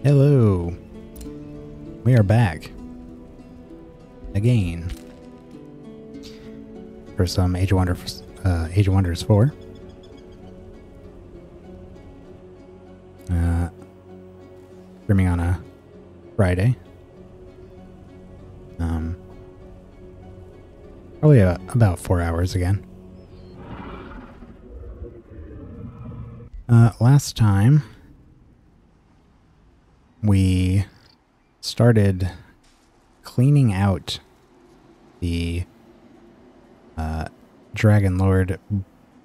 Hello, we are back again for some Age of Wonders 4. Streaming on a Friday. Probably about 4 hours again. Last time we started cleaning out the Dragon Lord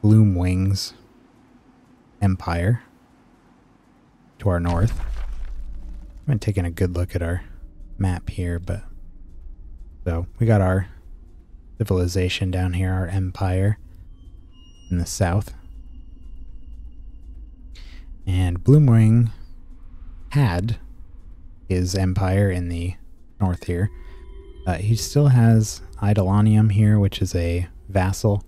Bloomwing's empire to our north. I've been taking a good look at our map here, but so we got our civilization down here, our empire in the south. And Bloomwing had his empire in the north here. He still has Eidolonium here, which is a vassal.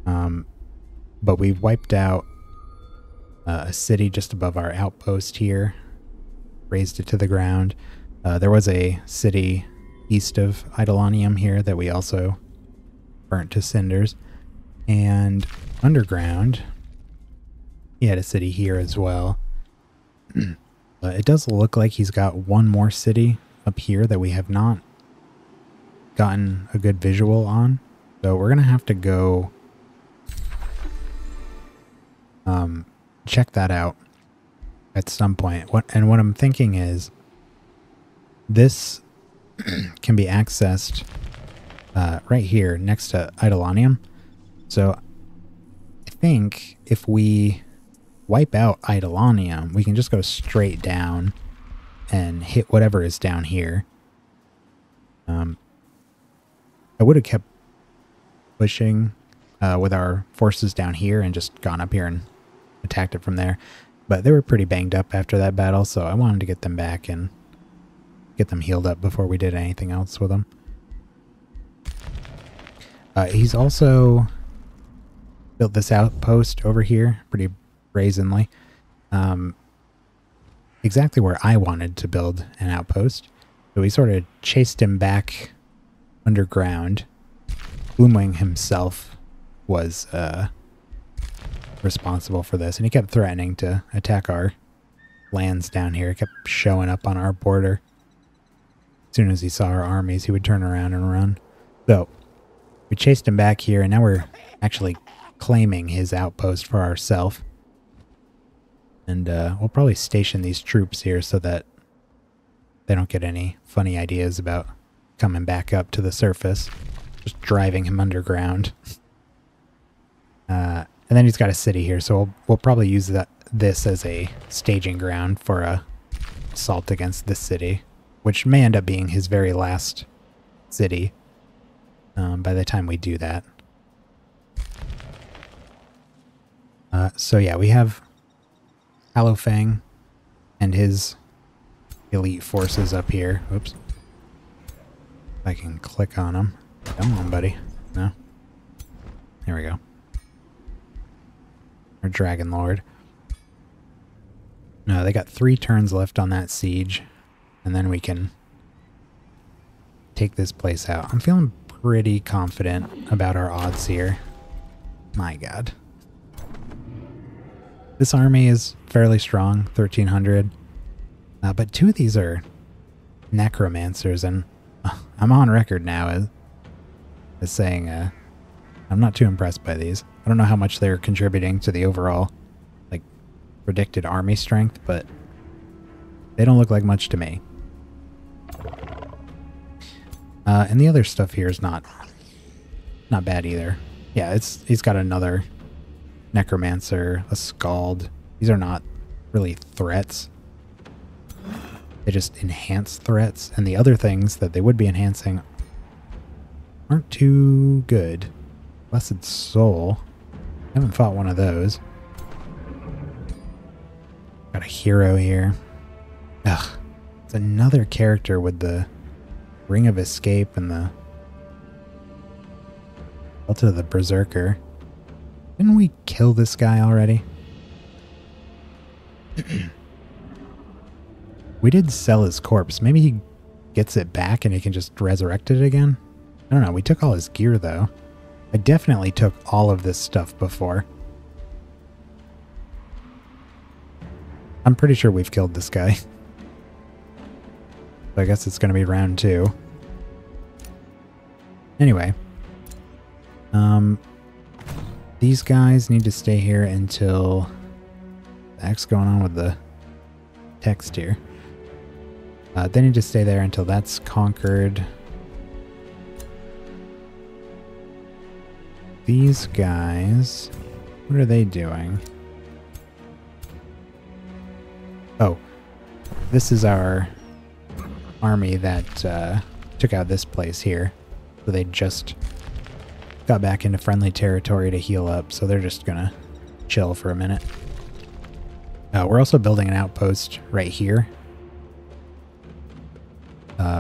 But we've wiped out a city just above our outpost here, razed it to the ground. There was a city east of Eidolonium here that we also burnt to cinders. And underground, he had a city here as well. It does look like he's got one more city up here that we have not gotten a good visual on. So we're going to have to go check that out at some point. What I'm thinking is this can be accessed right here next to Eidolonium. So I think if we wipe out Eidolonium, we can just go straight down and hit whatever is down here. I would have kept pushing with our forces down here and just gone up here and attacked it from there. But they were pretty banged up after that battle, so I wanted to get them back and get them healed up before we did anything else with them. He's also built this outpost over here pretty brazenly. Exactly where I wanted to build an outpost. So we sort of chased him back underground. Bloomwing himself was responsible for this, and he kept threatening to attack our lands down here. He kept showing up on our border. As soon as he saw our armies, he would turn around and run. So we chased him back here, and now we're actually claiming his outpost for ourselves. And we'll probably station these troops here so that they don't get any funny ideas about coming back up to the surface. Just driving him underground. And then he's got a city here, so we'll probably use this as a staging ground for a assault against this city, which may end up being his very last city by the time we do that. So yeah, we have Hallowfang and his elite forces up here. Oops. If I can click on them. Come on, buddy. No? There we go. Our Dragon Lord. No, they got 3 turns left on that siege. And then we can take this place out. I'm feeling pretty confident about our odds here. My god. This army is fairly strong, 1,300. But 2 of these are necromancers, and I'm on record now as saying I'm not too impressed by these. I don't know how much they're contributing to the overall like predicted army strength, but they don't look like much to me. And the other stuff here is not bad either. Yeah, he's got another necromancer, a scald. These are not really threats. They just enhance threats, and the other things that they would be enhancing aren't too good. Blessed Soul. Haven't fought one of those. Got a hero here. Ugh. It's another character with the Ring of Escape and the Cult of the Berserker. Didn't we kill this guy already? We did sell his corpse. Maybe he gets it back and he can just resurrect it again? I don't know. We took all his gear, though. I definitely took all of this stuff before. I'm pretty sure we've killed this guy. So I guess it's going to be round 2. Anyway. These guys need to stay here until... What the heck's going on with the text here? They need to stay there until that's conquered. These guys... What are they doing? Oh. This is our army that took out this place here. So they just got back into friendly territory to heal up, so they're just gonna chill for a minute. We're also building an outpost right here,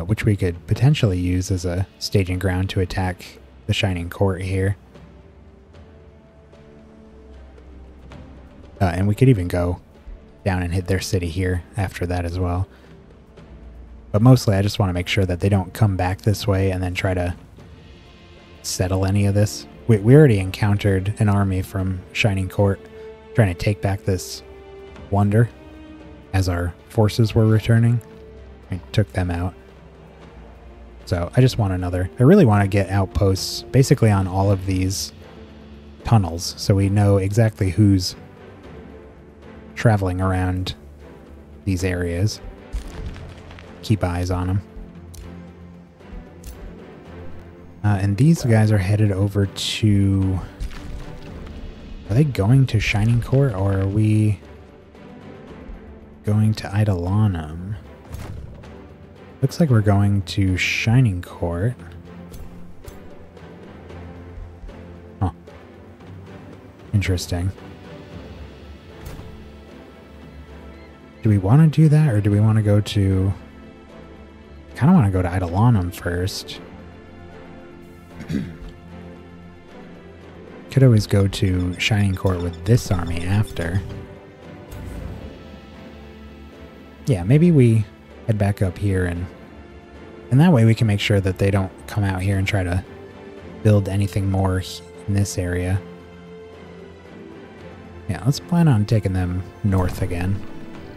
which we could potentially use as a staging ground to attack the Shining Court here. And we could even go down and hit their city here after that as well. But mostly I just want to make sure that they don't come back this way and then try to settle any of this. We already encountered an army from Shining Court trying to take back this wonder as our forces were returning. We took them out. So I just want another. I really want to get outposts basically on all of these tunnels so we know exactly who's traveling around these areas. Keep eyes on them. And these guys are headed over to... Are they going to Shining Court, or are we going to Eidolonum? Looks like we're going to Shining Court. Huh. Interesting. Do we want to do that, or do we want to go to... I kind of want to go to Eidolonum first. Could always go to Shining Court with this army after. Yeah, maybe we head back up here and that way we can make sure that they don't come out here and try to build anything more in this area. Yeah, let's plan on taking them north again,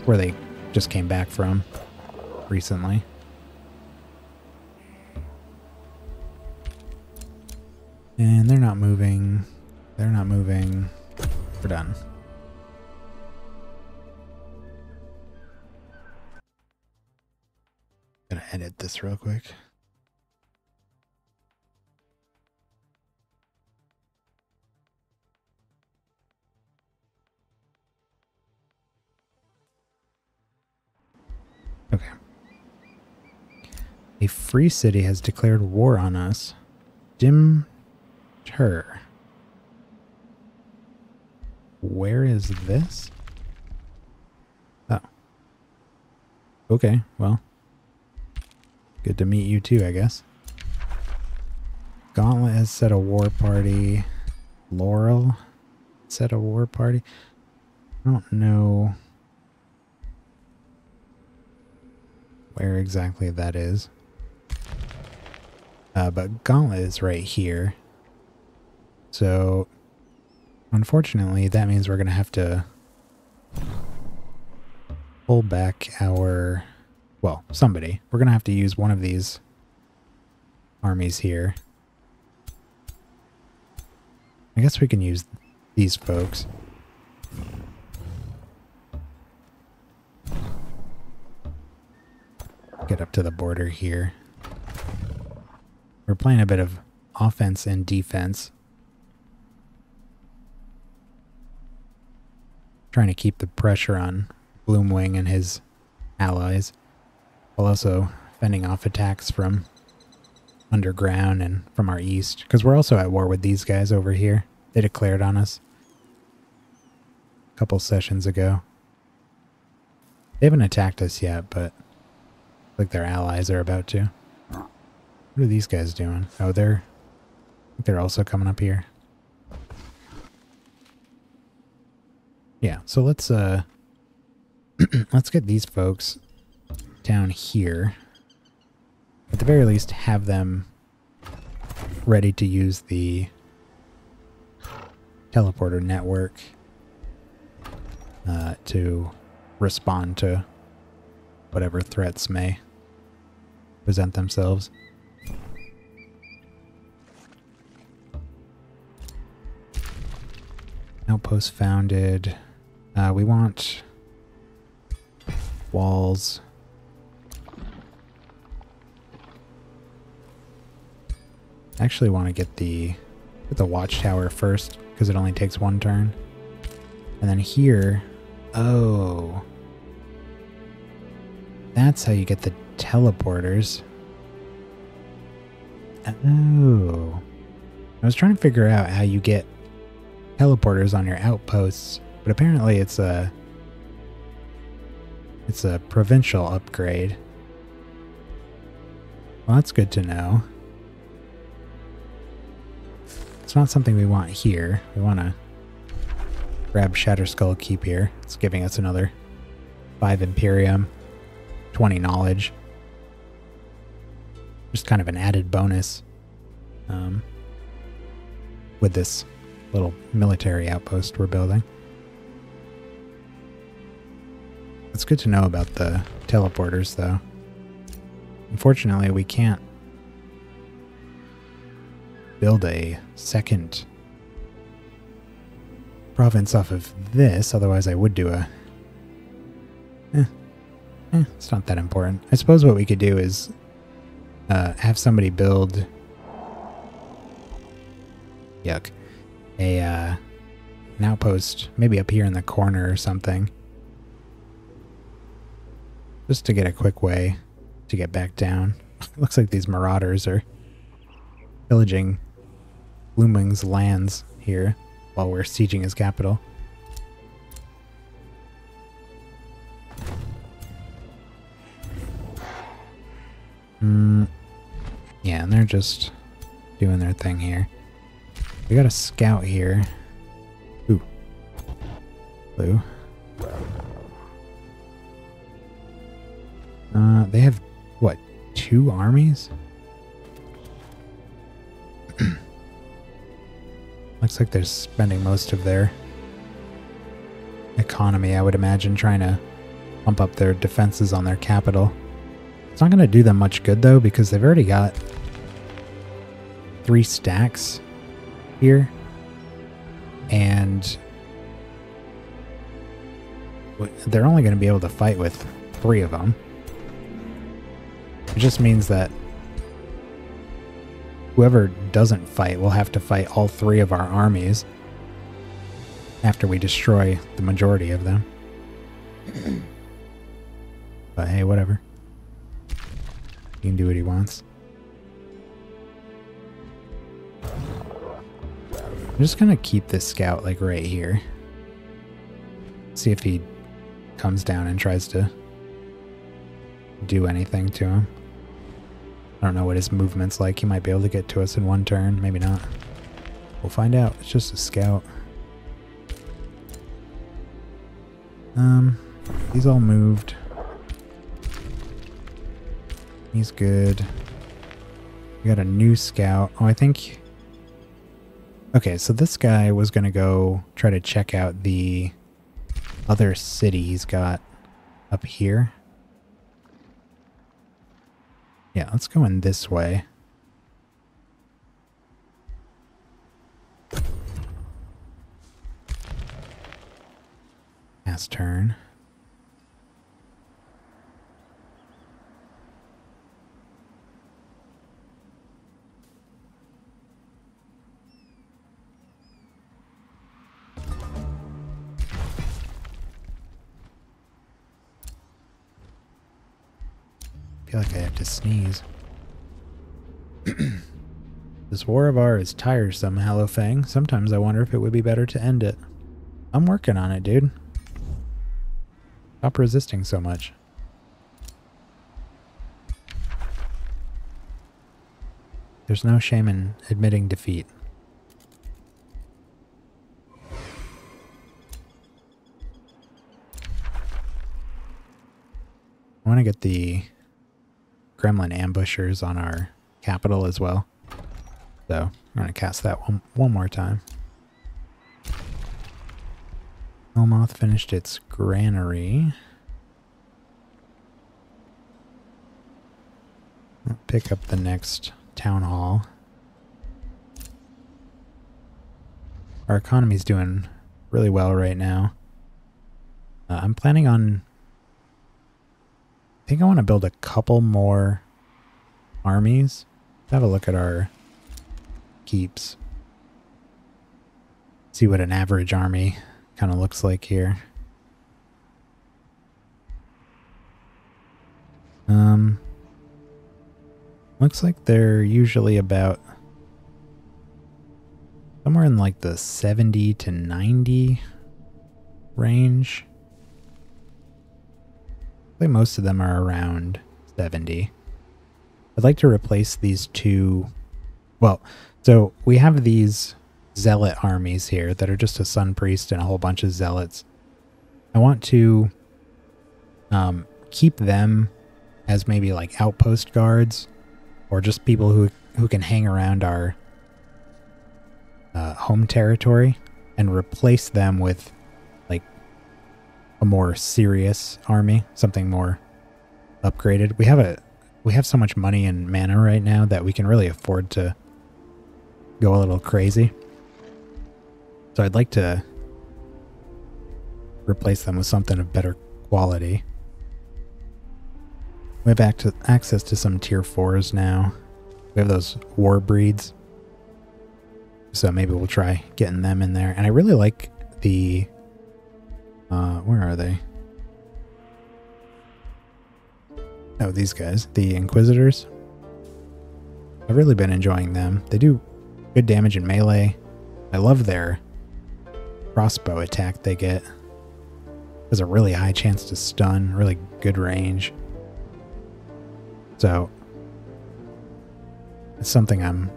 where they just came back from recently. And they're not moving. They're not moving. We're done. Gonna edit this real quick. Okay. A free city has declared war on us. Dim Tur. Where is this? Oh. Okay, well. Good to meet you too, I guess. Gauntlet has set a war party. Laurel set a war party. I don't know where exactly that is. But Gauntlet is right here. So, unfortunately, that means we're going to have to pull back our... Well, somebody. We're going to have to use one of these armies here. I guess we can use these folks. Get up to the border here. We're playing a bit of offense and defense. Trying to keep the pressure on Gloomwing and his allies, while also fending off attacks from underground and from our east, because we're also at war with these guys over here. They declared on us a couple sessions ago. They haven't attacked us yet, but like their allies are about to. What are these guys doing? Oh, they're also coming up here. Yeah, so let's let's get these folks down here. At the very least, have them ready to use the teleporter network to respond to whatever threats may present themselves. Outpost founded. We want walls. I actually want to get the watchtower first, because it only takes one turn. And then here, oh, that's how you get the teleporters. Oh, I was trying to figure out how you get teleporters on your outposts, but apparently it's a provincial upgrade. Well, that's good to know. It's not something we want here. We want to grab Shatterskull Keep here. It's giving us another 5 Imperium, 20 knowledge. Just kind of an added bonus with this little military outpost we're building. It's good to know about the teleporters, though. Unfortunately, we can't build a second province off of this, otherwise I would do a... it's not that important. I suppose what we could do is have somebody build... Yuck. An outpost, maybe up here in the corner or something. Just to get a quick way to get back down. Looks like these marauders are pillaging Gloomwing's lands here while we're sieging his capital. Yeah, and they're just doing their thing here. We got a scout here. Ooh. Blue. They have, what, 2 armies? Looks like they're spending most of their economy, I would imagine, trying to pump up their defenses on their capital. It's not going to do them much good, though, because they've already got 3 stacks here. And they're only going to be able to fight with 3 of them. It just means that whoever doesn't fight will have to fight all 3 of our armies after we destroy the majority of them. But hey, whatever. He can do what he wants. I'm just gonna keep this scout like right here. See if he comes down and tries to do anything to him. I don't know what his movement's like. He might be able to get to us in 1 turn. Maybe not. We'll find out. It's just a scout. He's all moved. He's good. We got a new scout. Oh, I think... Okay, so this guy was going to go try to check out the other city he's got up here. Yeah, let's go in this way. Pass turn. I feel like I have to sneeze. This war of ours is tiresome, Hallowfang. Sometimes I wonder if it would be better to end it. I'm working on it, dude. Stop resisting so much. There's no shame in admitting defeat. I want to get the gremlin ambushers on our capital as well. So I'm going to cast that one more time. Elmoth finished its granary. I'll pick up the next town hall. Our economy's doing really well right now. I'm planning on... I think I want to build a couple more armies. Let's have a look at our keeps. See what an average army kind of looks like here. Looks like they're usually about somewhere in like the 70 to 90 range. I think most of them are around 70. I'd like to replace these two. Well, so we have these zealot armies here that are just a sun priest and a whole bunch of zealots. I want to keep them as maybe like outpost guards or just people who can hang around our home territory, and replace them with like a more serious army, something more upgraded. We have so much money and mana right now that we can really afford to go a little crazy. So I'd like to replace them with something of better quality. We have access to some tier 4s now. We have those war breeds. So maybe we'll try getting them in there. And I really like the... where are they? Oh, these guys. The Inquisitors. I've really been enjoying them. They do good damage in melee. I love their crossbow attack they get. There's a really high chance to stun. Really good range. So, it's something I'm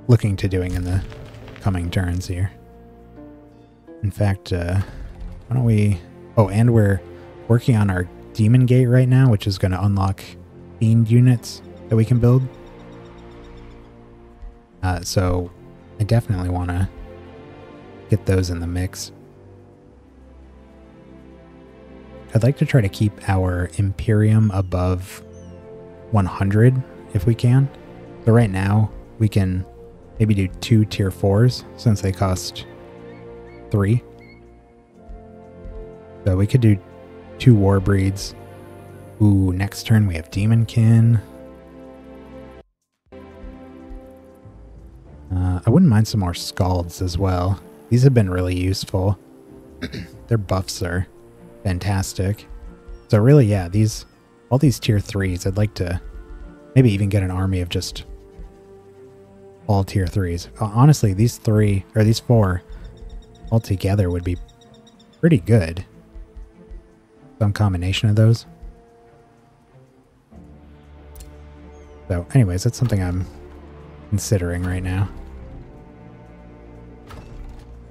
looking to doing in the coming turns here. In fact, why don't we... Oh, and we're working on our Demon Gate right now, which is going to unlock Fiend units that we can build. So, I definitely want to get those in the mix. I'd like to try to keep our Imperium above 100 if we can. So right now we can maybe do 2 tier 4s since they cost 3. So we could do 2 war breeds. Ooh, next turn we have Demonkin. I wouldn't mind some more Scalds as well. These have been really useful. Their buffs are fantastic. So really, yeah, all these tier 3s, I'd like to maybe even get an army of just all tier 3s. Honestly, these 4 all together would be pretty good. Some combination of those. So anyways, that's something I'm considering right now.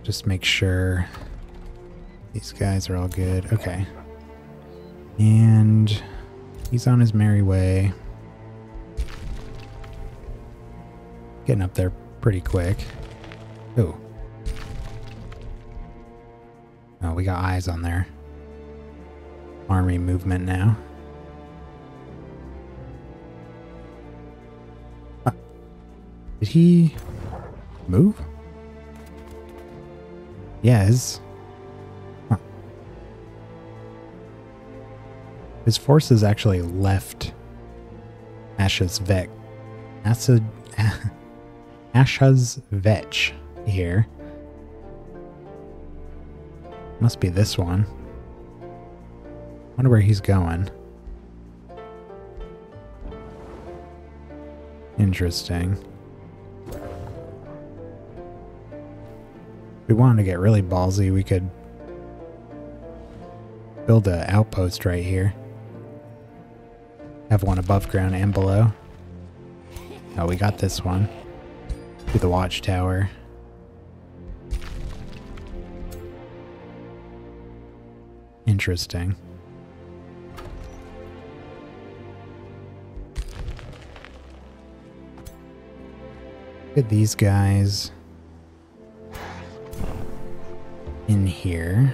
Just make sure these guys are all good. Okay. And he's on his merry way. Getting up there pretty quick. Ooh. Oh, we got eyes on their army movement now. Did he move? Yeah, his forces actually left Ash's Vetch here. Must be this one. Wonder where he's going. Interesting. If we wanted to get really ballsy, we could build an outpost right here. Have one above ground and below. Oh, we got this one. To the watchtower. Interesting. Look at these guys in here.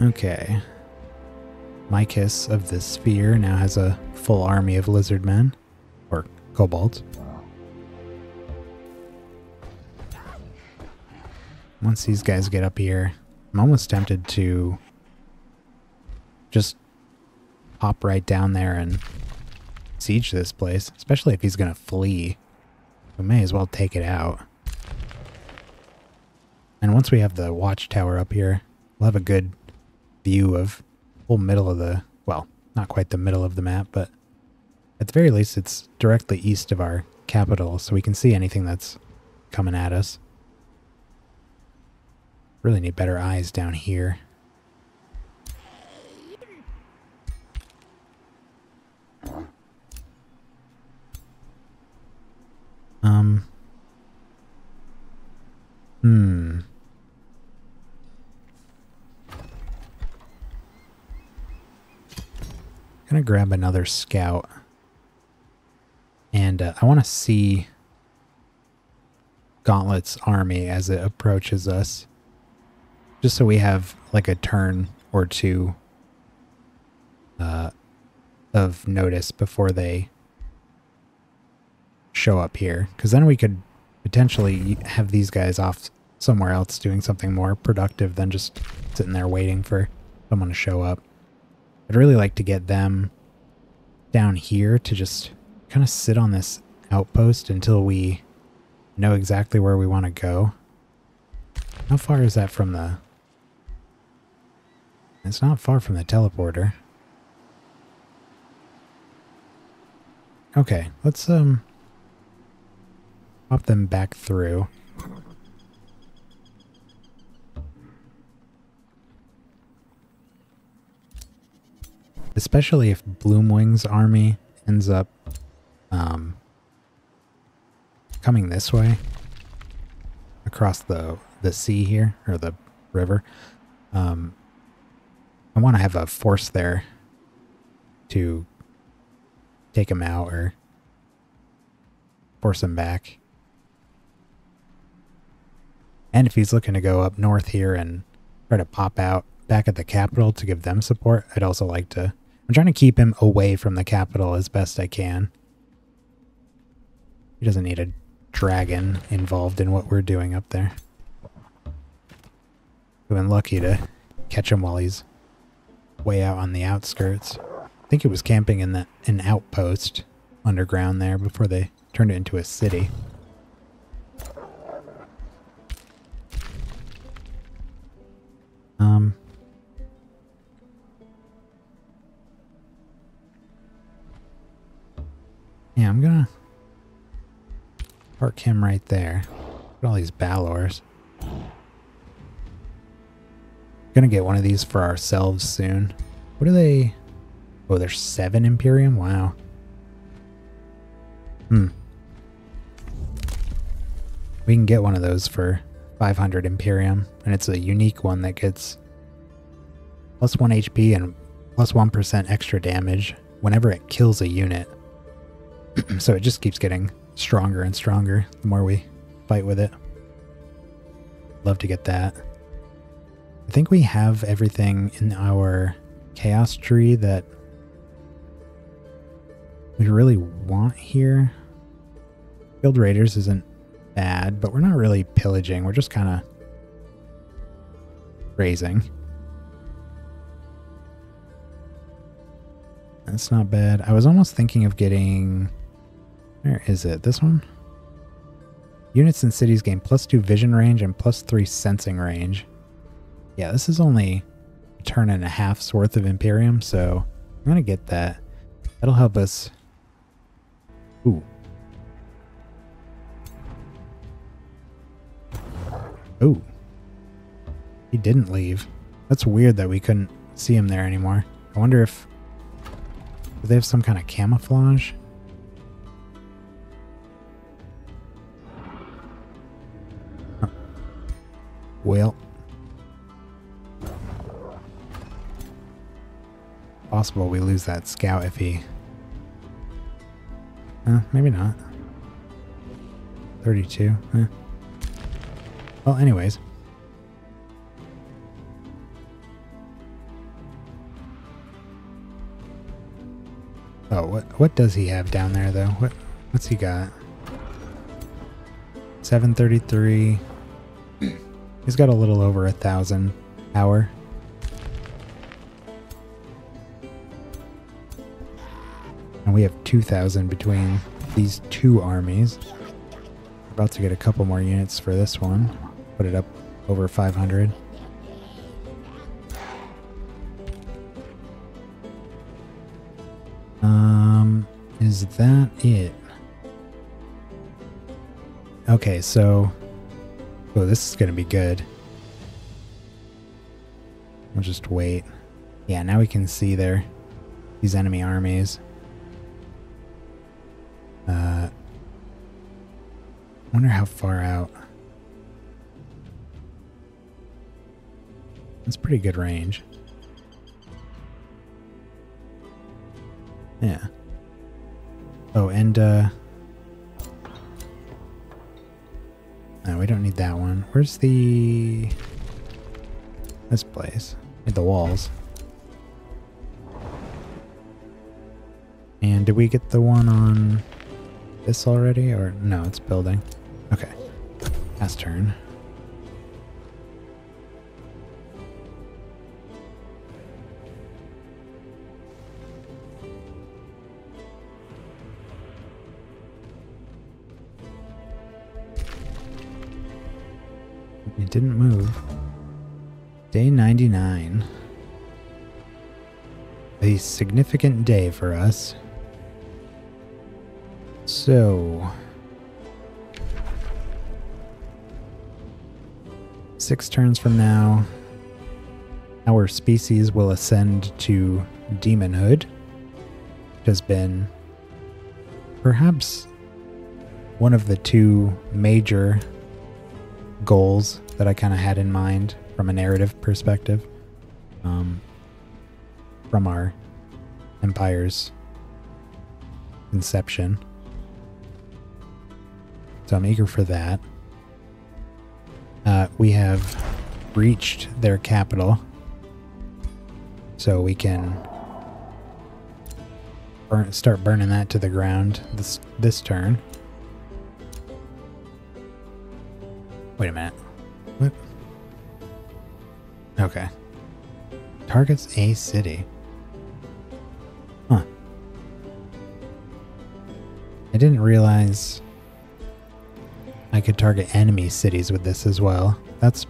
Okay. Mycus of the Sphere now has a full army of lizard men, or kobolds. Once these guys get up here, I'm almost tempted to just hop right down there and siege this place, especially if he's going to flee. We may as well take it out. And once we have the watchtower up here, we'll have a good view of the whole middle of the, well, not quite the middle of the map, but at the very least it's directly east of our capital, so we can see anything that's coming at us. Really need better eyes down here. Gonna grab another scout. And I want to see Gauntlet's army as it approaches us. Just so we have like a turn or two of notice before they show up here. Because then we could potentially have these guys off somewhere else doing something more productive than just sitting there waiting for someone to show up. I'd really like to get them down here to just kind of sit on this outpost until we know exactly where we want to go. How far is that from the... It's not far from the teleporter. Okay, let's pop them back through. Especially if Bloomwing's army ends up coming this way across the sea here, or the river. I want to have a force there to take him out or force him back. And if he's looking to go up north here and try to pop out back at the capital to give them support, I'd also like to... I'm trying to keep him away from the capital as best I can. He doesn't need a dragon involved in what we're doing up there. We've been lucky to catch him while he's way out on the outskirts. I think he was camping in an outpost underground there before they turned it into a city. Yeah, I'm gonna park him right there. Look at all these Balors. Gonna get one of these for ourselves soon. What are they? Oh, there's 7 Imperium? Wow. We can get one of those for 500 Imperium, and it's a unique one that gets plus 1 HP and plus 1% extra damage whenever it kills a unit. So it just keeps getting stronger and stronger the more we fight with it. Love to get that. I think we have everything in our chaos tree that we really want here. Guild Raiders isn't bad, but we're not really pillaging. We're just kind of raising. That's not bad. I was almost thinking of getting... Where is it? This one? Units in cities gain +2 vision range and +3 sensing range. Yeah, this is only a turn and a half's worth of Imperium, so I'm going to get that. That'll help us... Ooh. Ooh. He didn't leave. That's weird that we couldn't see him there anymore. I wonder if... Do they have some kind of camouflage? Huh. Well. Possible we lose that scout if he... maybe not. 32. Well, anyways. Oh, what does he have down there though? What's he got? 733. He's got a little over 1,000 power. And we have 2,000 between these two armies. We're about to get a couple more units for this one. Put it up over 500. Is that it? Okay, so... Oh, this is gonna be good. We'll just wait. Yeah, now we can see these enemy armies. Wonder how far out. That's pretty good range. Yeah. Oh, and no, we don't need that one. Where's this place? Need the walls. And did we get the one on this already? Or no, it's building. Okay. Last turn. It didn't move. Day 99. A significant day for us. So... 6 turns from now, our species will ascend to demonhood, which has been perhaps one of the two major goals that I kind of had in mind from a narrative perspective, from our empire's inception. So I'm eager for that. We have reached their capital, so we can start burning that to the ground this turn. Wait a minute. What? Okay. Targets a city. Huh. I didn't realize I could target enemy cities with this as well. That's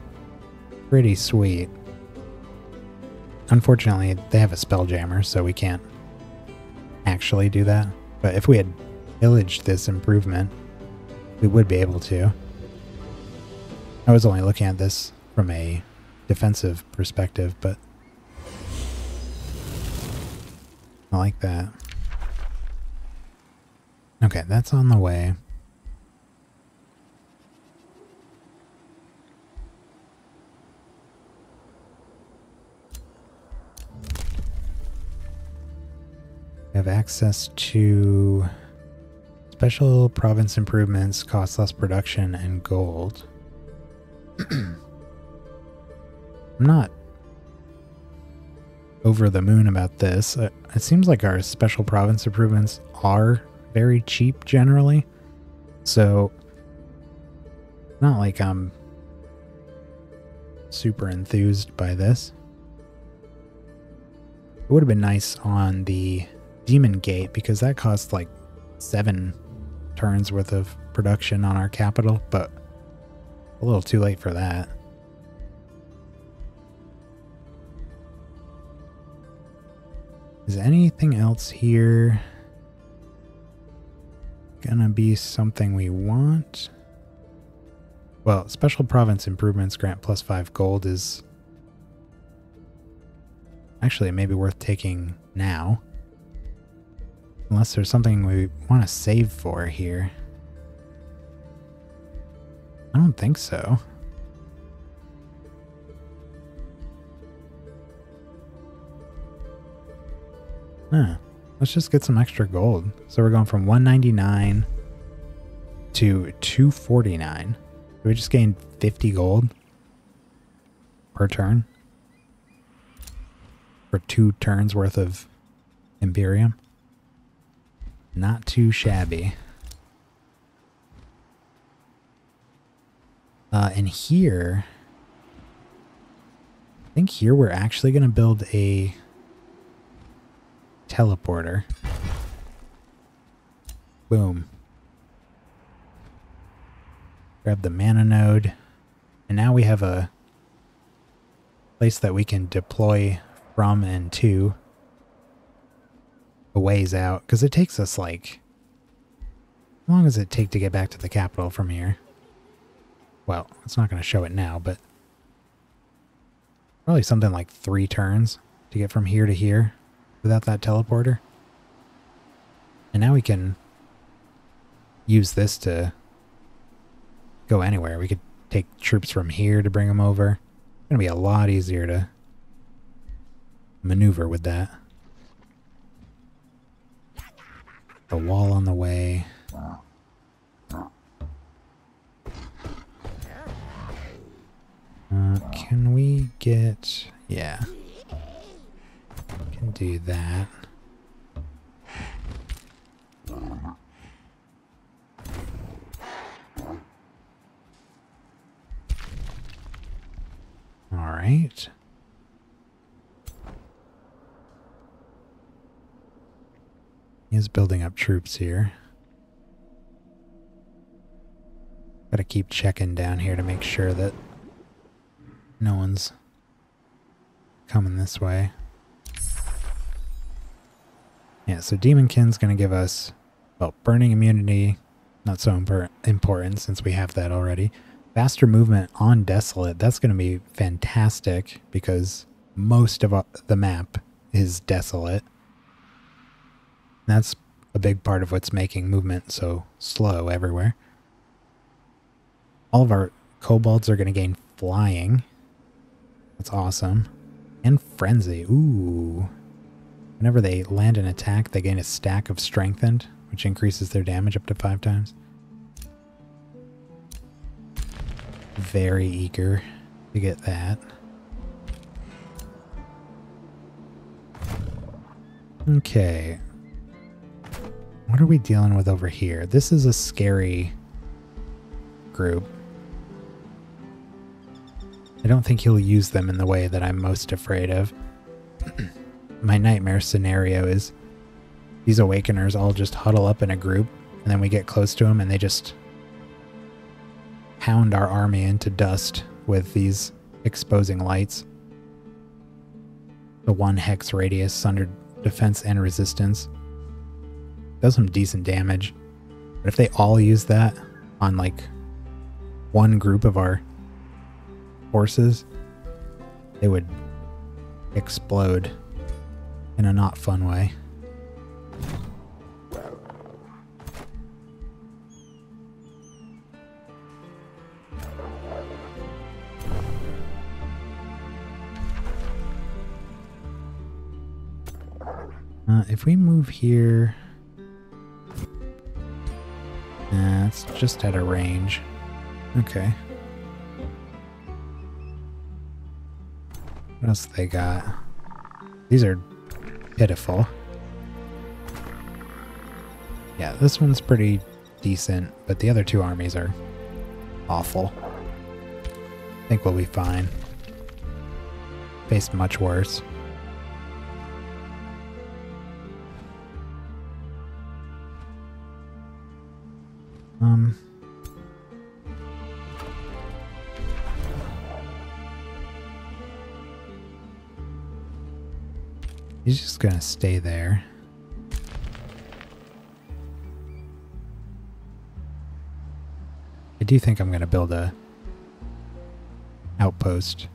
pretty sweet. Unfortunately, they have a spelljammer, so we can't actually do that. But if we had pillaged this improvement, we would be able to. I was only looking at this from a defensive perspective, but I like that. Okay, that's on the way. have access to special province improvements, cost less production, and gold. I'm not over the moon about this. It seems like our special province improvements are very cheap generally. So, not like I'm super enthused by this. It would have been nice on the Demon Gate because that cost like 7 turns worth of production on our capital, but a little too late for that. Is anything else here gonna be something we want? Well, special province improvements grant +5 gold is actually maybe worth taking now. Unless there's something we want to save for here. I don't think so. Huh. Let's just get some extra gold. So we're going from 199 to 249. So we just gained 50 gold per turn for 2 turns worth of Imperium. Not too shabby. And here, I think here we're actually going to build a teleporter. Boom. Grab the mana node. And now we have a place that we can deploy from and to a ways out. Because it takes us like... How long does it take to get back to the capital from here? Well, it's not going to show it now, but... Probably something like 3 turns to get from here to here without that teleporter. And now we can use this to go anywhere. We could take troops from here to bring them over. It's going to be a lot easier to maneuver with that. The wall on the way. Can we get... Yeah. Can do that. Alright. He's building up troops here. Gotta keep checking down here to make sure that no one's coming this way. Yeah, so Demonkin's gonna give us, well, burning immunity, not so important since we have that already. Faster movement on Desolate, that's gonna be fantastic because most of the map is desolate. That's a big part of what's making movement so slow everywhere. All of our kobolds are gonna gain flying. That's awesome. And Frenzy. Ooh. Whenever they land an attack, they gain a stack of Strengthened, which increases their damage up to 5 times. Very eager to get that. Okay. What are we dealing with over here? This is a scary group. I don't think he'll use them in the way that I'm most afraid of. My nightmare scenario is these Awakeners all just huddle up in a group, and then we get close to them and they just pound our army into dust with these exposing lights. The 1 hex radius under defense and resistance. Does some decent damage. But if they all use that on like one group of our forces, they would explode in a not fun way. If we move here... it's just at a range. Okay. What else they got? These are pitiful. Yeah, this one's pretty decent, but the other two armies are awful. I think we'll be fine. Faced much worse. He's just gonna stay there. I do think I'm gonna build a outpost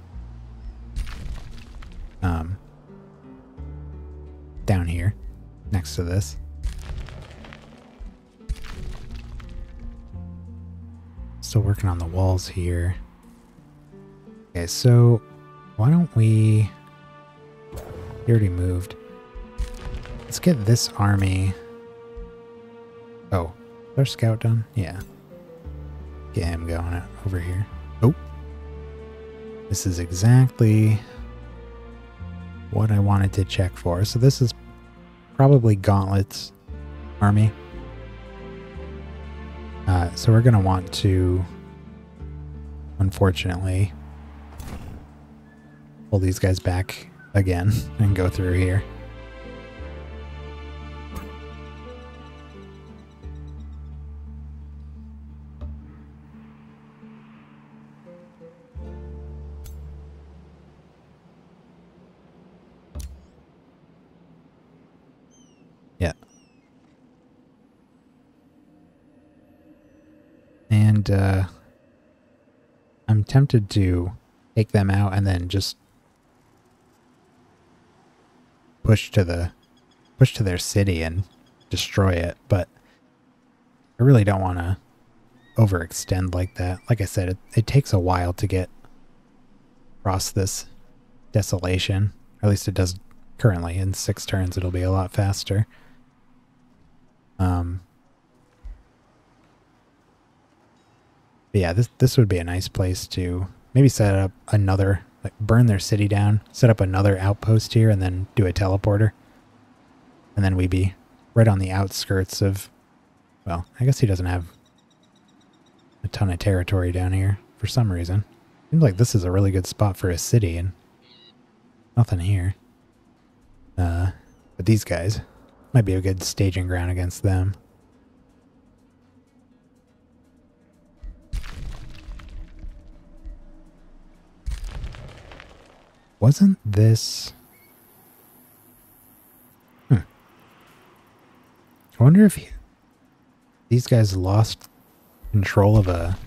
down here next to this. Still working on the walls here. Okay, so why don't we... He already moved. Let's get this army... Oh, is our scout done? Yeah. Get him going over here. Oh. This is exactly what I wanted to check for. So this is probably Gauntlet's army. So we're going to want to, unfortunately, pull these guys back again and go through here. Yeah. And I'm tempted to take them out and then just push to their city and destroy it, but I really don't want to overextend like that. Like I said, it takes a while to get across this desolation. Or at least it does currently. In 6 turns it'll be a lot faster. But yeah, this would be a nice place to maybe set up another, like burn their city down, set up another outpost here, and then do a teleporter. And then we'd be right on the outskirts of, well, I guess he doesn't have a ton of territory down here for some reason. Seems like this is a really good spot for a city, and nothing here. But these guys might be a good staging ground against them. Wasn't this... I wonder if these guys lost control of a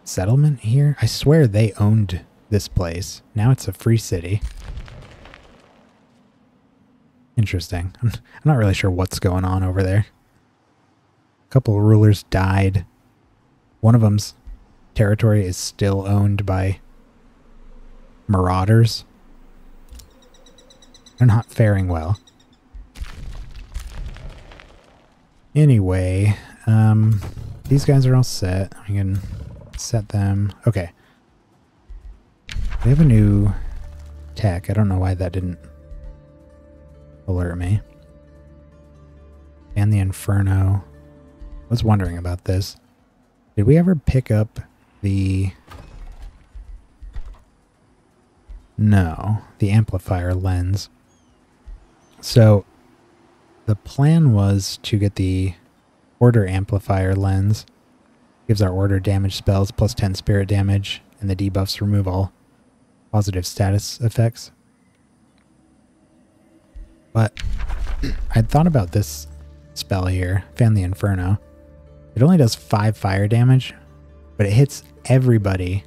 settlement here. I swear they owned this place. Now it's a free city. Interesting. I'm not really sure what's going on over there. A couple of rulers died. One of them's territory is still owned by marauders. They're not faring well. Anyway, these guys are all set. I can set them. Okay. We have a new tech. I don't know why that didn't alert me. And the Inferno. I was wondering about this. Did we ever pick up the... No, the amplifier lens. So the plan was to get the order amplifier lens. Gives our order damage spells plus 10 spirit damage, and the debuffs remove all positive status effects. But I'd thought about this spell here, Fan the Inferno. It only does 5 fire damage, but it hits everybody,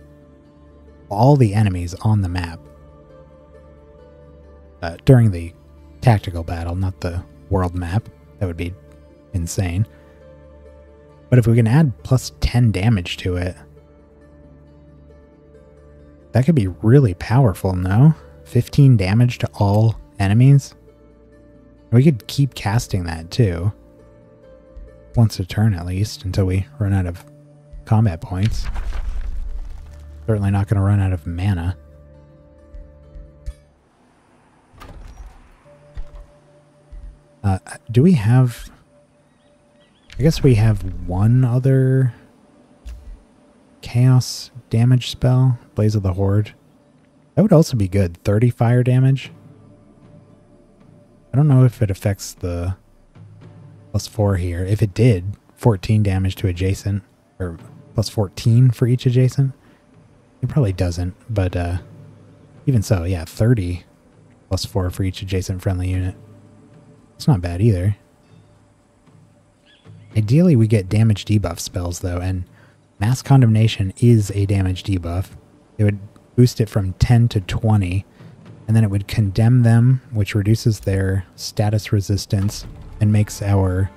all the enemies on the map. During the tactical battle, not the world map. That would be insane. But if we can add plus 10 damage to it, that could be really powerful, no? 15 damage to all enemies. We could keep casting that too. Once a turn at least, until we run out of combat points. Certainly not going to run out of mana. Do we have... I guess we have one other chaos damage spell. Blaze of the Horde. That would also be good. 30 fire damage. I don't know if it affects the +4 here. If it did, 14 damage to adjacent, or +14 for each adjacent. It probably doesn't, but even so, yeah, 30 +4 for each adjacent friendly unit. It's not bad either. Ideally, we get damage debuff spells, though, and Mass Condemnation is a damage debuff. It would boost it from 10 to 20, and then it would condemn them, which reduces their status resistance and makes our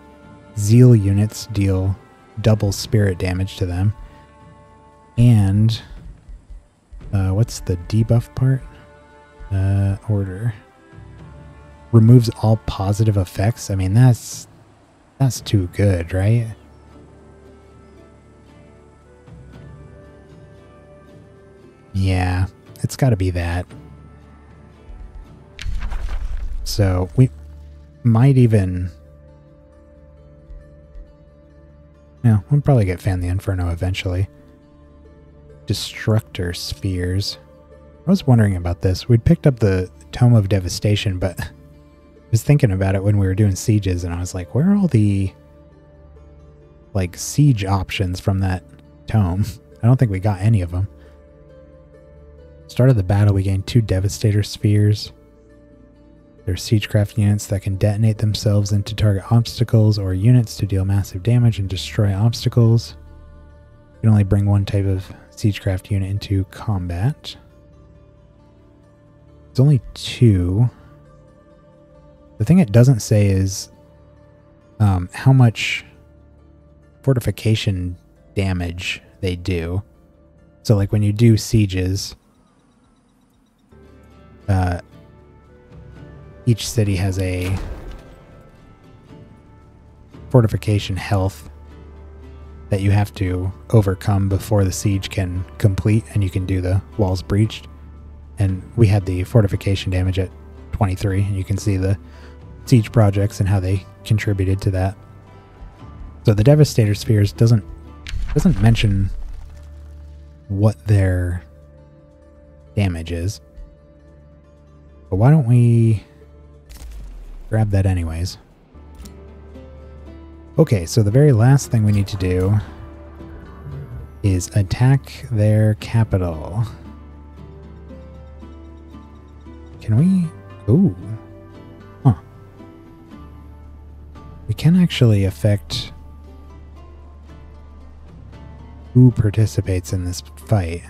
Zeal units deal double spirit damage to them. And what's the debuff part? Order. Removes all positive effects. I mean, that's too good, right? Yeah, it's got to be that. So we might even... Yeah, we'll probably get Fan the Inferno eventually. Destructor Spheres. I was wondering about this. We'd picked up the Tome of Devastation, but I was thinking about it when we were doing sieges, and I was like, where are all the like siege options from that tome? I don't think we got any of them. Start of the battle, we gain 2 Devastator Spheres. They're siegecraft units that can detonate themselves into target obstacles or units to deal massive damage and destroy obstacles. You can only bring one type of siegecraft unit into combat. There's only 2. The thing it doesn't say is how much fortification damage they do. So like when you do sieges, each city has a fortification health that you have to overcome before the siege can complete and you can do the walls breached. And we had the fortification damage at 23, and you can see the siege projects and how they contributed to that. So the Devastator Spheres doesn't mention what their damage is. But why don't we grab that anyways? Okay, so the very last thing we need to do is attack their capital. Can we... Ooh. Huh. We can actually affect who participates in this fight.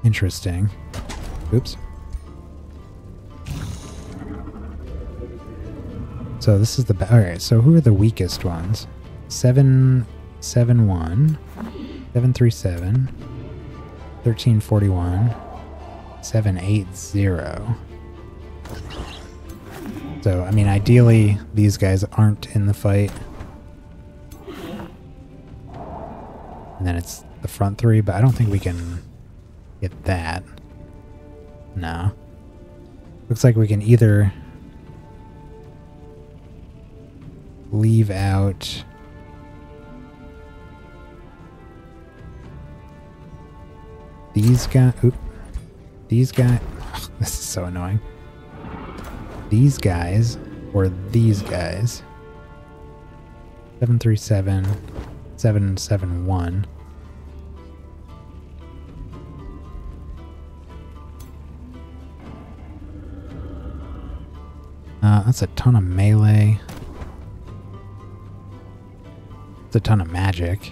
Interesting. Oops. So this is the... Alright, so who are the weakest ones? 771, 737, 1341, 780. So, I mean, ideally, these guys aren't in the fight. And then it's the front 3, but I don't think we can get that. No. Looks like we can either leave out these guys. These guys. Oh, this is so annoying. These guys or these guys. 737, 771. That's a ton of melee. It's a ton of magic.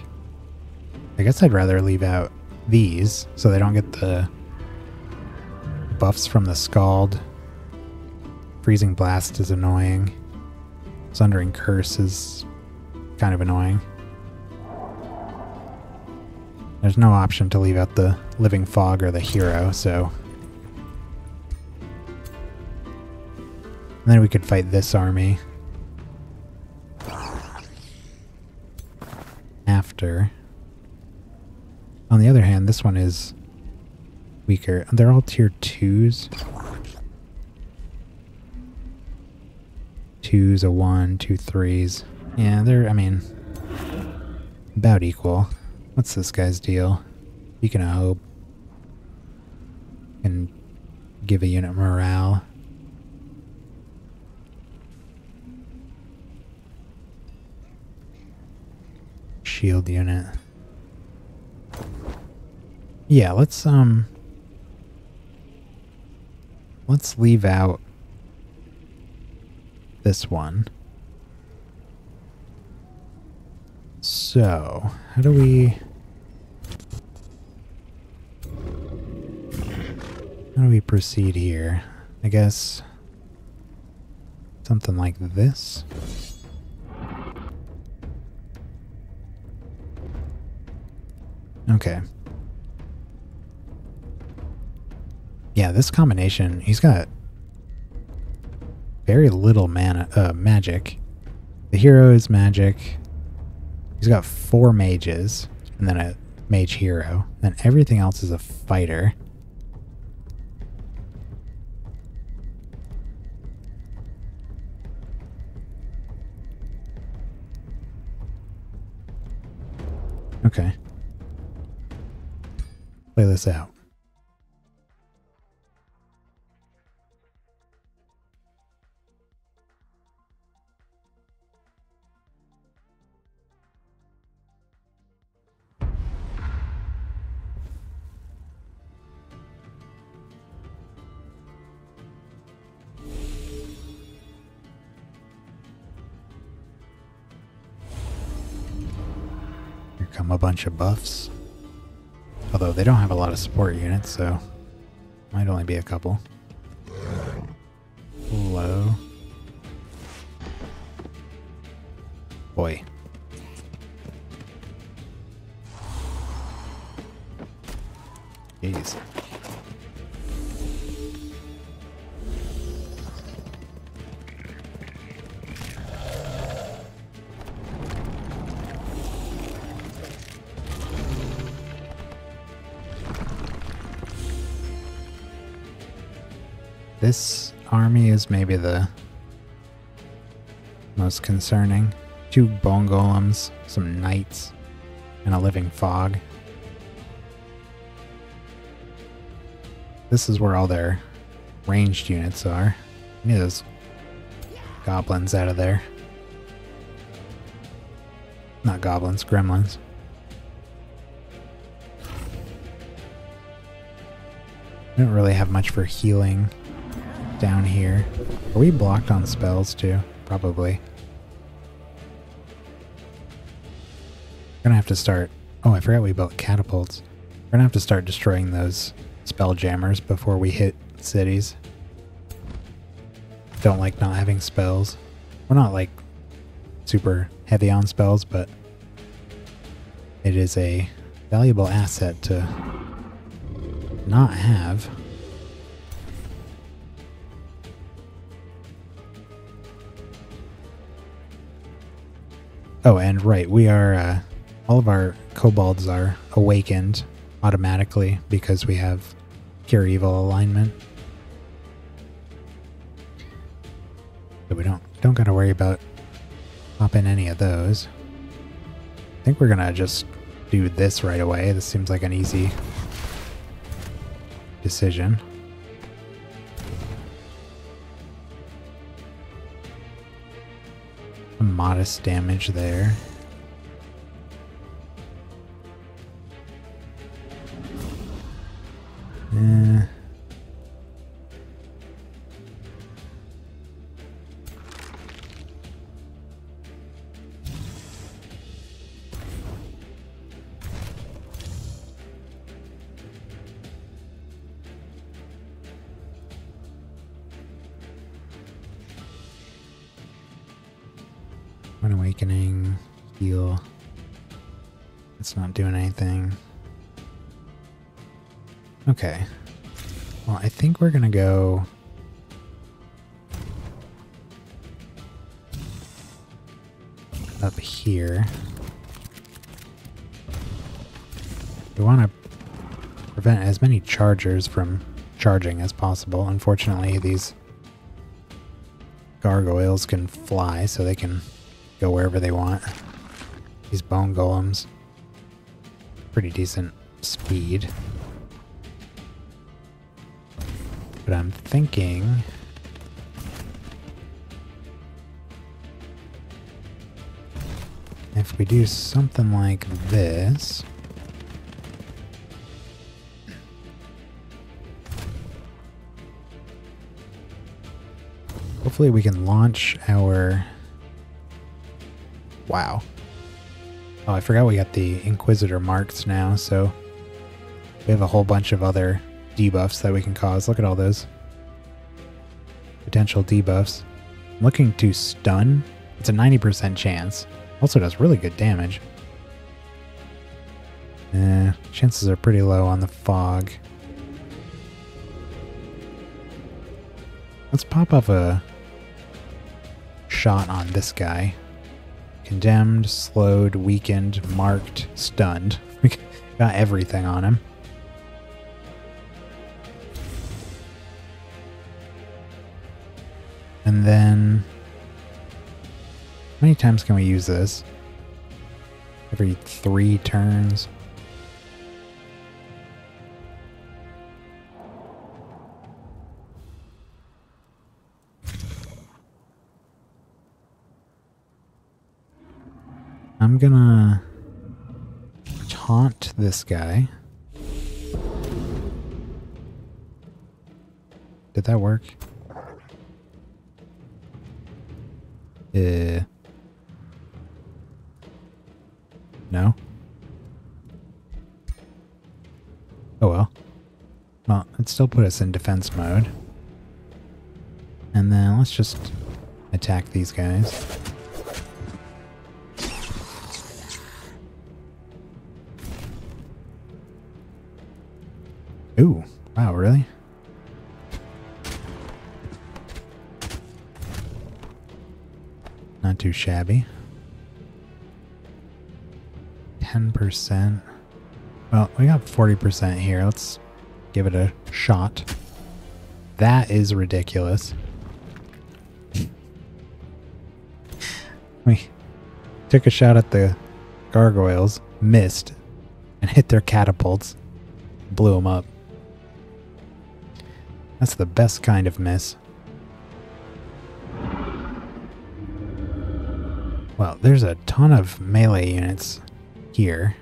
I guess I'd rather leave out these so they don't get the buffs from the Scald. Freezing Blast is annoying. Sundering Curse is kind of annoying. There's no option to leave out the living fog or the hero, so... And then we could fight this army. After. On the other hand, this one is weaker. They're all tier 2s. 2's a 1, 2 3's. Yeah, they're, I mean, about equal. What's this guy's deal? Beacon of Hope. Can give a unit morale. Shield unit. Yeah, let's leave out this one. So, how do we proceed here? I guess something like this. Okay. Yeah, this combination, he's got very little mana, magic. The hero is magic. He's got 4 mages, and then a mage hero. And everything else is a fighter. Okay. Play this out. Here come a bunch of buffs. Although they don't have a lot of support units, so might only be a couple. Low. Boy. Jeez. This army is maybe the most concerning. 2 bone golems, some knights, and a living fog. This is where all their ranged units are. Need those goblins out of there. Not goblins, gremlins. I don't really have much for healing down here. Are we blocked on spells too? Probably. Gonna have to start... Oh, I forgot we built catapults. We're gonna have to start destroying those spell jammers before we hit cities. Don't like not having spells. We're not like super heavy on spells, but it is a valuable asset to not have. Oh, and right, we are, all of our kobolds are awakened automatically because we have Cure Evil alignment. So we don't gotta worry about popping any of those. I think we're gonna just do this right away. This seems like an easy decision. Some modest damage there. One awakening, heal. It's not doing anything. Okay. Well, I think we're gonna go... up here. We want to prevent as many chargers from charging as possible. Unfortunately, these gargoyles can fly, so they can go wherever they want. These bone golems, pretty decent speed. But I'm thinking... if we do something like this... hopefully we can launch our... wow. Oh, I forgot we got the Inquisitor marks now, so... we have a whole bunch of other debuffs that we can cause. Look at all those potential debuffs. I'm looking to stun. It's a 90% chance. Also does really good damage. Chances are pretty low on the fog. Let's pop up a shot on this guy. Condemned, slowed, weakened, marked, stunned. We got everything on him. And then... how many times can we use this? Every 3 turns. I'm gonna taunt this guy. Did that work? No? Oh well. Well, it still put us in defense mode. And then let's just attack these guys. Ooh, wow, really? Not too shabby. 10%. Well, we got 40% here. Let's give it a shot. That is ridiculous. We took a shot at the gargoyles, missed, and hit their catapults. Blew them up. That's the best kind of miss. Well, there's a ton of melee units here.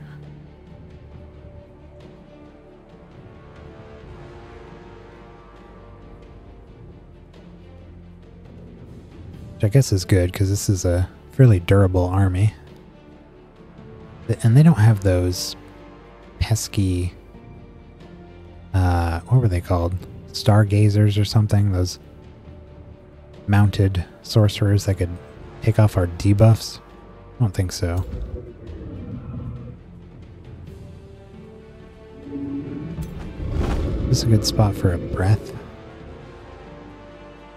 Which I guess is good, because this is a fairly durable army. And they don't have those pesky... what were they called? Stargazers or something? Those mounted sorcerers that could take off our debuffs? I don't think so. This is a good spot for a breath.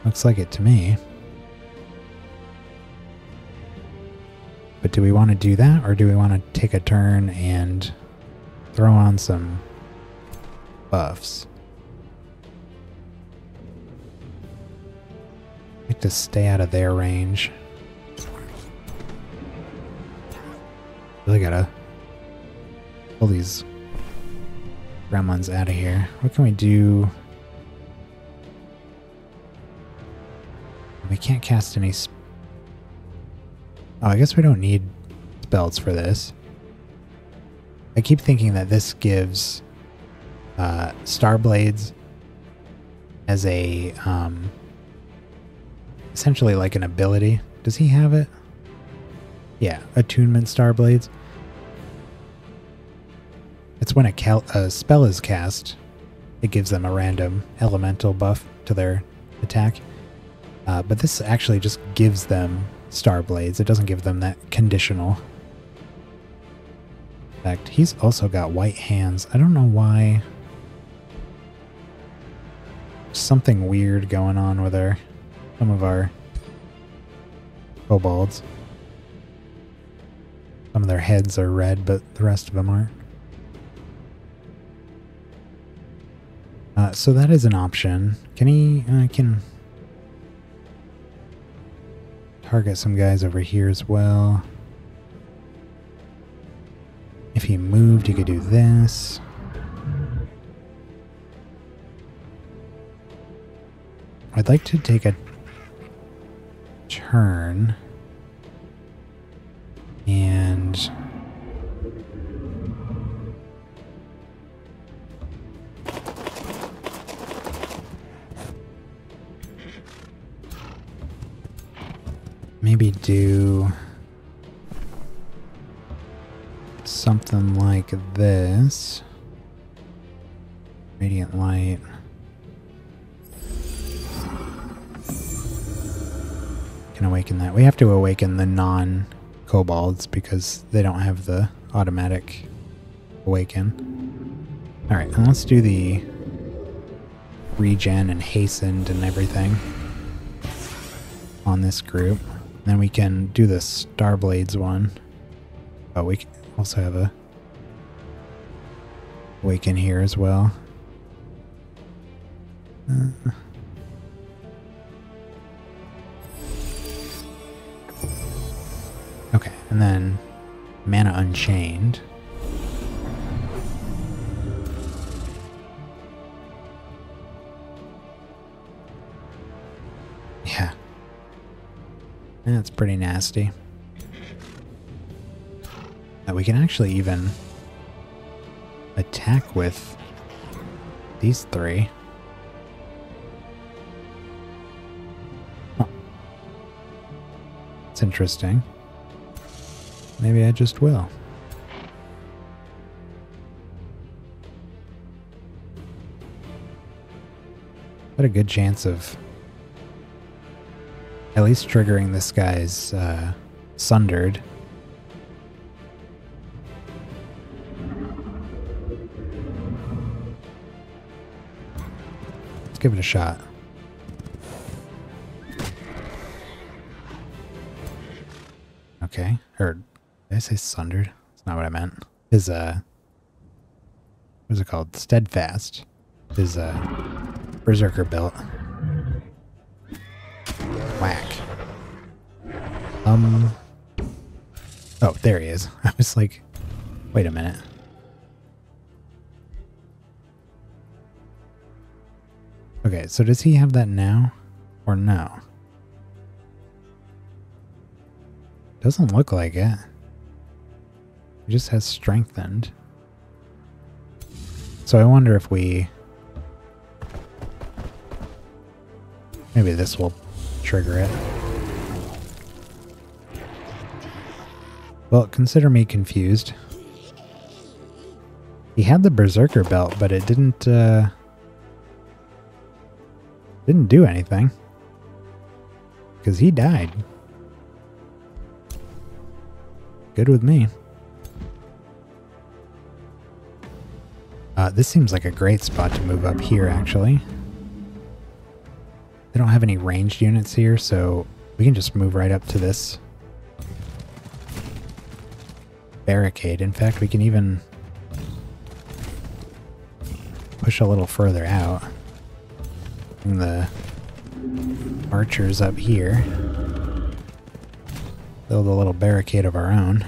Looks like it to me. But do we want to do that, or do we want to take a turn and throw on some buffs? I like to stay out of their range. Really gotta pull these gremlins out of here. What can we do? We can't cast any... oh, I guess we don't need spells for this. I keep thinking that this gives Star Blades as a... essentially like an ability. Does he have it? Yeah, Attunement Star Blades. It's when a spell is cast, it gives them a random elemental buff to their attack. But this actually just gives them Star Blades. It doesn't give them that conditional. In fact, he's also got white hands. I don't know why something weird going on with some of our kobolds. Some of their heads are red, but the rest of them aren't. So that is an option. Can he... can target some guys over here as well. If he moved, he could do this. I'd like to take a turn and maybe do something like this. Radiant light. Can awaken that. We have to awaken the non-kobolds because they don't have the automatic awaken. Alright, and let's do the regen and hastened and everything on this group. Then we can do the Starblades one. Oh, we can also have a awaken here as well. Okay, and then Mana Unchained. Yeah. That's pretty nasty. We can actually even attack with these three. Huh. It's interesting. Maybe I just will. What a good chance of at least triggering this guy's Sundered. Let's give it a shot. Okay, or did I say Sundered? That's not what I meant. His what is it called? Steadfast. His Berserker belt. Whack. Oh, there he is. I was like, wait a minute. Okay, so does he have that now or no? Doesn't look like it. He just has strengthened. So I wonder if we... maybe this will trigger it. Well, consider me confused. He had the Berserker belt, but it didn't do anything. Because he died. Good with me. This seems like a great spot to move up here, actually. They don't have any ranged units here, so we can just move right up to this barricade. In fact, we can even push a little further out. Bring the archers up here. Build a little barricade of our own.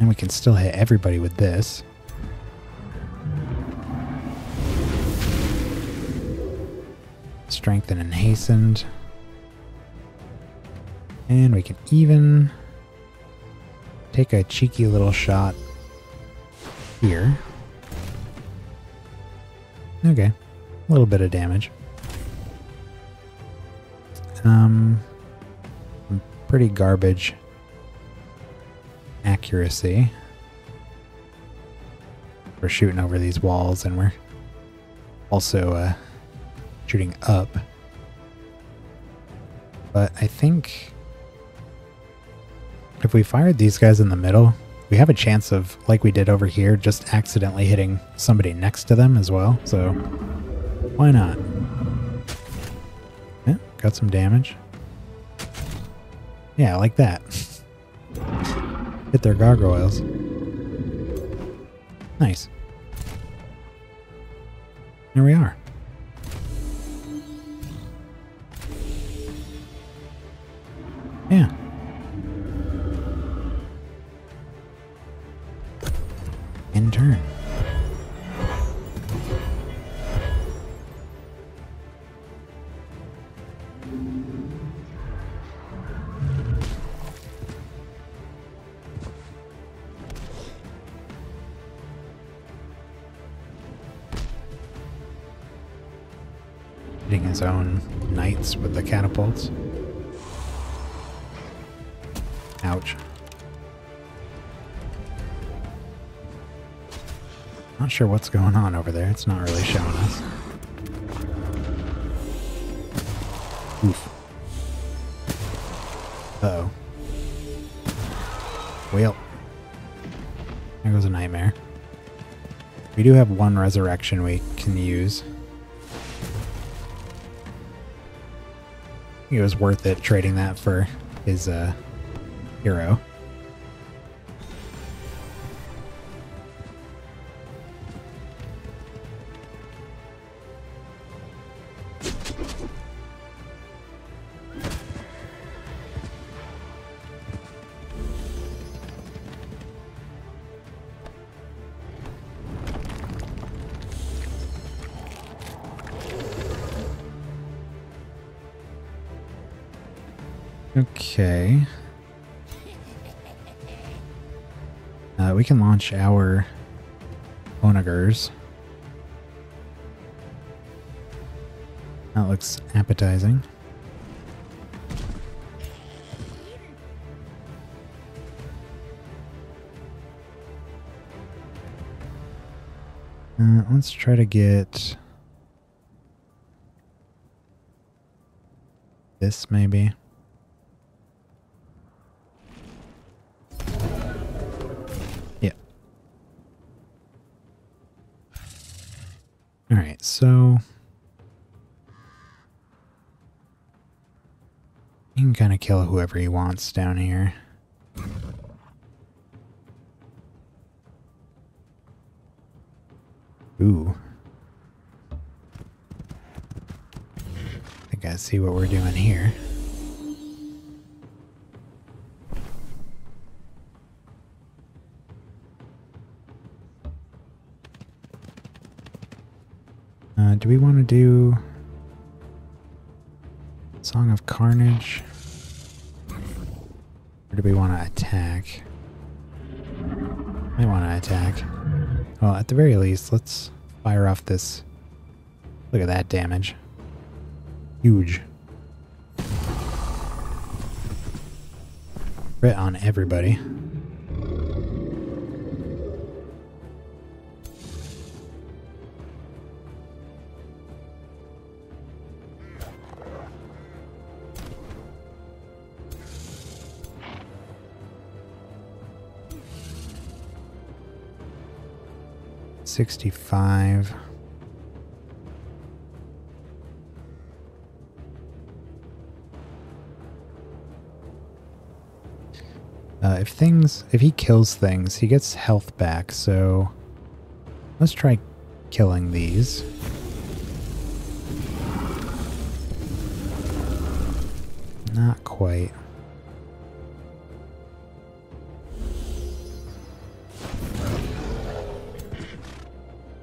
And we can still hit everybody with this. Strengthened and hastened. And we can even take a cheeky little shot here. Okay, a little bit of damage. Pretty garbage accuracy. We're shooting over these walls and we're also shooting up. But I think if we fired these guys in the middle, we have a chance of, like we did over here, just accidentally hitting somebody next to them as well. So why not? Yeah, got some damage. Yeah, like that. Hit their gargoyles. Nice. Here we are. Yeah. In turn. Hitting his own knights with the catapults. Ouch. Not sure what's going on over there. It's not really showing us. Oof. Uh-oh. Well. There goes a nightmare. We do have one resurrection we can use. It was worth it trading that for his hero. Okay. We can launch our onagers. That looks appetizing. Let's try to get this maybe. Yeah. Alright, so you can kind of kill whoever he wants down here. Ooh. I think I see what we're doing here. Do we want to do Song of Carnage? Or do we want to attack? I want to attack. Well, at the very least, let's fire off this. Look at that damage. Huge. Crit on everybody. $65. If he kills things, he gets health back, so let's try killing these. Not quite.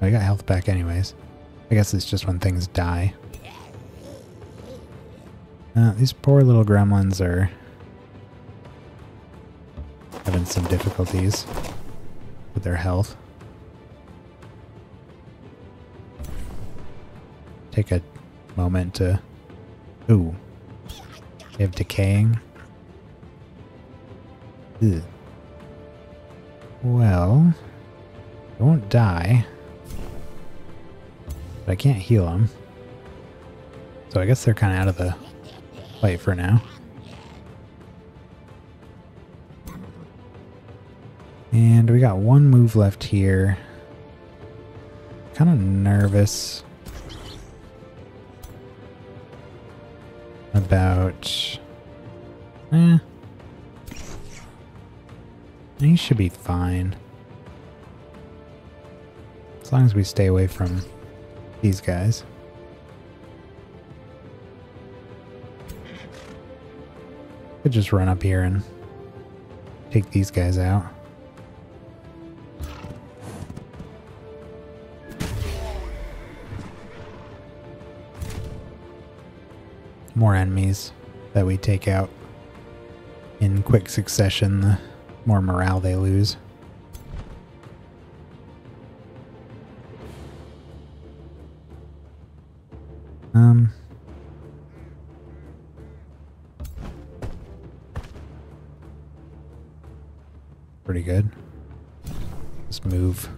I got health back anyways. I guess it's just when things die. These poor little gremlins are having some difficulties with their health. Take a moment to... Ooh. They have decaying. Ugh. Well, they won't die. But I can't heal them. So I guess they're kind of out of the fight for now. And we got one move left here. Kind of nervous about... he should be fine. As long as we stay away from these guys. Could just run up here and take these guys out. More enemies that we take out in quick succession, the more morale they lose. Pretty good. Just move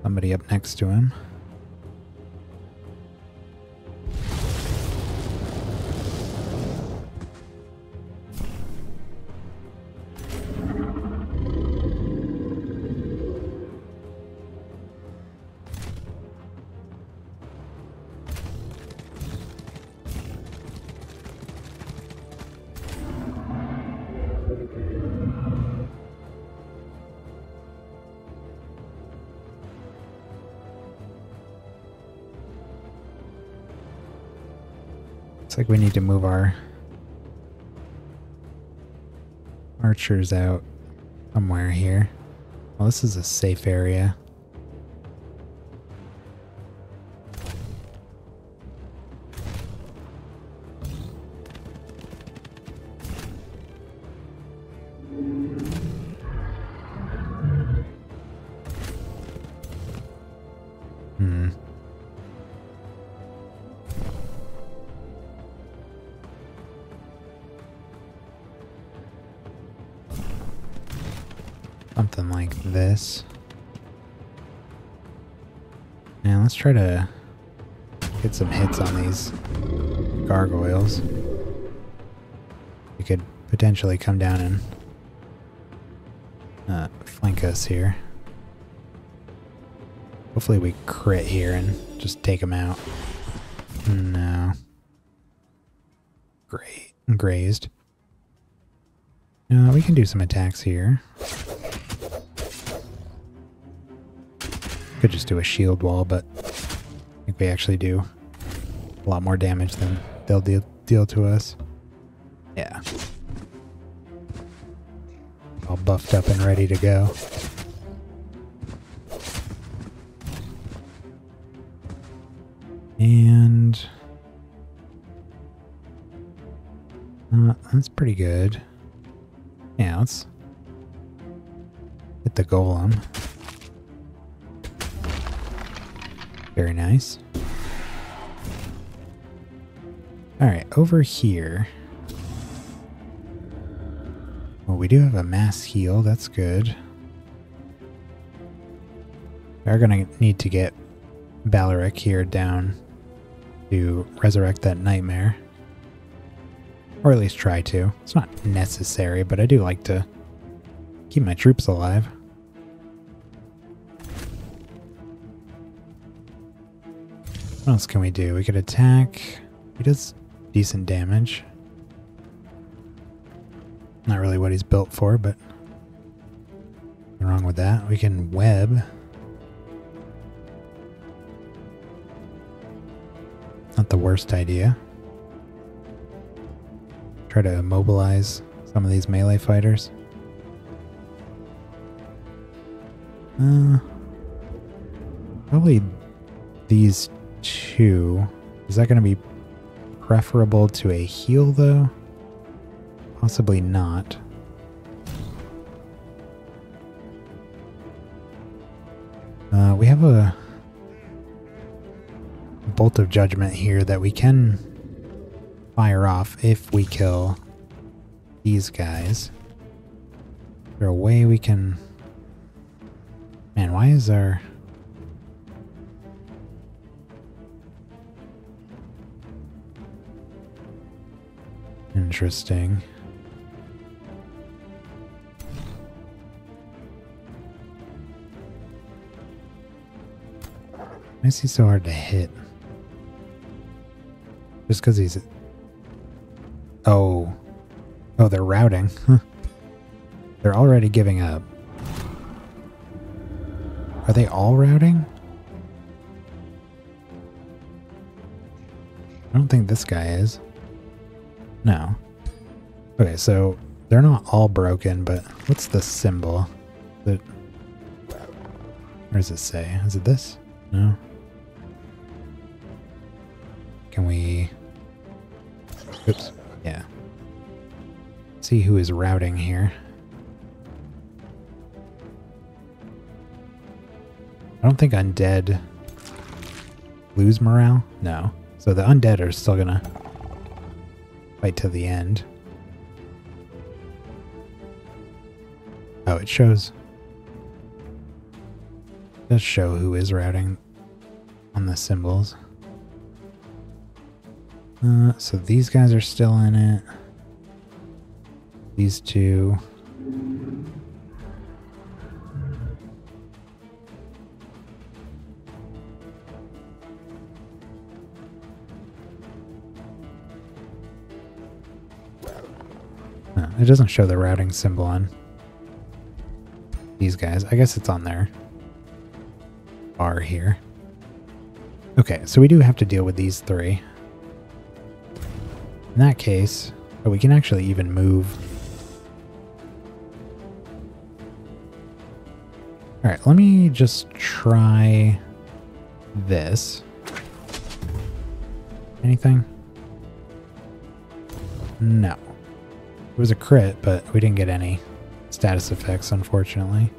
somebody up next to him. Looks like we need to move our archers out somewhere here. Well, this is a safe area. Something like this. Now let's try to get some hits on these gargoyles. We could potentially come down and flank us here. Hopefully we crit here and just take them out. No. Great. Grazed. We can do some attacks here. Could just do a shield wall, but I think we actually do a lot more damage than they'll deal to us. Yeah. All buffed up and ready to go. And that's pretty good. Yeah, let's hit the golem. Very nice. Alright, over here. Well, we do have a mass heal, that's good. We are going to need to get Balaric here down to resurrect that nightmare. Or at least try to. It's not necessary, but I do like to keep my troops alive. What else can we do? We could attack. He does decent damage. Not really what he's built for, but nothing wrong with that. We can web. Not the worst idea. Try to immobilize some of these melee fighters. Probably these two. Is that going to be preferable to a heal, though? Possibly not. We have a bolt of judgment here that we can fire off if we kill these guys. Is there a way we can... Man, why is our... Interesting. Why is he so hard to hit? Just because he's... Oh. Oh, they're routing. They're already giving up. Are they all routing? I don't think this guy is. No. Okay, so they're not all broken, but what's the symbol? Where does it say? Is it this? No. Can we... Oops. Yeah. See who is routing here. I don't think undead lose morale. No. So the undead are still gonna fight to the end. Oh, it shows. It does show who is routing on the symbols. So these guys are still in it. These two. It doesn't show the routing symbol on these guys. I guess it's on their bar here. Okay, so we do have to deal with these three. In that case, oh, we can actually even move. Alright, let me just try this. Anything? No. It was a crit, but we didn't get any status effects, unfortunately.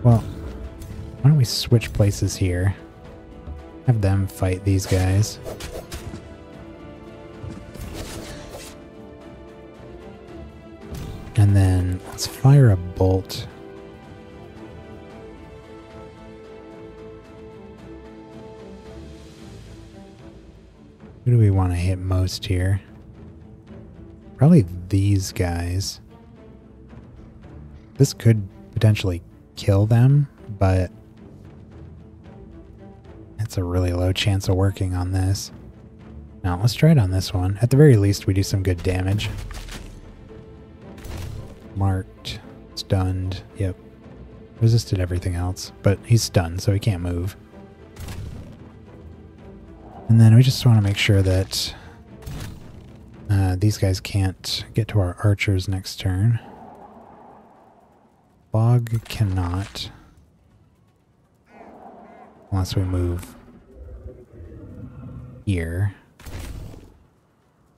Well, why don't we switch places here? Have them fight these guys. And then let's fire a bolt. Who do we want to hit most here? Probably these guys. This could potentially kill them, but it's a really low chance of working on this. Now, let's try it on this one. At the very least, we do some good damage. Marked, stunned, yep. Resisted everything else, but he's stunned, so he can't move. And then we just want to make sure that these guys can't get to our archers next turn. Fog cannot. Unless we move here.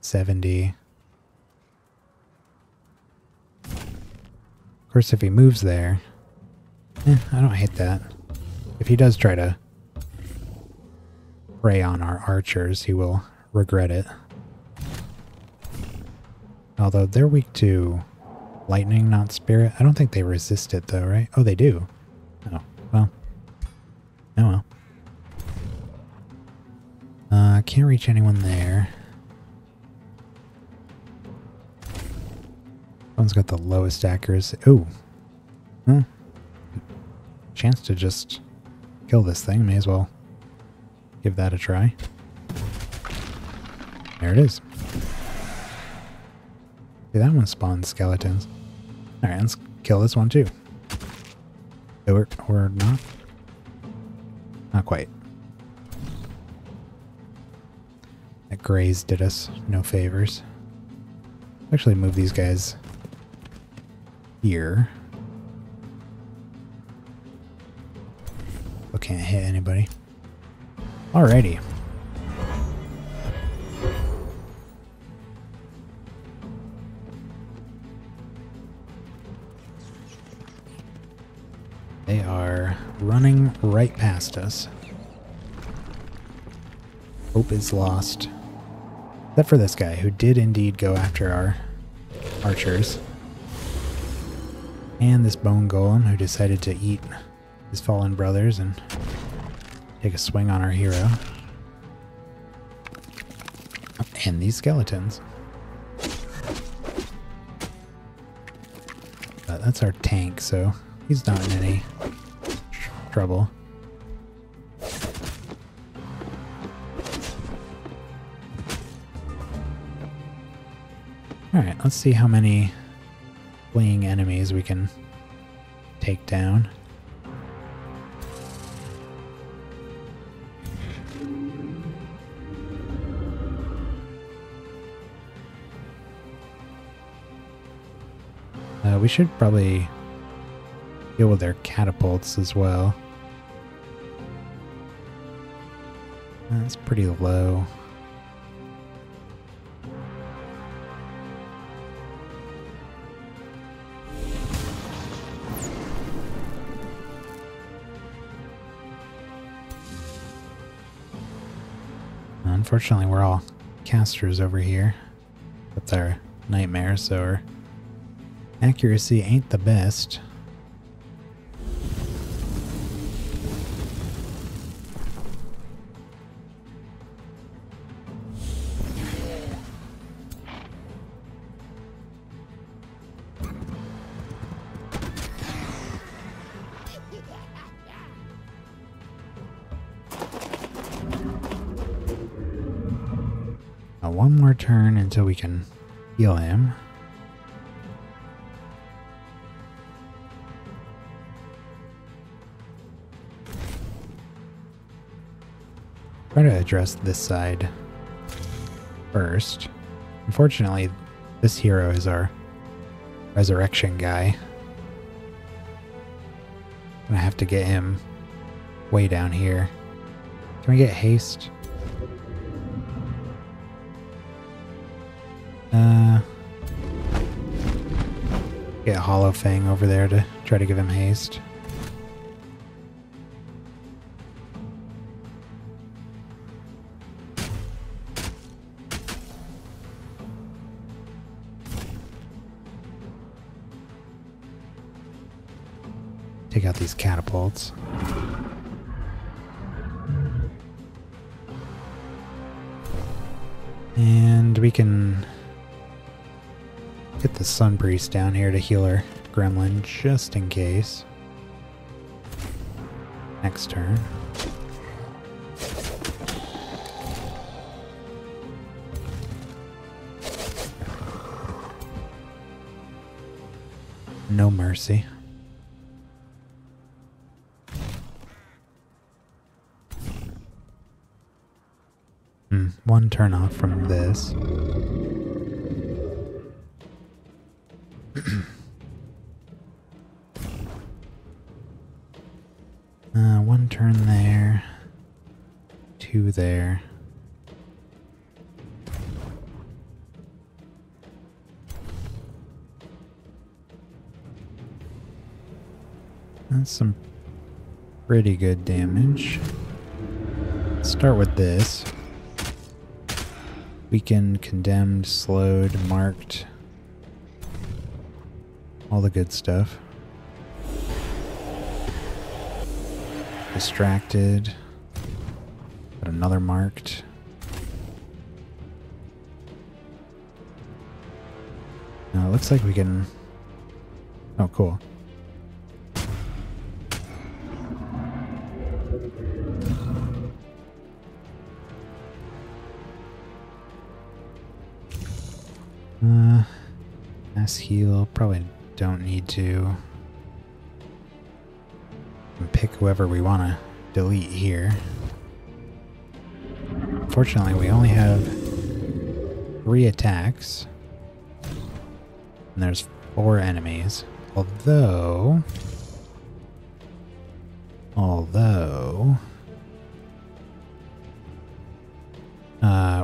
70. Of course, if he moves there, I don't hate that. If he does try to prey on our archers, he will regret it. Although they're weak to lightning, not spirit. I don't think they resist it though, right? Oh, they do. Oh, well. Oh well. Can't reach anyone there. One's got the lowest accuracy. Ooh. Chance to just kill this thing. May as well give that a try. There it is. See, that one spawns skeletons. Alright, let's kill this one too. Or not? Not quite. That graze did us no favors. Actually move these guys here. Still can't hit anybody. Alrighty. They are running right past us. Hope is lost. Except for this guy, who did indeed go after our archers. And this bone golem, who decided to eat his fallen brothers and take a swing on our hero. And these skeletons. That's our tank, so he's not in any trouble. Alright, let's see how many fleeing enemies we can take down. We should probably deal with their catapults as well. That's pretty low. Unfortunately, we're all casters over here with our nightmares, so our accuracy ain't the best. One more turn until we can heal him. Try to address this side first. Unfortunately, this hero is our resurrection guy. Gonna have to get him way down here. Can we get haste? Get Hallowfang over there to try to give him haste. Take out these catapults. And we can get the Sun Priest down here to heal our gremlin just in case. Next turn. No mercy. One turn off from this. One turn there. Two there. That's some pretty good damage. Let's start with this. Weakened, condemned, slowed, marked. All the good stuff. Distracted. Got another marked. Now it looks like we can... Oh, cool. Mass heal, probably don't need to. Pick whoever we want to delete here. Unfortunately, we only have 3 attacks. And there's 4 enemies. Although...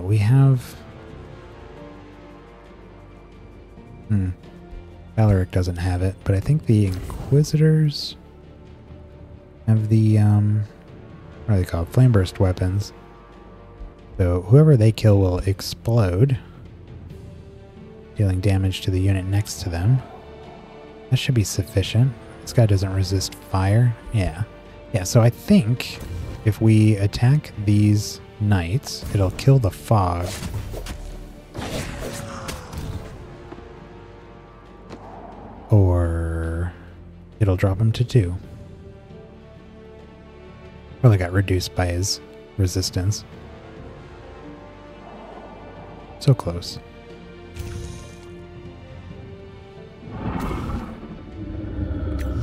we have... Valeric doesn't have it, but I think the Inquisitors have the, what are they called? Flame burst weapons. So whoever they kill will explode, dealing damage to the unit next to them. That should be sufficient. This guy doesn't resist fire. Yeah. Yeah, so I think if we attack these knights, it'll kill the fog. Or... it'll drop him to 2. Probably got reduced by his resistance. So close.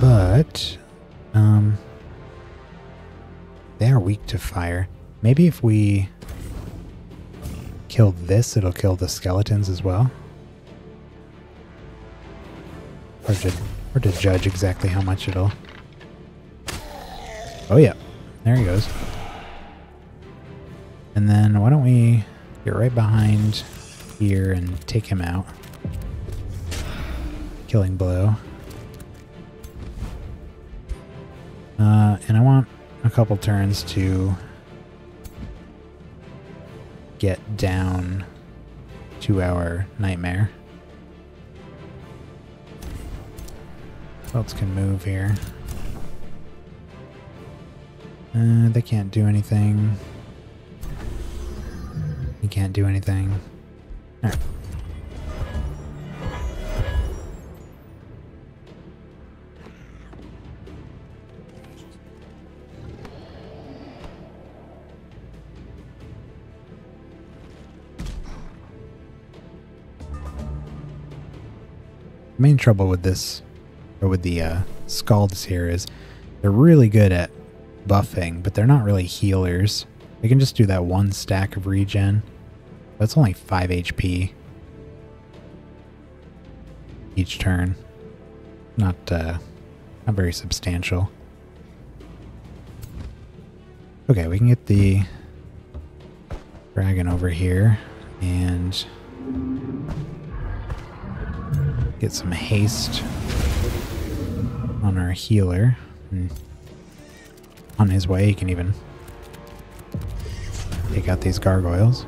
But, they are weak to fire. Maybe if we kill this, it'll kill the skeletons as well. Hard to judge exactly how much it'll... Oh yeah, there he goes. And then why don't we get right behind here and take him out. Killing blow. And I want a couple turns to get down to our nightmare. Who else can move here? They can't do anything. He can't do anything. Alright. Main trouble with this, or with the Scalds here, is they're really good at buffing, but they're not really healers. They can just do that one stack of regen. That's only 5 HP each turn. Not very substantial. Okay, we can get the dragon over here and get some haste on our healer. And on his way, he can even take out these gargoyles.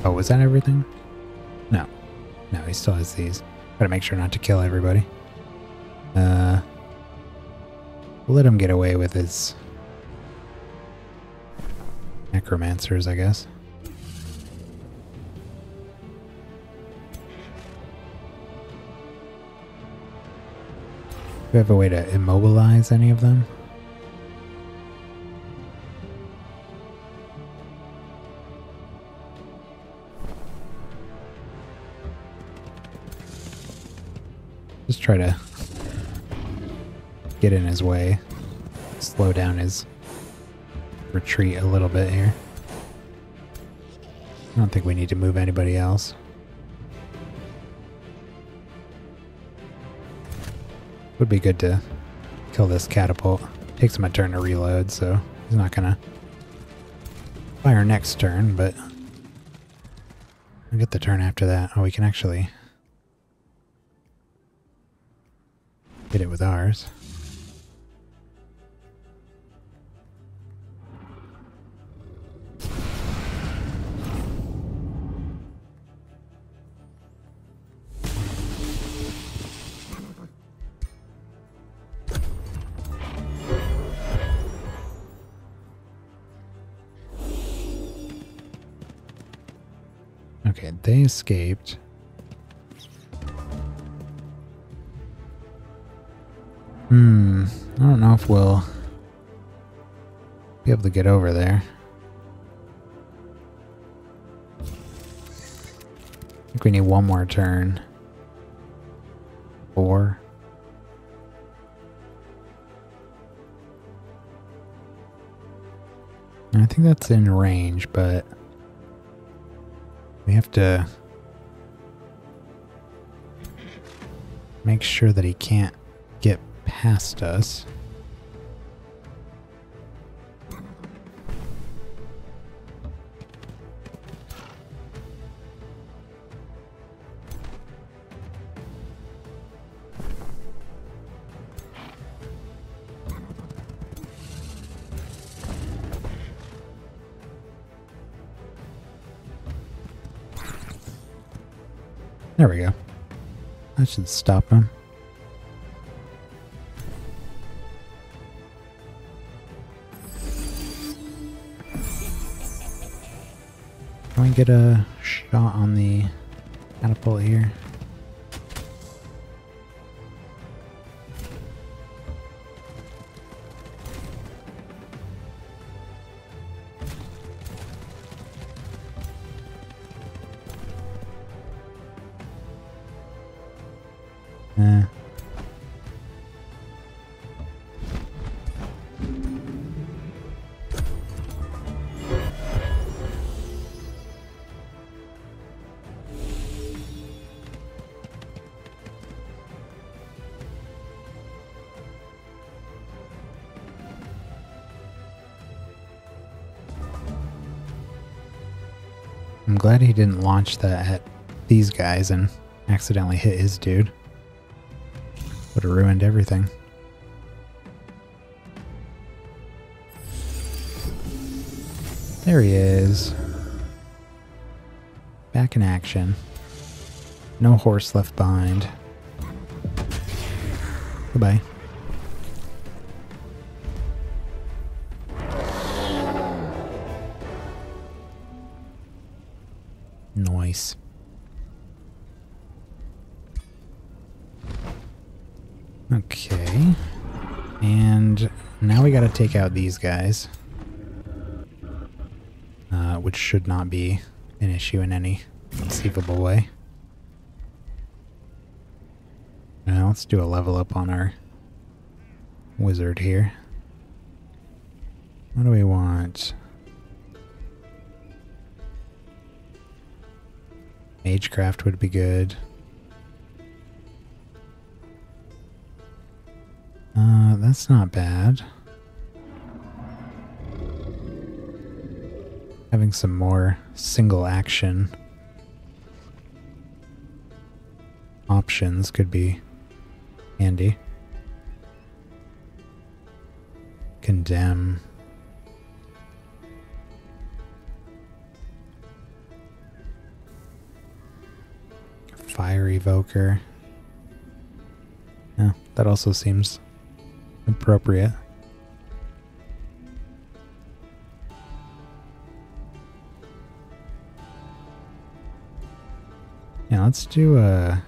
Oh, was that everything? No. No, he still has these. Gotta make sure not to kill everybody. We'll let him get away with his necromancers, I guess. Do we have a way to immobilize any of them? Just try to get in his way, slow down his retreat a little bit here. I don't think we need to move anybody else. Would be good to kill this catapult. Takes him a turn to reload, so he's not gonna fire next turn, but we'll get the turn after that. Oh, we can actually hit it with ours. Okay, they escaped. I don't know if we'll be able to get over there. I think we need one more turn. 4. I think that's in range, but we have to make sure that he can't get past us. There we go. That should stop him. Can we get a shot on the catapult here? I'm glad he didn't launch that at these guys and accidentally hit his dude. Would have ruined everything. There he is. Back in action. No horse left behind. Goodbye. Nice. Okay. And now we gotta take out these guys. Which should not be an issue in any conceivable way. Now let's do a level up on our wizard here. What do we want? Magecraft would be good. That's not bad. Having some more single action options could be handy. Condemn. Fire evoker. Yeah, that also seems appropriate. Yeah, let's do a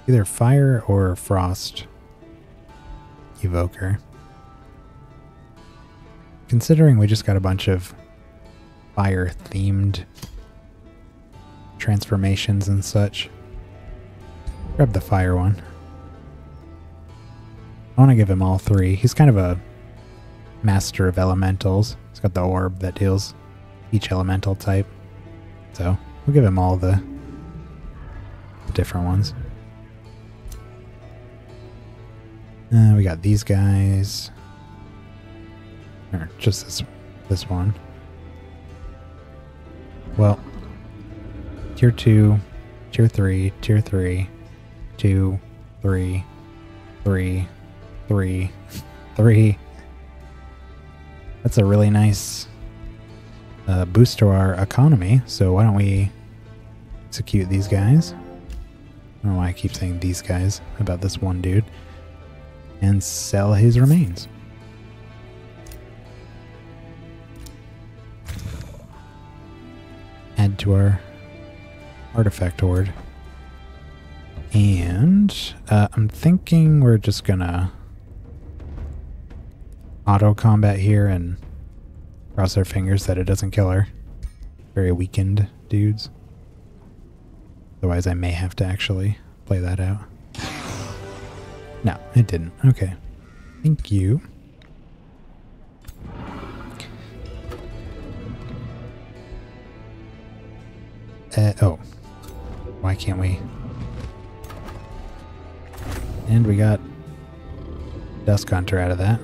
either fire or frost evoker. Considering we just got a bunch of fire themed transformations and such. Grab the fire one. I want to give him all three. He's kind of a master of elementals. He's got the orb that deals each elemental type. So we'll give him all the different ones. We got these guys. Or just this one. Well, tier 2, tier 3, tier 3, 2, 3, 3, 3, 3. That's a really nice boost to our economy, so why don't we execute these guys? I don't know why I keep saying these guys about this one dude. And sell his remains. Add to our artifact hoard. And I'm thinking we're just gonna auto combat here and cross our fingers that it doesn't kill our very weakened dudes. Otherwise I may have to actually play that out. No, it didn't. Okay. Thank you. Oh. Why can't we? And we got Dusk Hunter out of that.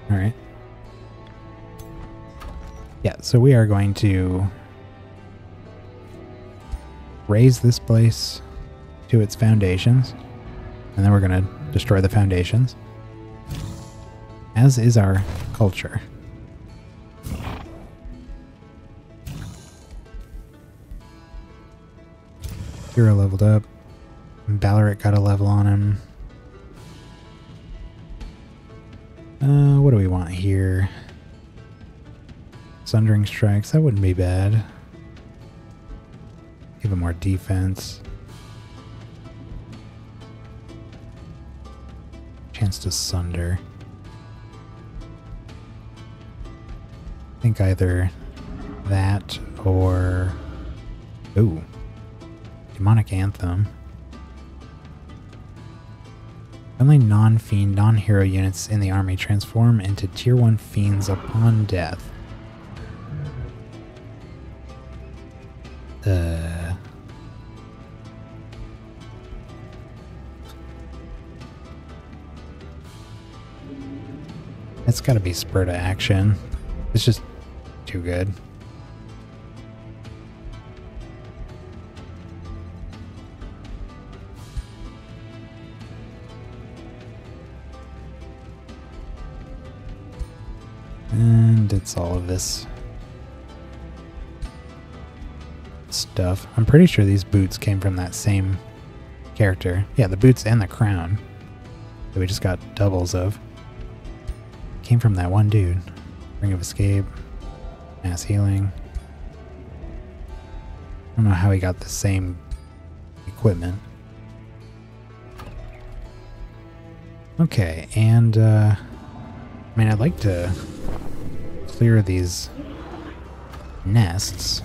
Alright. Yeah, so we are going to raise this place to its foundations. And then we're going to destroy the foundations. As is our culture. Hero leveled up. Ballarat got a level on him. What do we want here? Sundering Strikes, that wouldn't be bad. Give him more defense. Chance to sunder. I think either that or... Ooh. Demonic Anthem. Only non-fiend, non-hero units in the army transform into tier 1 fiends upon death. It's gotta be spur to action. It's just too good. And it's all of this stuff. I'm pretty sure these boots came from that same character. Yeah, the boots and the crown that we just got doubles of. Came from that one dude. Ring of Escape. Mass Healing. I don't know how he got the same equipment. Okay, and I mean, I'd like to clear these nests.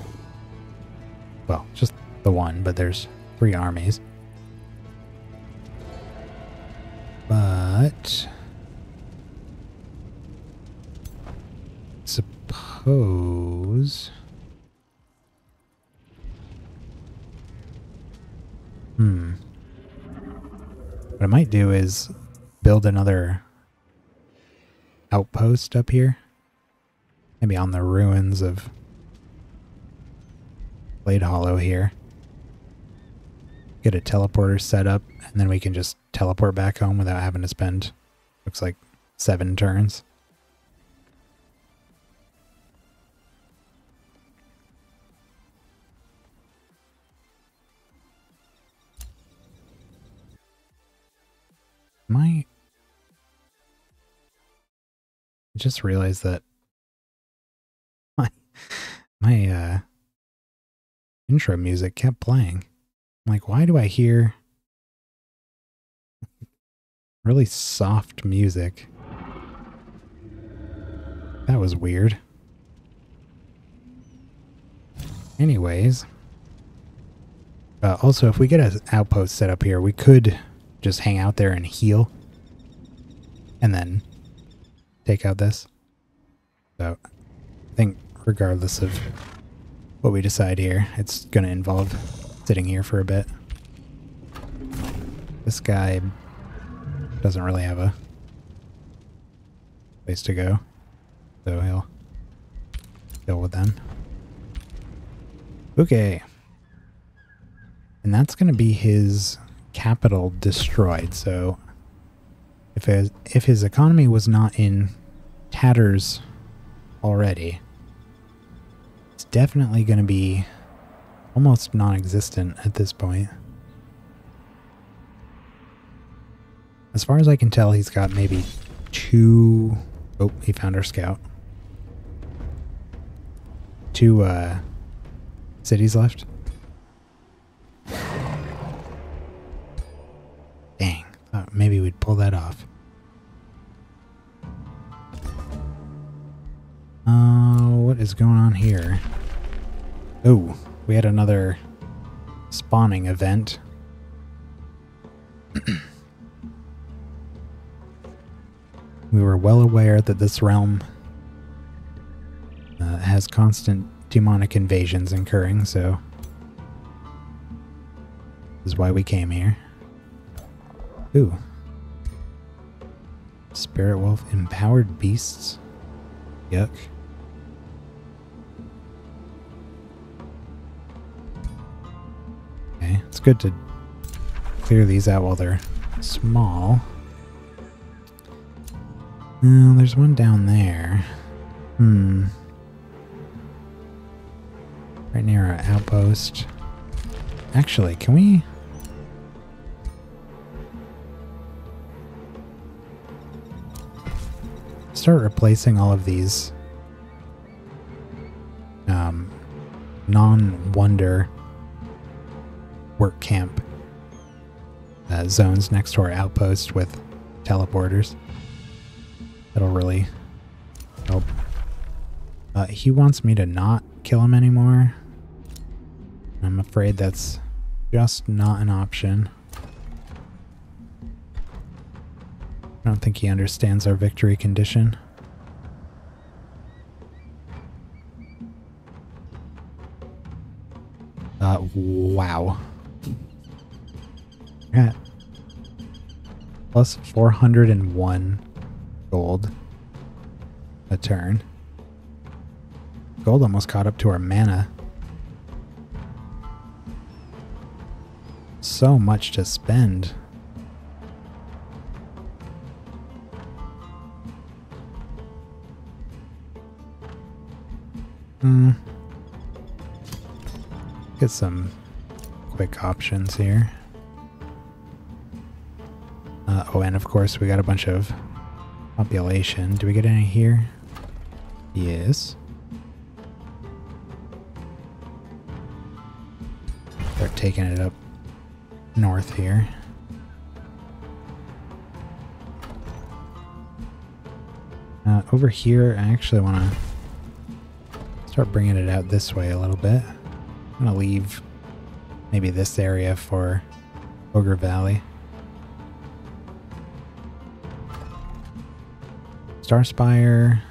Well, just the one, but there's 3 armies. But suppose what I might do is build another outpost up here. Maybe on the ruins of Blade Hollow here. Get a teleporter set up, and then we can just teleport back home without having to spend, looks like, 7 turns. I just realized that my intro music kept playing. I'm like, why do I hear really soft music? That was weird. Anyways, also, if we get an outpost set up here, we could just hang out there and heal, and then take out this. So, I think regardless of what we decide here, it's going to involve sitting here for a bit. This guy doesn't really have a place to go, so he'll deal with them. Okay. And that's going to be his capital destroyed, so if his economy was not in tatters already, it's definitely going to be almost non-existent at this point. As far as I can tell, he's got maybe 2... Oh, he found our scout. 2 cities left. Dang, thought maybe we'd pull that off. What is going on here? Oh, we had another spawning event. We were well aware that this realm has constant demonic invasions occurring, so this is why we came here. Ooh. Spirit Wolf, Empowered Beasts. Yuck. Okay, it's good to clear these out while they're small. There's one down there. Right near our outpost. Actually, can we... start replacing all of these non-wonder work camp zones next to our outpost with teleporters. That'll really help. He wants me to not kill him anymore. I'm afraid that's just not an option. I don't think he understands our victory condition. Wow. At plus 401 gold a turn. Gold almost caught up to our mana. So much to spend. Get some quick options here. Oh, and of course we got a bunch of population. Do we get any here? Yes. Start taking it up north here. Over here, I actually want to start bringing it out this way a little bit. I'm going to leave maybe this area for Ogre Valley. Starspire.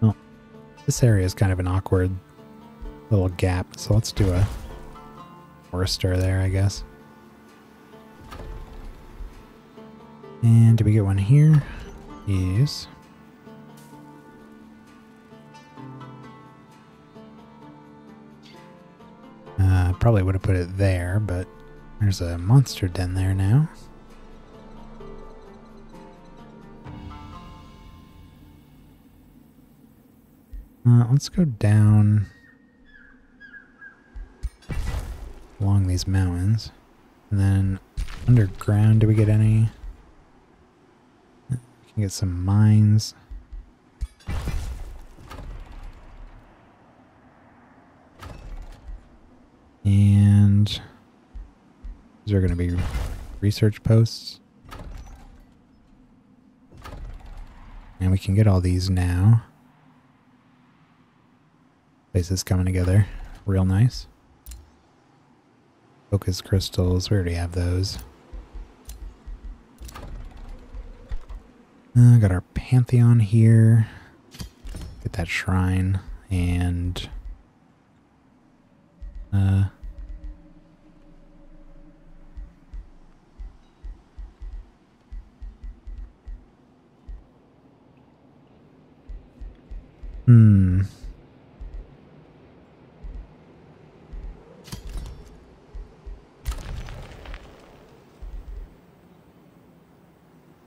Well, this area is kind of an awkward little gap, so let's do a forester there, I guess. And do we get one here? Yes. Probably would have put it there, but there's a monster den there now. Let's go down along these mountains. And then underground, do we get any? We can get some mines. And is there going to be research posts? And we can get all these now. Place is coming together real nice. Focus crystals, we already have those. Got our Pantheon here. Get that shrine and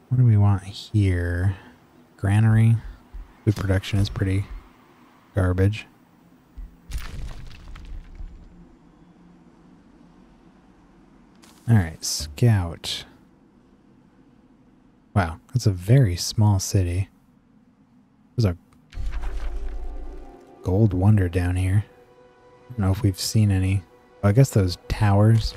what do we want here? Granary. Food production is pretty garbage. Alright, Scout. Wow, that's a very small city. There's a gold wonder down here. I don't know if we've seen any. Oh, I guess those towers.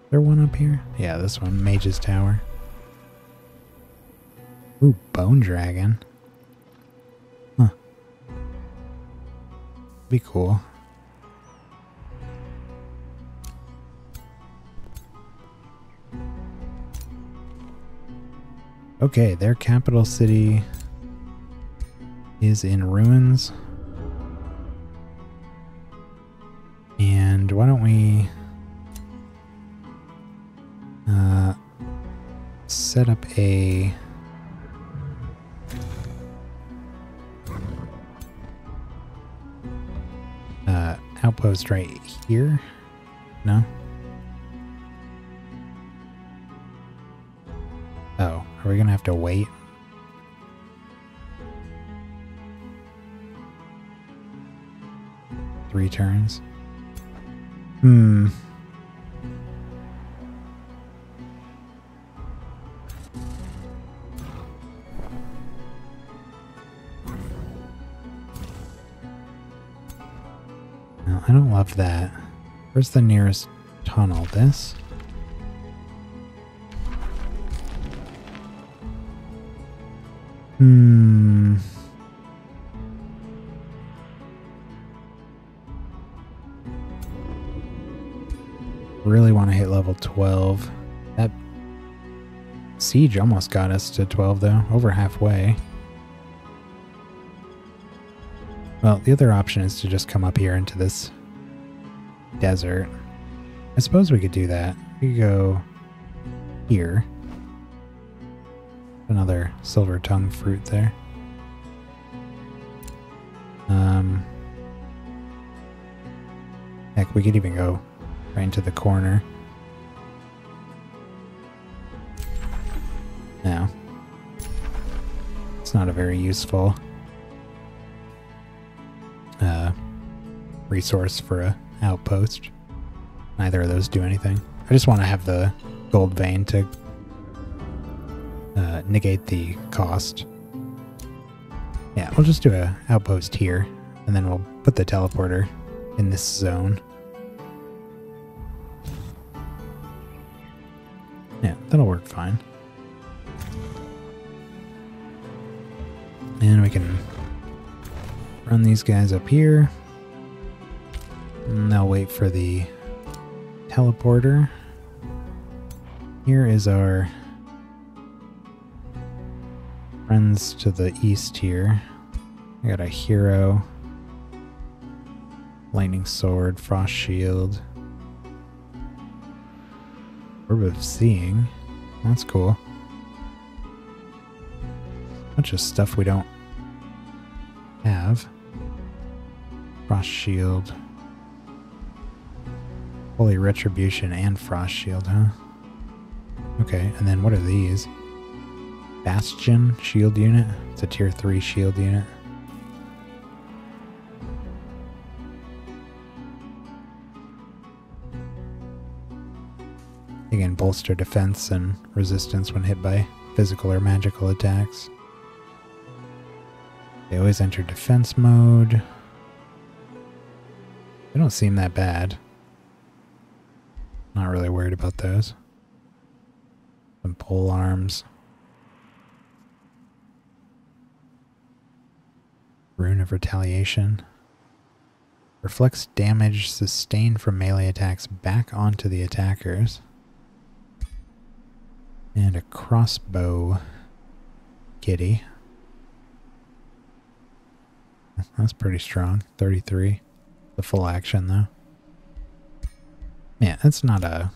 Is there one up here? Yeah, this one, Mage's Tower. Ooh, Bone Dragon. Huh. Be cool. Okay, their capital city is in ruins. And why don't we set up a outpost right here? No? Oh, are we gonna have to wait? Three turns? Hmm. No, I don't love that. Where's the nearest tunnel? This? Hmm. Really want to hit level 12. That siege almost got us to 12 though, over halfway. Well, the other option is to just come up here into this desert. I suppose we could do that. We could go here. Another silver tongue fruit there. Heck, we could even go right into the corner. No. It's not a very useful resource for a outpost. Neither of those do anything. I just want to have the gold vein to negate the cost. Yeah, we'll just do a outpost here, and then we'll put the teleporter in this zone. Yeah, that'll work fine. And we can run these guys up here. And they'll wait for the teleporter. Here is our friends to the east here. I got a hero, lightning sword, frost shield, orb of seeing. That's cool. Bunch of stuff we don't have. Frost shield, holy retribution, and frost shield, huh? Okay, and then what are these? Bastion shield unit. It's a tier 3 shield unit. You can bolster defense and resistance when hit by physical or magical attacks. They always enter defense mode. They don't seem that bad. Not really worried about those. Some pole arms. Rune of Retaliation. Reflects damage sustained from melee attacks back onto the attackers. And a crossbow kitty. That's pretty strong. 33. The full action though. Yeah, that's not a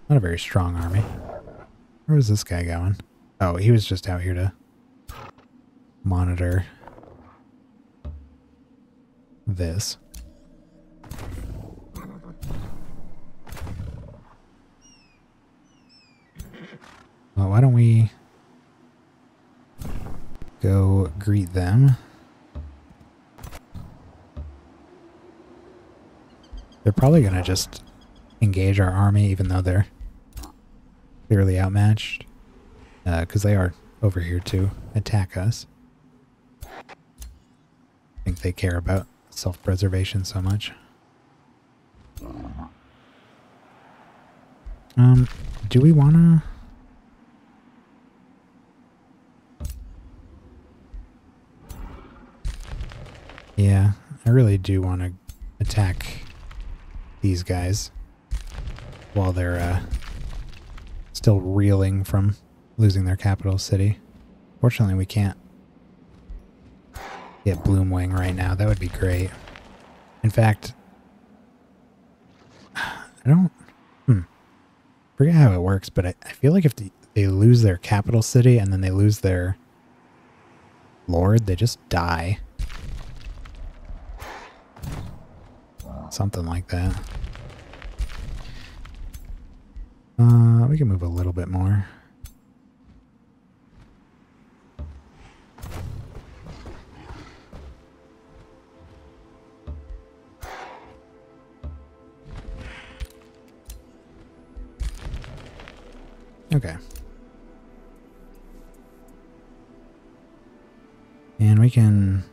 very strong army. Where was this guy going? Oh, he was just out here to monitor this. Well, why don't we go greet them? They're probably going to just engage our army even though they're clearly outmatched. Because they are over here to attack us. I think they care about self-preservation so much. Do we want to... Yeah, I really do want to attack these guys while they're still reeling from losing their capital city. Fortunately, we can't get Bloomwing right now. That would be great. In fact, I don't forget how it works, but I feel like if they lose their capital city and then they lose their lord, they just die. Something like that. We can move a little bit more. Okay. And we can...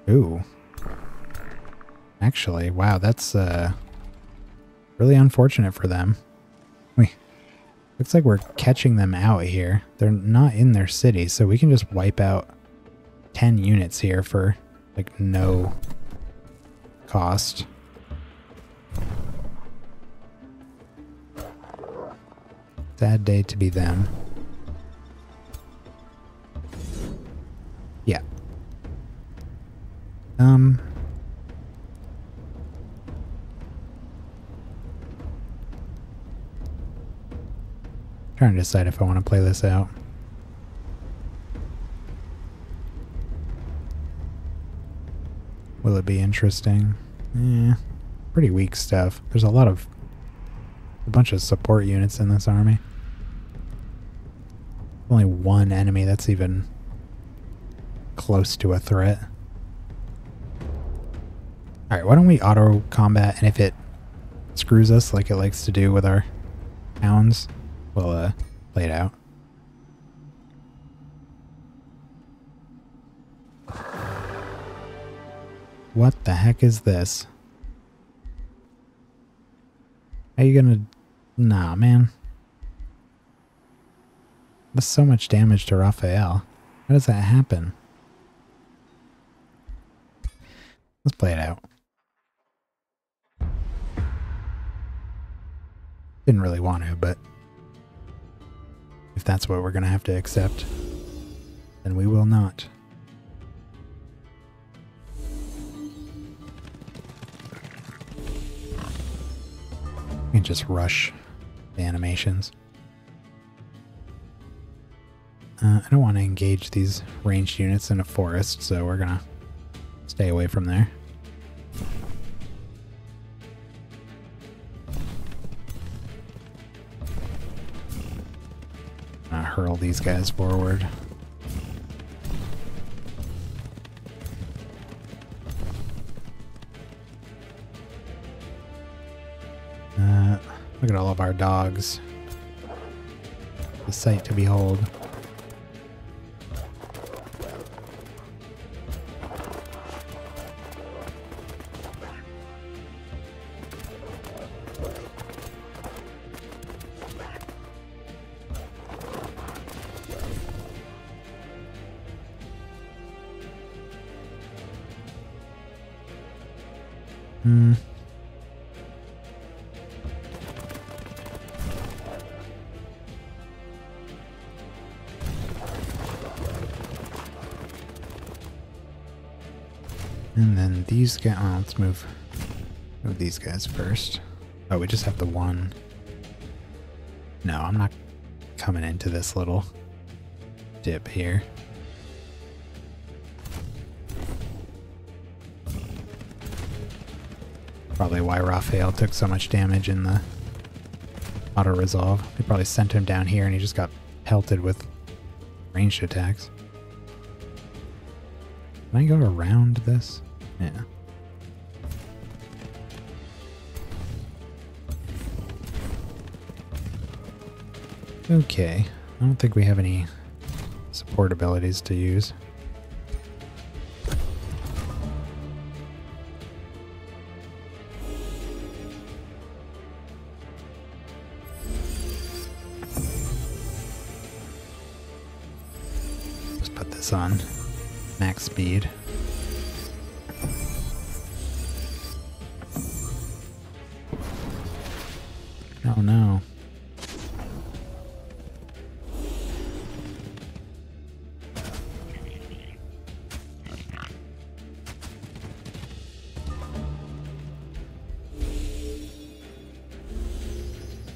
Ooh. Actually, wow, that's really unfortunate for them. Looks like we're catching them out here. They're not in their city, so we can just wipe out 10 units here for, like, no cost. Sad day to be them. Yeah. Trying to decide if I want to play this out. Will it be interesting? Pretty weak stuff. There's a bunch of support units in this army. Only one enemy that's even close to a threat. Alright, why don't we auto combat, and if it screws us like it likes to do with our hounds, we'll play it out. What the heck is this? Are you gonna... Nah, man. That's so much damage to Raphael. How does that happen? Let's play it out. Didn't really want to, but if that's what we're gonna have to accept, then we will not. We can just rush the animations. I don't want to engage these ranged units in a forest, so we're gonna stay away from there. Hurl these guys forward. Look at all of our dogs. The sight to behold. And then these guys, oh, let's move these guys first. Oh, we just have the one. No, I'm not coming into this little dip here. Probably why Raphael took so much damage in the auto-resolve. They probably sent him down here and he just got pelted with ranged attacks. Can I go around this? Yeah. Okay. I don't think we have any support abilities to use. Let's put this on max speed. Oh no.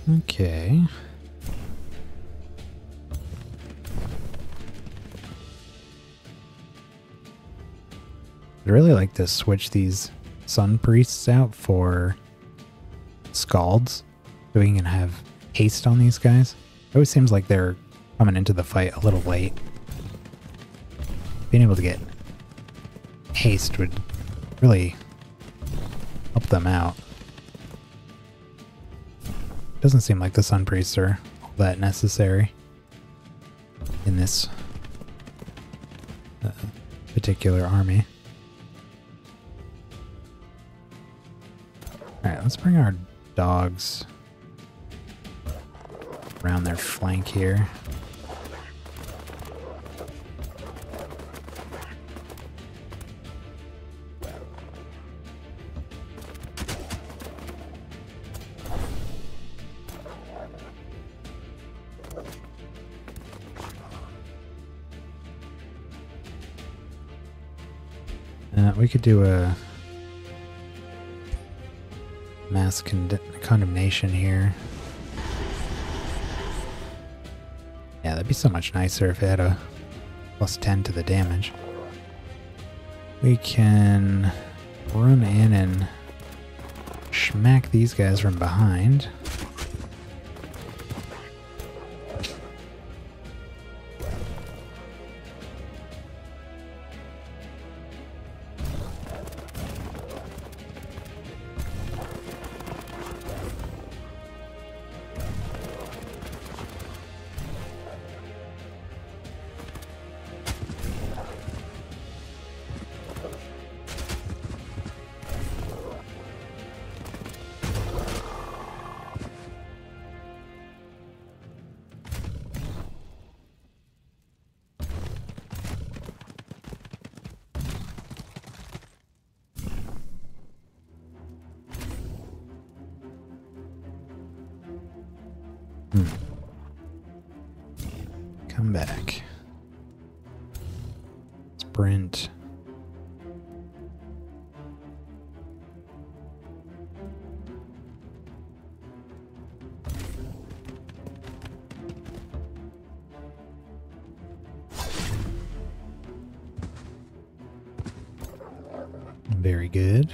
Okay. I'd really like to switch these sun priests out for scalds so we can have haste on these guys. It always seems like they're coming into the fight a little late. Being able to get haste would really help them out. Doesn't seem like the sun priests are all that necessary in this particular army. Alright, let's bring our dogs around their flank here. We could do a mass condemnation here. Yeah, that'd be so much nicer if it had a +10 to the damage. We can run in and smack these guys from behind. Come back. Sprint. Very good.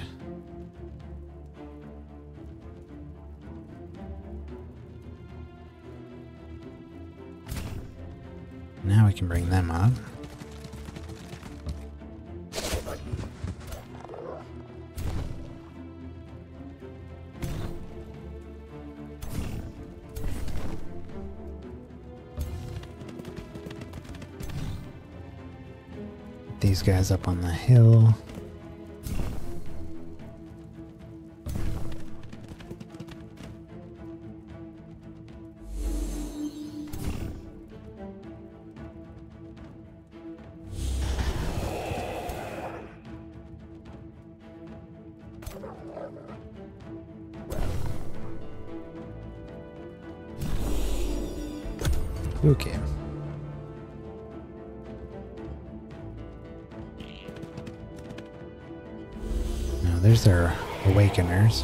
Now we can bring them up. Put these guys up on the hill. Okay. Now there's our awakeners.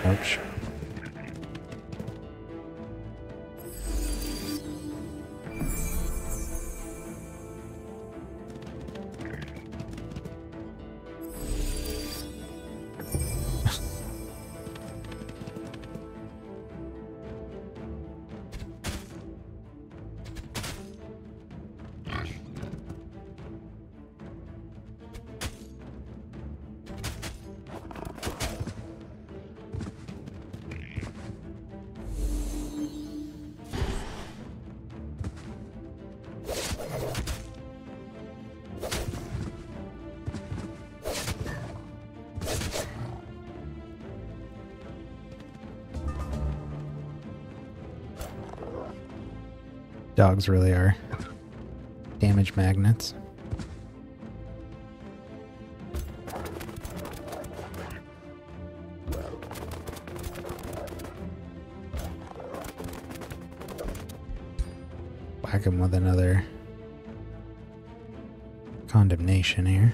Ouch. Dogs really are damage magnets. Whack him with another condemnation here.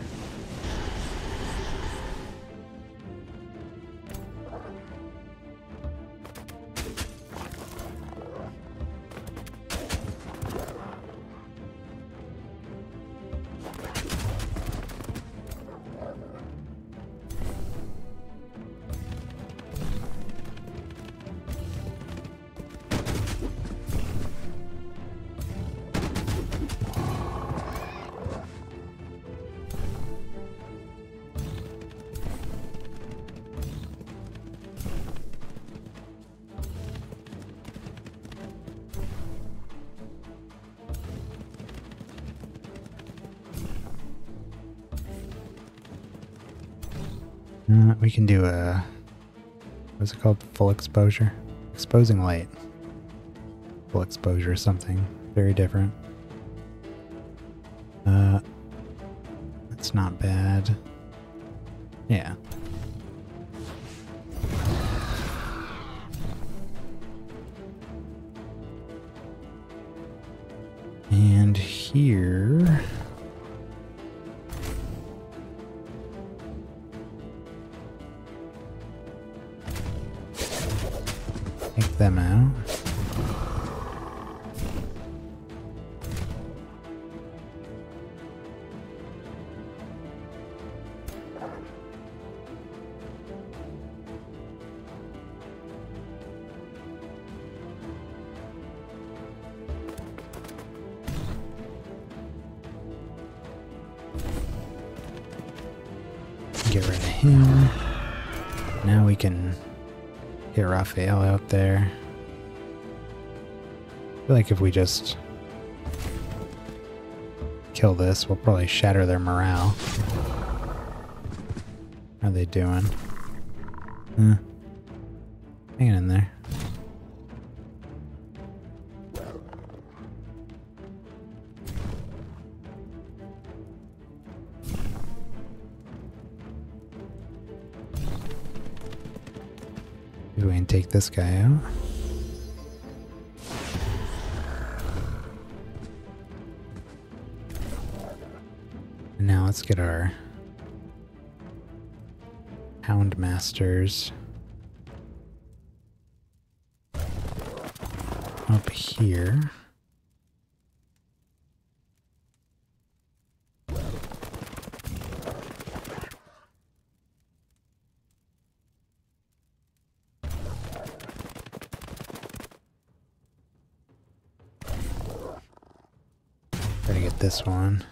We can do a... what's it called? Full exposure? Exposing light. Full exposure or something very different. That's not bad. Yeah. And here... take them out. Get rid of him. Now we can get Raphael out there. I feel like if we just kill this, we'll probably shatter their morale. How are they doing? Hanging in there. Maybe we can take this guy out. And now let's get our Hound Masters up here. Gotta get this one.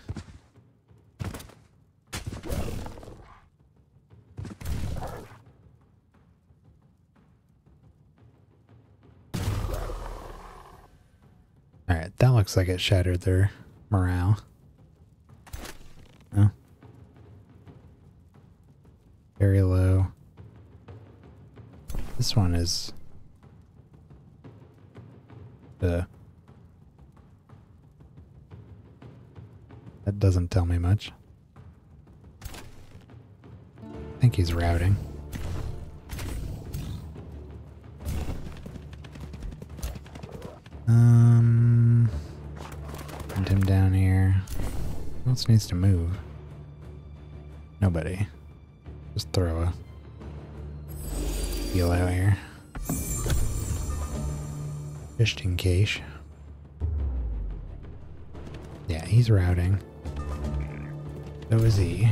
Alright, that looks like it shattered their morale. Oh. Very low. This one is... that doesn't tell me much. I think he's routing. Put him down here. Who else needs to move? Nobody. Just throw a heal out here. Just in case. Yeah, he's routing. So is he.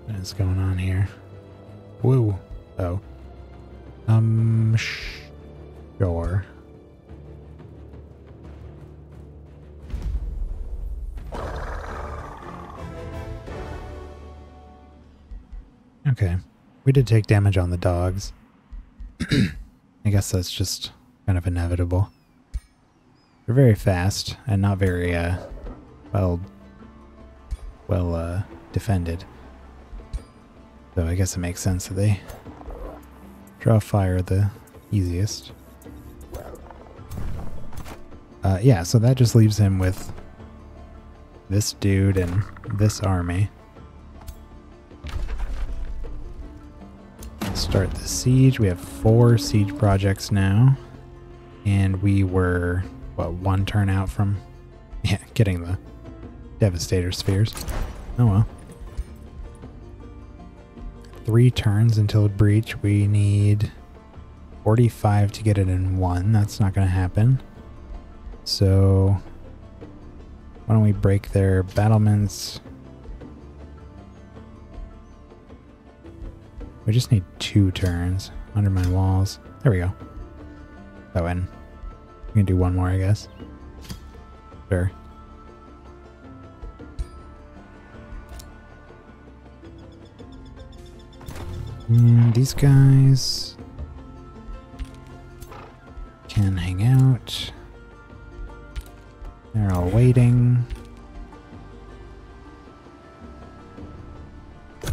What's going on here? Woo. Oh. Sure. Okay. We did take damage on the dogs. I guess that's just kind of inevitable. They're very fast and not very well defended. So I guess it makes sense that they draw fire the easiest. Yeah, so that just leaves him with this dude and this army. Start the siege. We have 4 siege projects now. And we were, what, 1 turn out from getting the Devastator spheres. Oh well. 3 turns until a breach. We need 45 to get it in 1. That's not going to happen. So why don't we break their battlements? We just need 2 turns under my walls. There we go. Oh, and we can do 1 more, I guess. Sure. And these guys can hang out.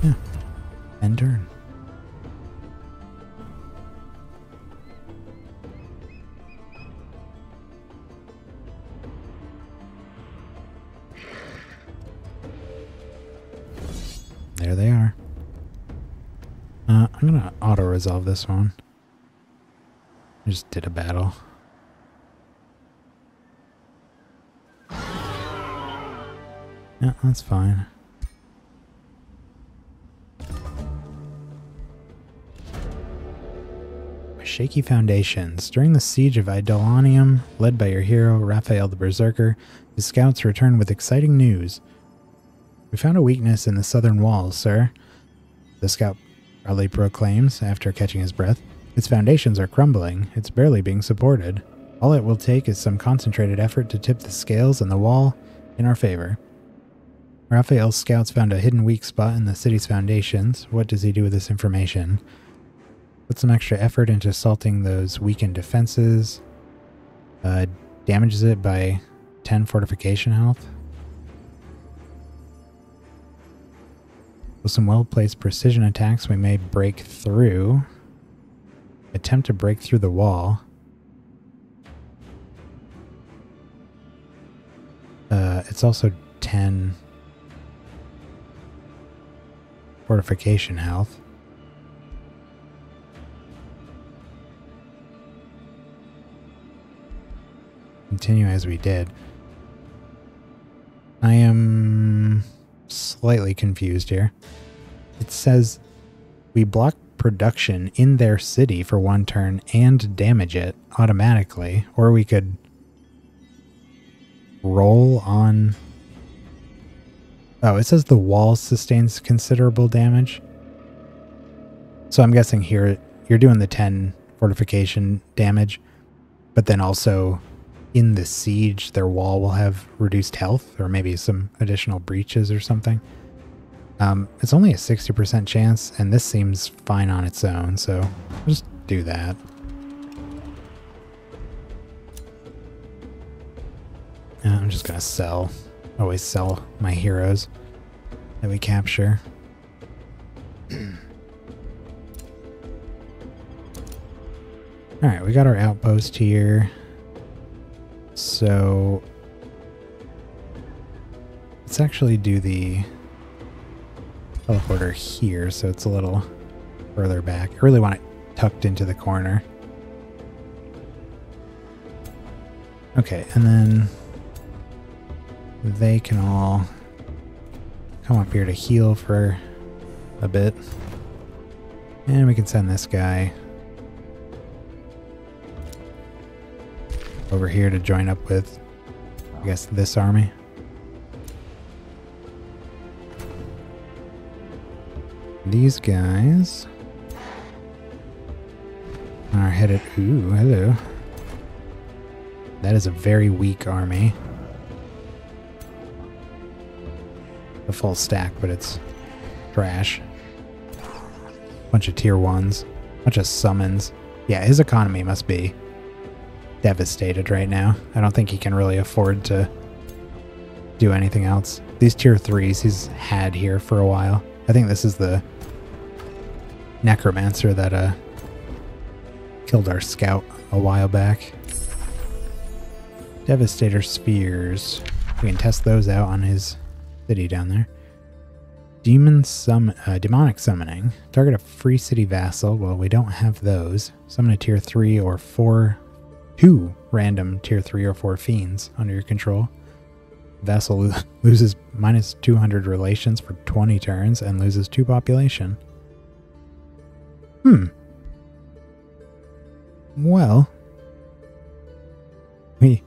Yeah. End turn. There they are. I'm gonna auto-resolve this one. I just did a battle. Yeah, that's fine. Shaky foundations. During the siege of Eidolonium, led by your hero, Raphael the Berserker, his scouts return with exciting news. We found a weakness in the southern walls, sir, the scout proudly proclaims after catching his breath. Its foundations are crumbling. It's barely being supported. All it will take is some concentrated effort to tip the scales on the wall in our favor. Raphael's scouts found a hidden weak spot in the city's foundations. What does he do with this information? Put some extra effort into assaulting those weakened defenses. Damages it by 10 fortification health. With some well-placed precision attacks, we may break through. Attempt to break through the wall. It's also 10 fortification health. Continue as we did. I am slightly confused here. It says we block production in their city for 1 turn and damage it automatically, or we could roll on... Oh, it says the wall sustains considerable damage. So I'm guessing here you're doing the 10 fortification damage, but then also in the siege their wall will have reduced health, or maybe some additional breaches or something. It's only a 60% chance, and this seems fine on its own, so I'll just do that. I'm just gonna sell. Always sell my heroes that we capture. Alright, we got our outpost here. So let's actually do the teleporter here, so it's a little further back. I really want it tucked into the corner. Okay, and then they can all come up here to heal for a bit. And we can send this guy over here to join up with, I guess, this army. These guys are headed... Ooh, hello. That is a very weak army. A full stack, but it's trash. Bunch of tier 1s. Bunch of summons. Yeah, his economy must be devastated right now. I don't think he can really afford to do anything else. These tier 3s he's had here for a while. I think this is the necromancer that killed our scout a while back. Devastator spheres. We can test those out on his city down there. Demonic summoning. Target a free city vassal. Well, we don't have those. Summon a tier 3 or 4... 2 random tier 3 or 4 fiends under your control. Vassal loses minus 200 relations for 20 turns and loses 2 population. Well, we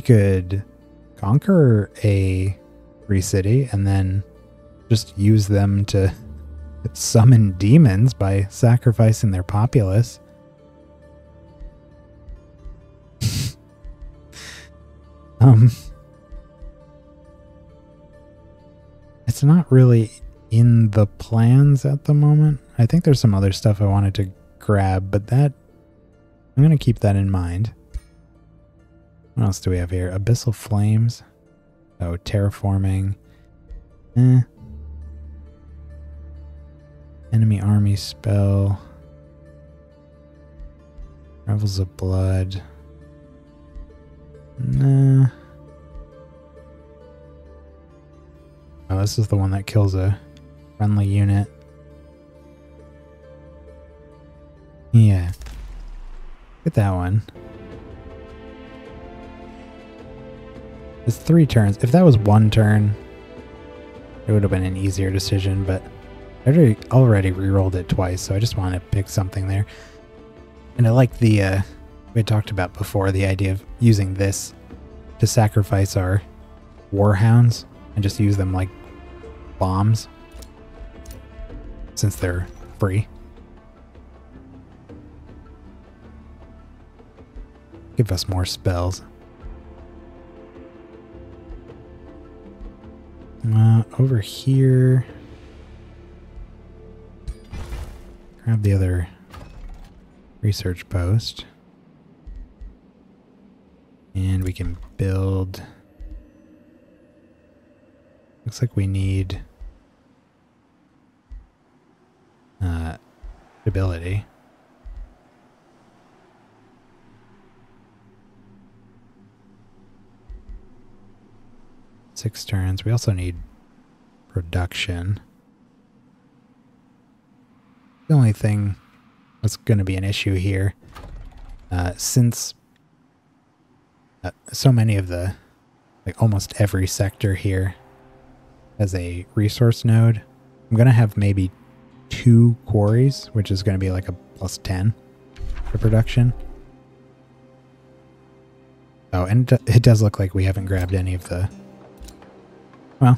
could conquer a free city and then just use them to summon demons by sacrificing their populace. It's not really in the plans at the moment. I think there's some other stuff I wanted to grab, but that I'm going to keep that in mind. What else do we have here? Abyssal Flames. Oh, terraforming. Any spell. Revels of Blood. Nah. Oh, this is the one that kills a friendly unit. Yeah. Get that one. It's 3 turns. If that was 1 turn, it would have been an easier decision, but I already rerolled it twice, so I just want to pick something there. And I like the, we had talked about before, the idea of using this to sacrifice our warhounds and just use them like bombs, since they're free. Give us more spells. Over here. Grab the other research post. And we can build. Looks like we need stability. Six turns. We also need production. The only thing that's going to be an issue here, since so many of the, like almost every sector here has a resource node, I'm going to have maybe 2 quarries, which is going to be like a +10 for production. Oh, and it does look like we haven't grabbed any of the, well,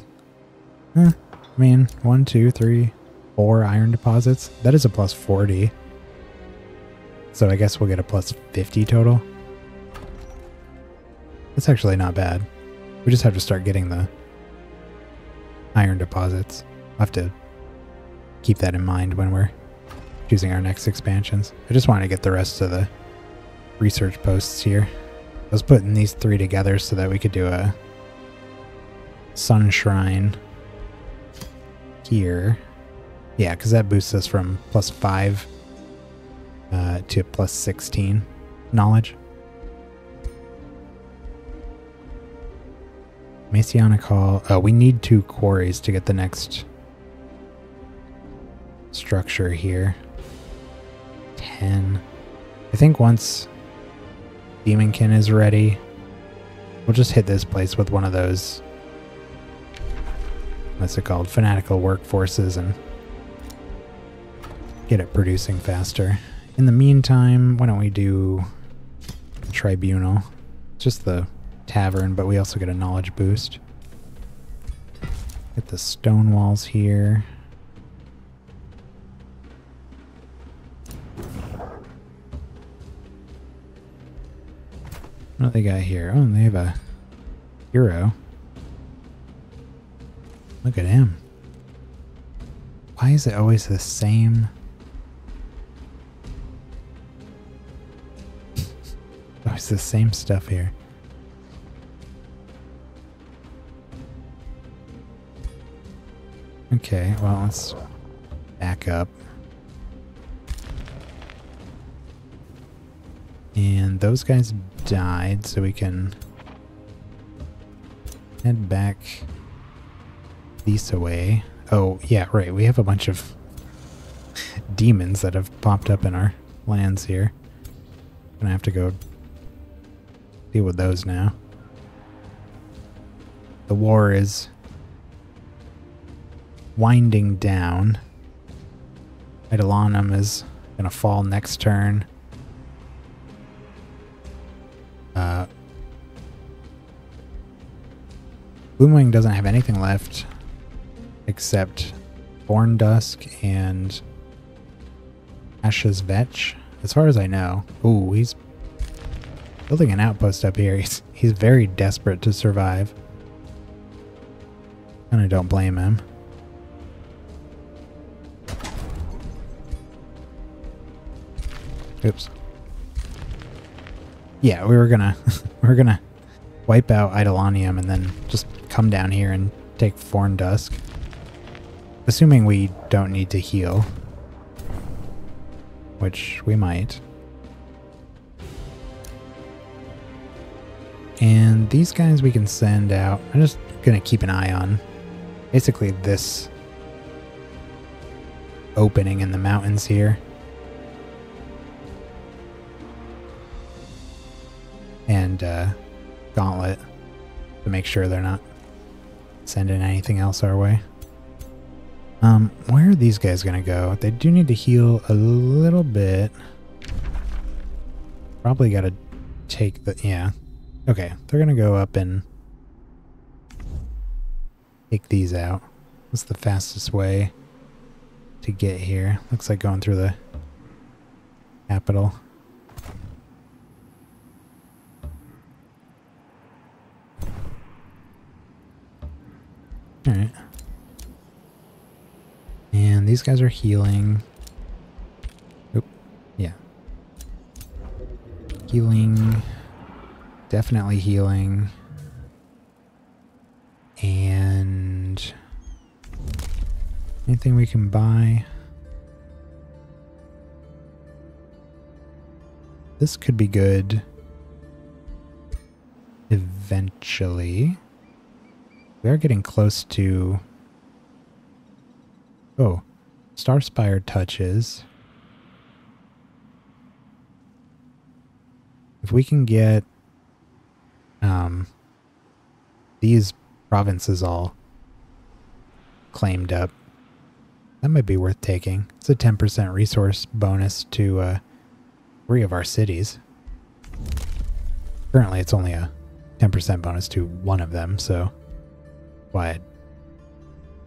I mean, 1, 2, 3, 4 iron deposits. That is a +40. So I guess we'll get a +50 total. That's actually not bad. We just have to start getting the iron deposits. I'll have to keep that in mind when we're choosing our next expansions. I just want to get the rest of the research posts here. I was putting these 3 together so that we could do a sun shrine here. Yeah, because that boosts us from +5 to +16 knowledge. Messianic Hall. Oh, we need 2 quarries to get the next structure here. 10. I think once Demonkin is ready, we'll just hit this place with one of those, what's it called, fanatical workforces, and get it producing faster. In the meantime, why don't we do Tribunal? It's just the tavern, but we also get a knowledge boost. Get the stone walls here. What do they got here? Oh, they have a hero. Look at him. Why is it always the same? Always the same stuff here. Okay, well, let's back up. And those guys died, so we can head back this way. Oh, yeah, right. We have a bunch of demons that have popped up in our lands here. Gonna have to go deal with those now. The war is winding down. Eidolonum is gonna fall next turn. Gloomwing doesn't have anything left except Born Dusk and Asha's Vetch, as far as I know. Ooh, he's building an outpost up here. He's very desperate to survive. And I don't blame him. Oops. Yeah, we were gonna wipe out Eidolonium and then just come down here and take Forn Dusk. Assuming we don't need to heal. which we might. And these guys we can send out. I'm just going to keep an eye on basically this opening in the mountains here. And Gauntlet to make sure they're not sending anything else our way. Where are these guys going to go? They do need to heal a little bit. Probably got to take the... Yeah. Okay, they're going to go up and take these out. What's the fastest way to get here? Looks like going through the capital. Alright. And these guys are healing. Oop. Yeah. Healing. Definitely healing. And anything we can buy. This could be good eventually. We are getting close to... Oh, Starspire touches. If we can get these provinces all claimed up, that might be worth taking. It's a 10% resource bonus to 3 of our cities. Currently it's only a 10% bonus to 1 of them, so why I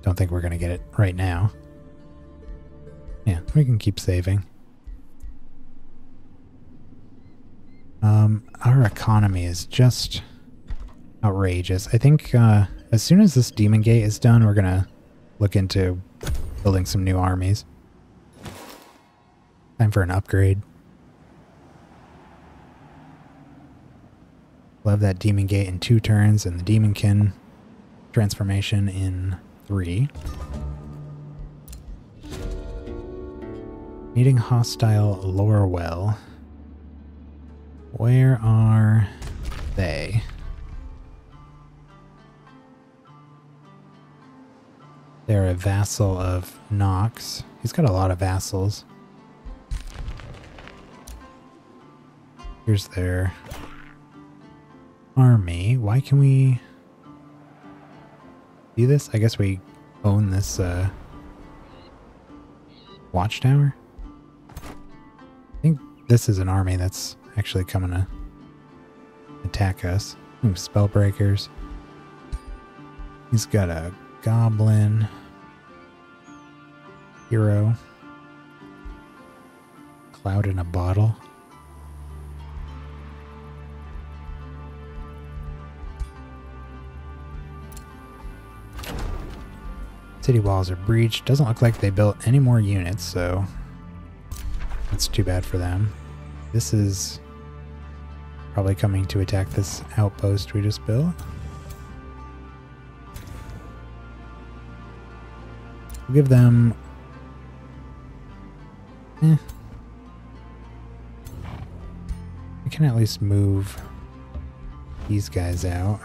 don't think we're going to get it right now. Yeah, we can keep saving. Our economy is just outrageous. I think as soon as this Demon Gate is done, we're going to look into building some new armies. Time for an upgrade. We'll have that Demon Gate in 2 turns and the Demonkin transformation in 3. Needing hostile Lorwell. Where are they? They're a vassal of Nox. He's got a lot of vassals. Here's their army. Why can we do this? I guess we own this watchtower. I think this is an army that's actually coming to attack us. Ooh, Spellbreakers. He's got a goblin. Hero. Cloud in a bottle. City walls are breached. Doesn't look like they built any more units, so that's too bad for them. This is probably coming to attack this outpost we just built. We'll give them... I can at least move these guys out.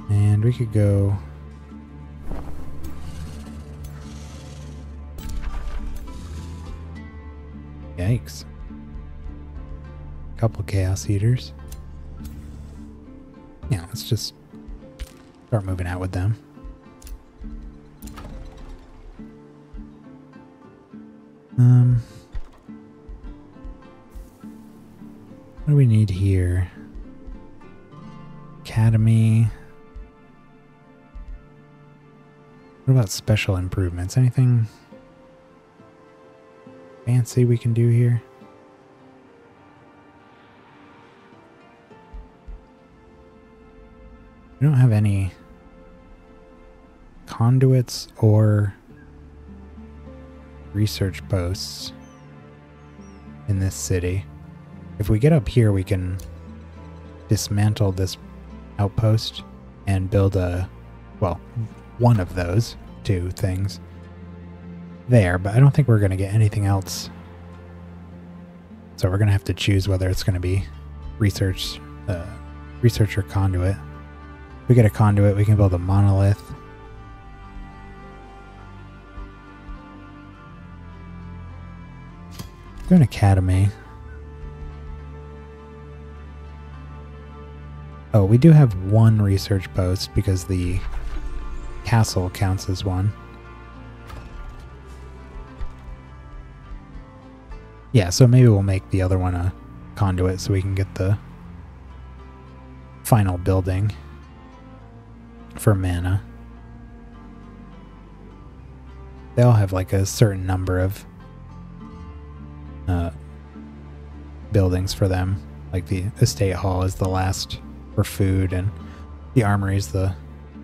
And we could go... Yikes. Couple Chaos Eaters. Yeah, let's just start moving out with them. What do we need here? Academy. What about special improvements? Anything fancy we can do here? We don't have any conduits or research posts in this city. If we get up here, we can dismantle this outpost and build a well, one of those two things there, but I don't think we're going to get anything else. So we're going to have to choose whether it's going to be research or conduit. If we get a conduit, we can build a monolith. Do an academy. Oh, we do have one research post because the castle counts as one. Yeah, so maybe we'll make the other one a conduit so we can get the final building for mana. They all have like a certain number of buildings for them. Like the estate hall is the last for food, and the armory is the,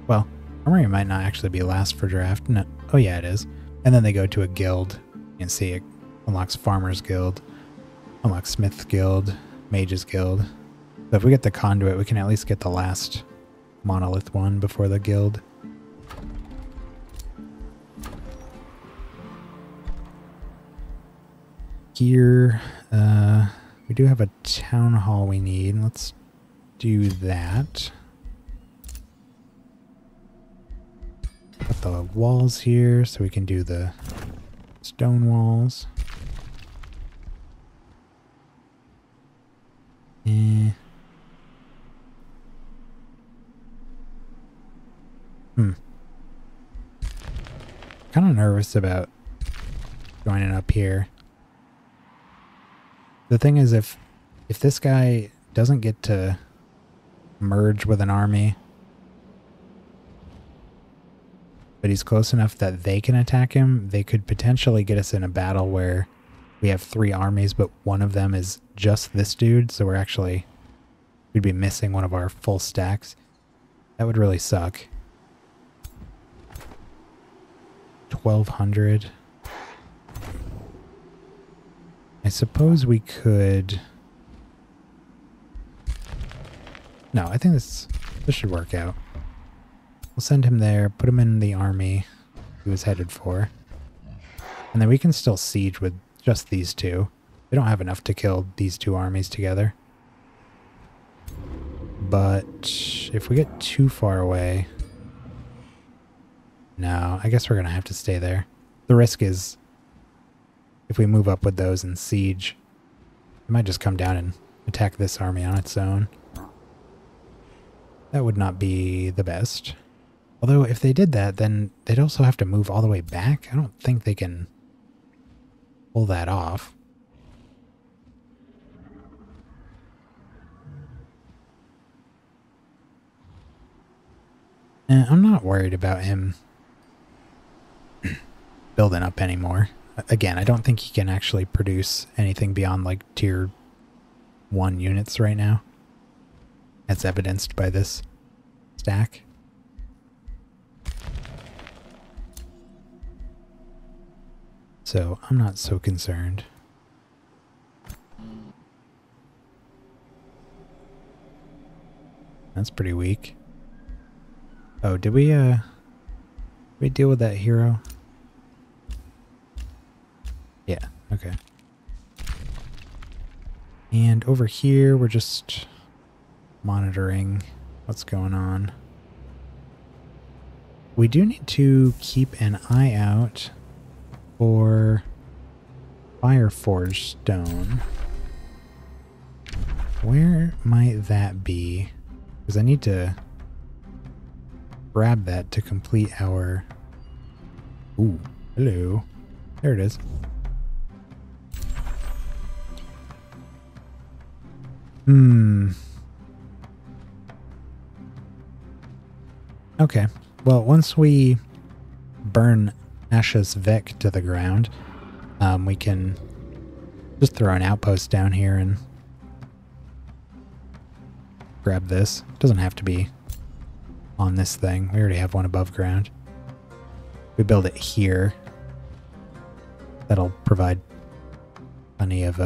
well, armory might not actually be last for draft. No, oh yeah, it is. And then they go to a guild. You can see it unlocks Farmer's Guild, unlocks Smith's Guild, Mage's Guild. So if we get the conduit, we can at least get the last monolith one before the guild. Here, we do have a town hall we need. Let's do that. Got the walls here, so we can do the stone walls. Kind of nervous about joining up here. The thing is, if this guy doesn't get to merge with an army, but he's close enough that they can attack him, they could potentially get us in a battle where we have 3 armies, but one of them is just this dude, so we'd be missing one of our full stacks. That would really suck. 1,200. I suppose we could... No, I think this should work out. We'll send him there, put him in the army he was headed for. And then we can still siege with just these two. We don't have enough to kill these 2 armies together. But if we get too far away... No, I guess we're going to have to stay there. The risk is, if we move up with those and siege, it might just come down and attack this army on its own. That would not be the best. Although if they did that, then they'd also have to move all the way back. I don't think they can pull that off. I'm not worried about him building up anymore. Again, I don't think he can actually produce anything beyond like tier 1 units right now. As evidenced by this stack. So I'm not so concerned. That's pretty weak. Oh, did we deal with that hero? Yeah, okay. And over here, we're just monitoring what's going on. We do need to keep an eye out for Fireforged stone. Where might that be? Because I need to grab that to complete our... Ooh, hello. There it is. Okay. Well, once we burn Asha's Vec to the ground, we can just throw an outpost down here and grab this. It doesn't have to be on this thing. We already have one above ground. We build it here. That'll provide plenty of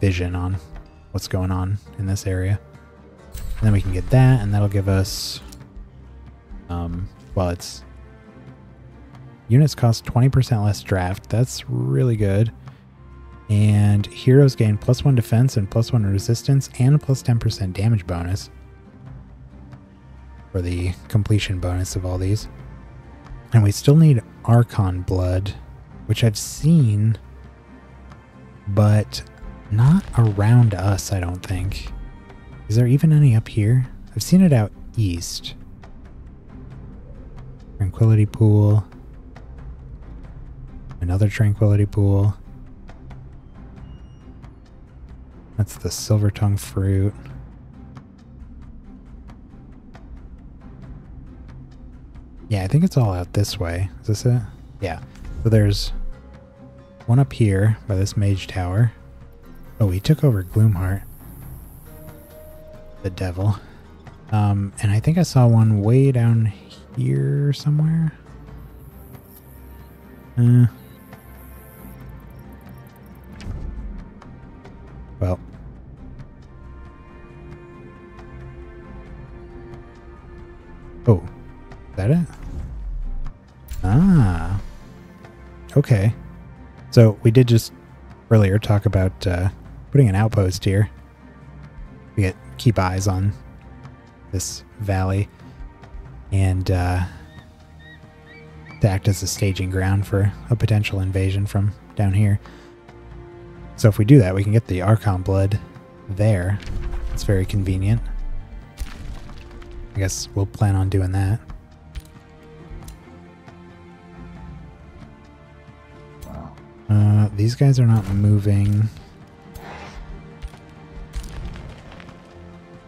vision on what's going on in this area. And then we can get that, and that'll give us, well, it's units cost 20% less draft. That's really good. And heroes gain +1 defense and +1 resistance and a +10% damage bonus for the completion bonus of all these. And we still need Archon blood, which I've seen, but not around us, I don't think. Is there even any up here? I've seen it out east. Tranquility pool. Another tranquility pool. That's the silver tongue fruit. Yeah, I think it's all out this way. Is this it? Yeah. So there's one up here by this mage tower. Oh, he took over Gloomheart. The devil. And I think I saw one way down here somewhere. Well. Oh, is that it? Ah. Okay. So we did just earlier talk about putting an outpost here. We keep eyes on this valley and to act as a staging ground for a potential invasion from down here. So if we do that, we can get the Archon blood there. It's very convenient. I guess we'll plan on doing that. These guys are not moving.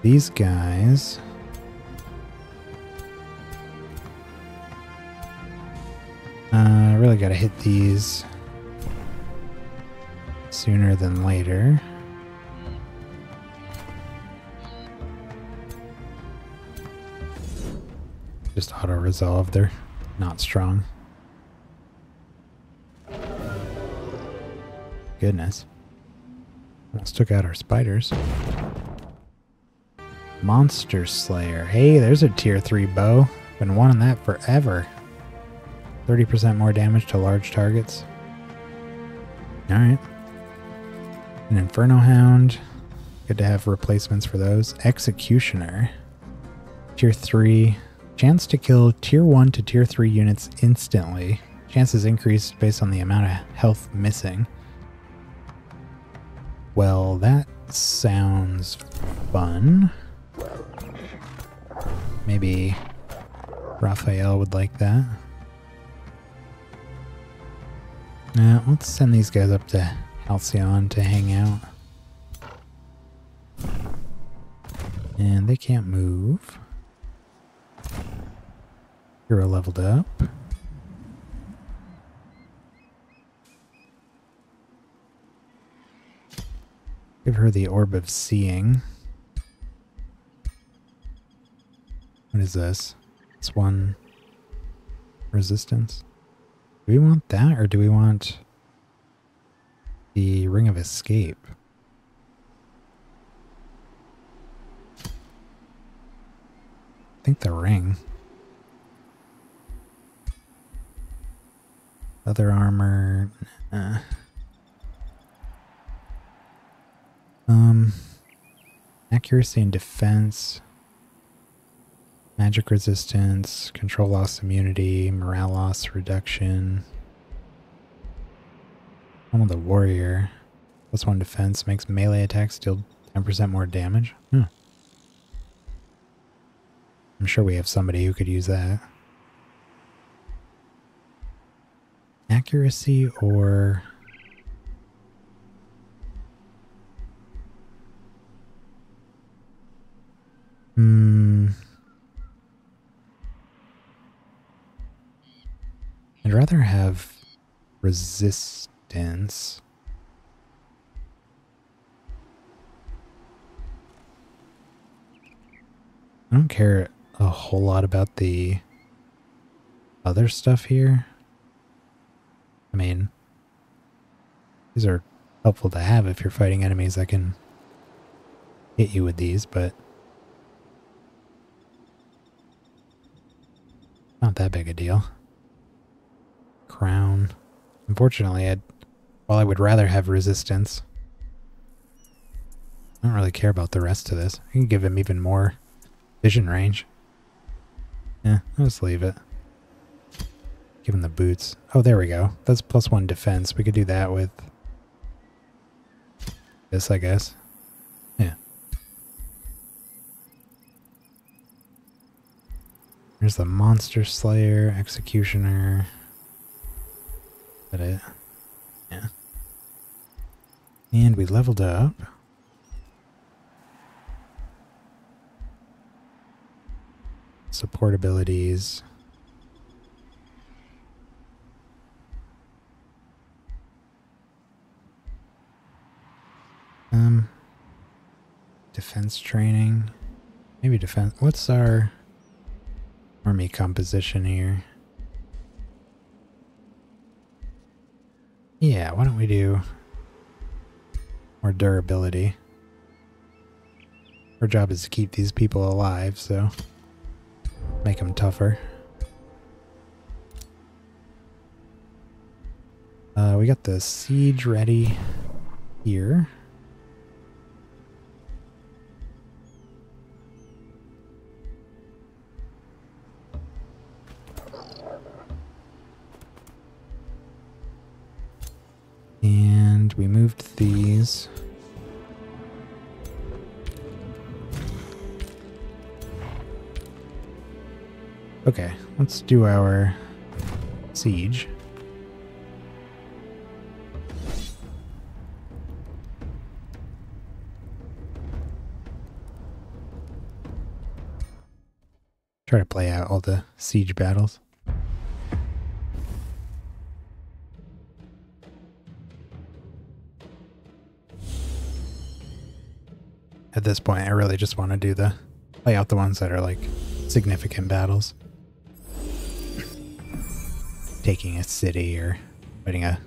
These guys... I really gotta hit these sooner than later. Just auto-resolve, they're not strong. Goodness. Almost took out our spiders. Monster Slayer. Hey, there's a tier 3 bow. Been wanting that forever. 30% more damage to large targets. Alright. An Inferno Hound. Good to have replacements for those. Executioner. Tier 3. Chance to kill tier 1 to tier 3 units instantly. Chances increased based on the amount of health missing. Well, that sounds fun. Maybe Raphael would like that. Now, let's send these guys up to Halcyon to hang out. And they can't move. Hero leveled up. Give her the Orb of Seeing. What is this? It's 1 resistance. Do we want that, or do we want the Ring of Escape? I think the ring. Other armor. Accuracy and defense. Magic resistance, control loss immunity, morale loss reduction. One of the warrior. +1 defense makes melee attacks deal 10% more damage. I'm sure we have somebody who could use that. Accuracy or... I'd rather have resistance. I don't care a whole lot about the other stuff here. I mean, these are helpful to have if you're fighting enemies that can hit you with these, but that big a deal. Crown. Unfortunately, while I would rather have resistance, I don't really care about the rest of this. I can give him even more vision range. Yeah, I'll just leave it. Give him the boots. Oh, there we go. That's +1 defense. We could do that with this, I guess. Yeah. There's the Monster Slayer, Executioner. Is that it? Yeah. And we leveled up. Support abilities. Defense training. Maybe defense. What's our army composition here? Yeah, why don't we do more durability? Our job is to keep these people alive, so make them tougher. We got the siege ready here. And we moved these. Okay, let's do our siege. Try to play out all the siege battles. At this point, I really just want to do play out the ones that are like significant battles. Taking a city or fighting a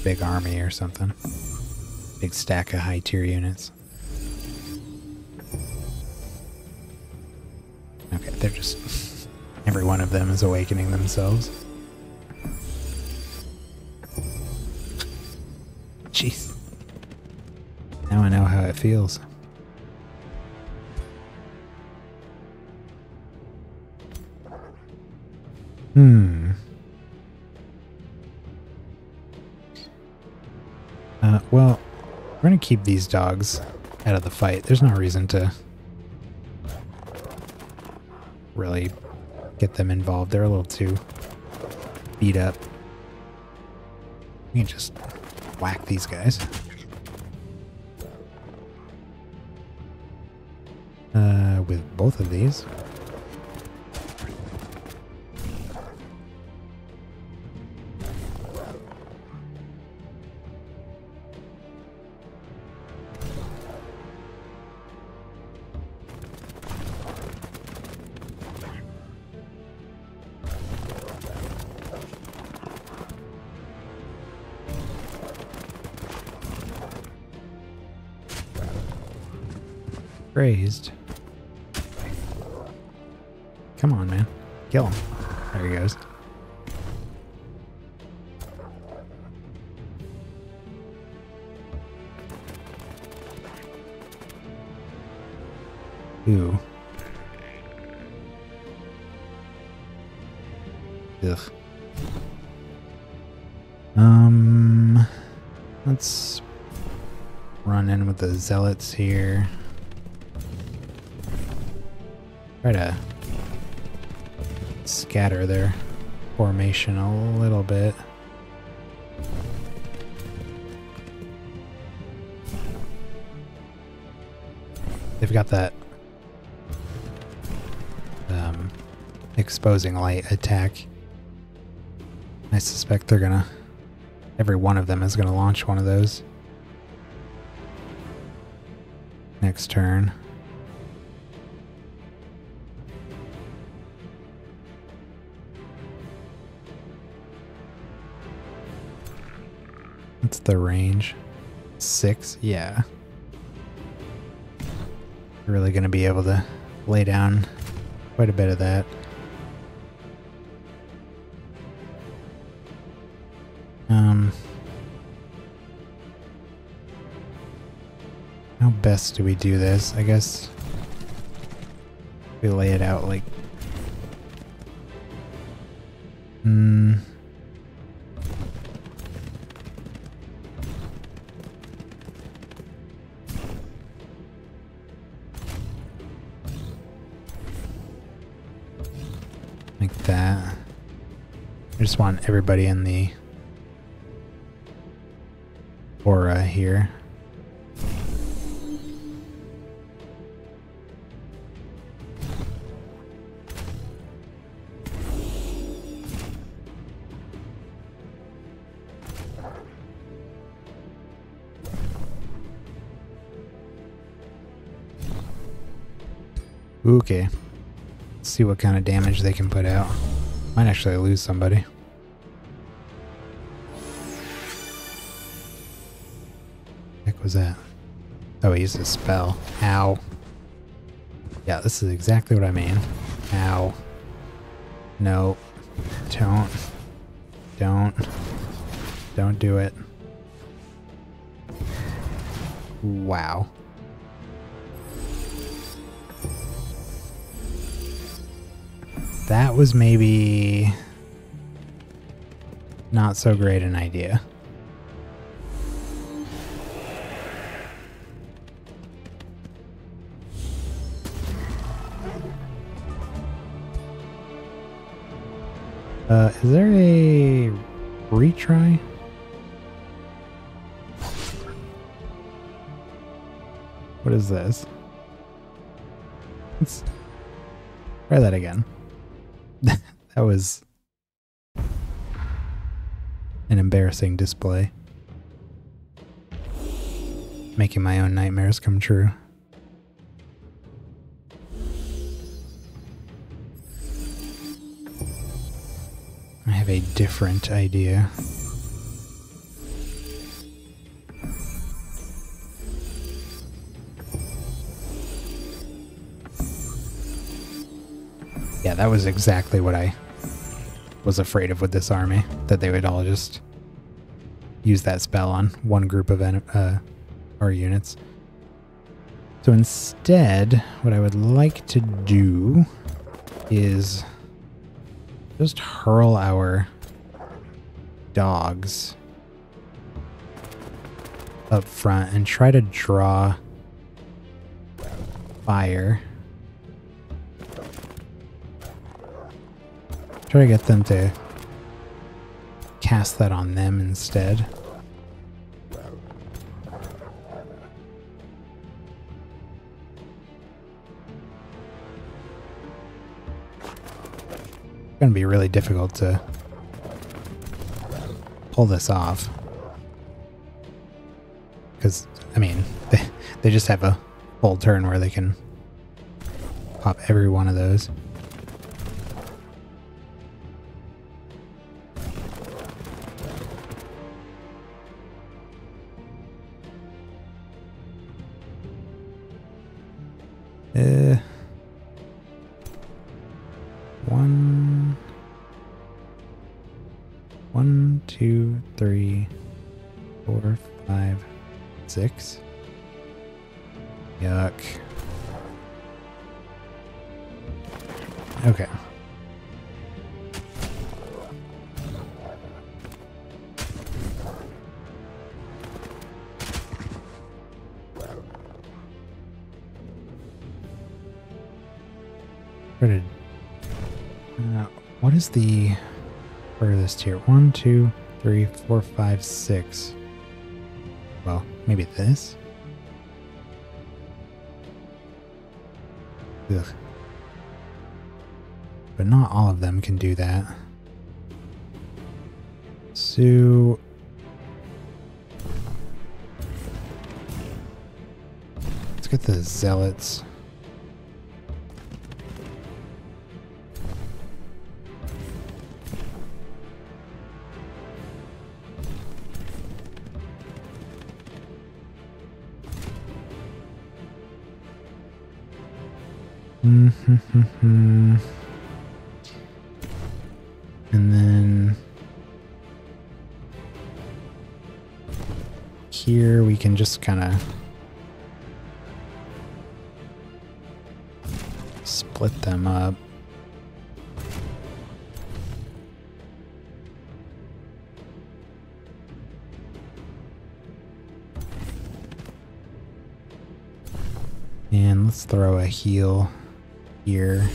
big army or something. Big stack of high tier units. Okay, they're just... every one of them is awakening themselves. Jeez. Now I know how it feels. Well, we're going to keep these dogs out of the fight. There's no reason to really get them involved. They're a little too beat up. We can just whack these guys. With both of these. Raised. Come on, man. Kill him. There he goes. Ooh. Ugh. Let's run in with the zealots here. Try to scatter their formation a little bit. They've got that exposing light attack. I suspect they're gonna... every one of them is gonna launch one of those next turn. What's the range? 6? Yeah. You're really going to be able to lay down quite a bit of that. best do we do this? I guess we lay it out like... like that. I just want everybody in the aura here. Okay. Let's see what kind of damage they can put out. Might actually lose somebody. Heck was that? Oh, he used a spell. Ow. Yeah, this is exactly what I mean. Ow. No. Don't. Don't do it. Wow. That was maybe not so great an idea. Is there a retry? What is this? Let's try that again. That was an embarrassing display. Making my own nightmares come true. I have a different idea. Yeah, that was exactly what I was afraid of with this army, that they would all just use that spell on one group of our units. So instead, what I would like to do is just hurl our dogs up front and try to draw fire. Try to get them to cast that on them instead. It's gonna be really difficult to pull this off. Because, I mean, they just have a full turn where they can pop every one of those. One, two, three, 4, 5, 6. Yuck. Okay. What is the furthest here? 1, 2, 3, 4, 5, 6. Well, maybe this? Ugh. But not all of them can do that. So let's get the zealots. And then here we can just kind of split them up. And let's throw a heal here.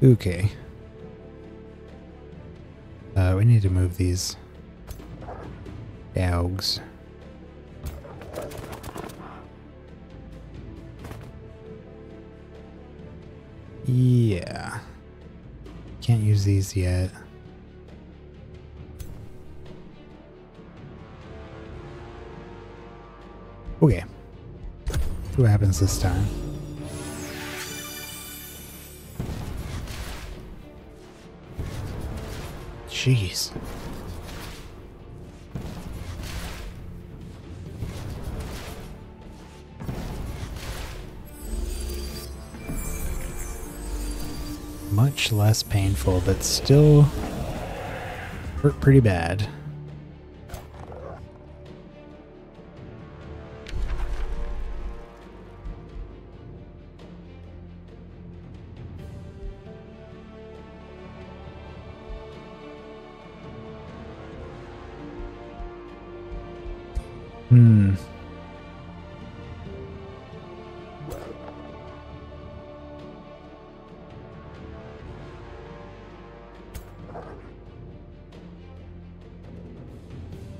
Okay. We need to move these dogs. Yeah. Can't use these yet. Okay. See what happens this time. Jeez. Much less painful, but still hurt pretty bad.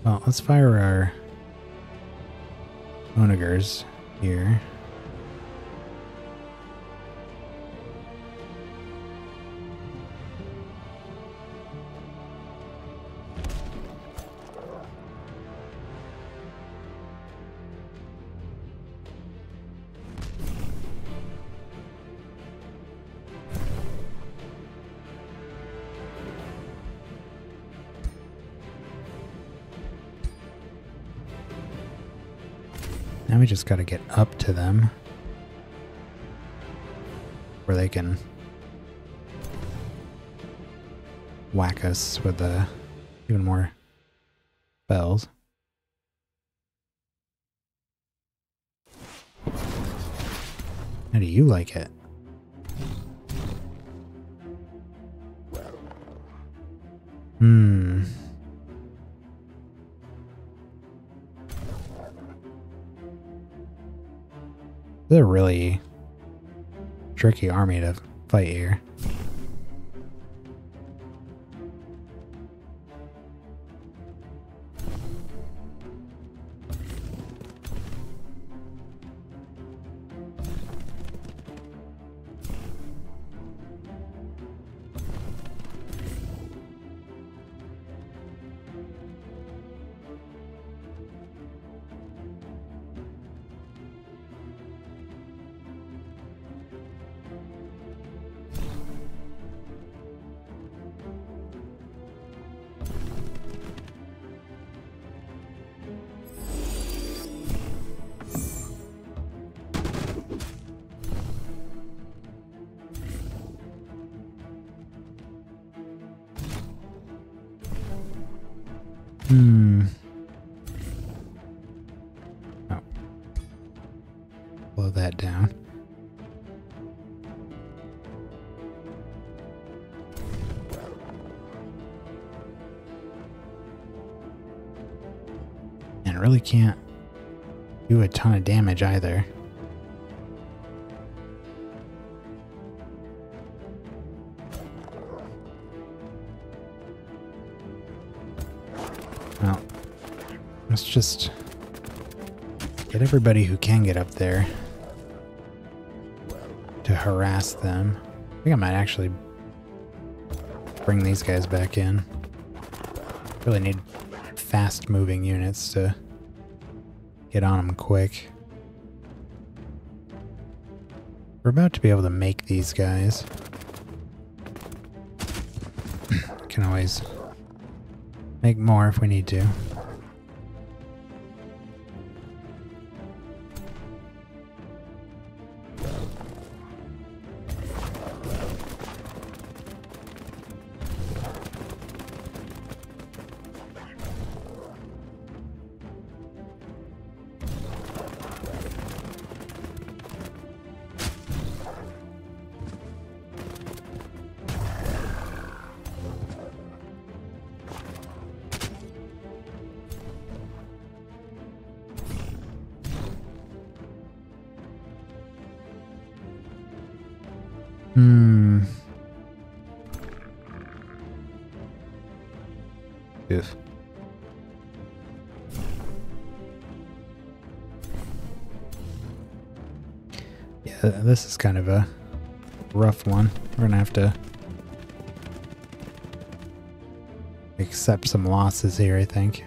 Well, let's fire our onagers here. Now we just got to get up to them where they can whack us with even more spells. How do you like it? It's a really tricky army to fight here. Oh. Blow that down. And really can't do a ton of damage either. Well, let's just get everybody who can get up there to harass them. I think I might actually bring these guys back in. Really need fast moving units to get on them quick. We're about to be able to make these guys. Can always make more if we need to. Hmm. Oof. Yeah, this is kind of a rough one. We're gonna have to accept some losses here, I think.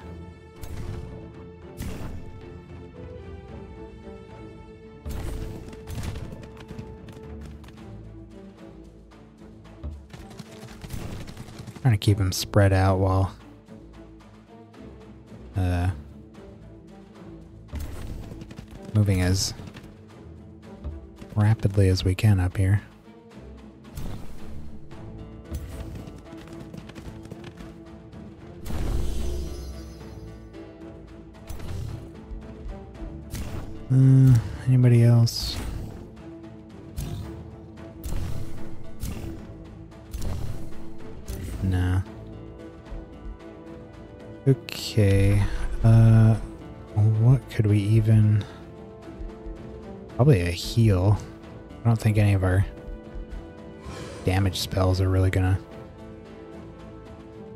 Trying to keep them spread out while moving as rapidly as we can up here. Anybody else? Nah. Okay. What could we even... Probably a heal. I don't think any of our damage spells are really gonna...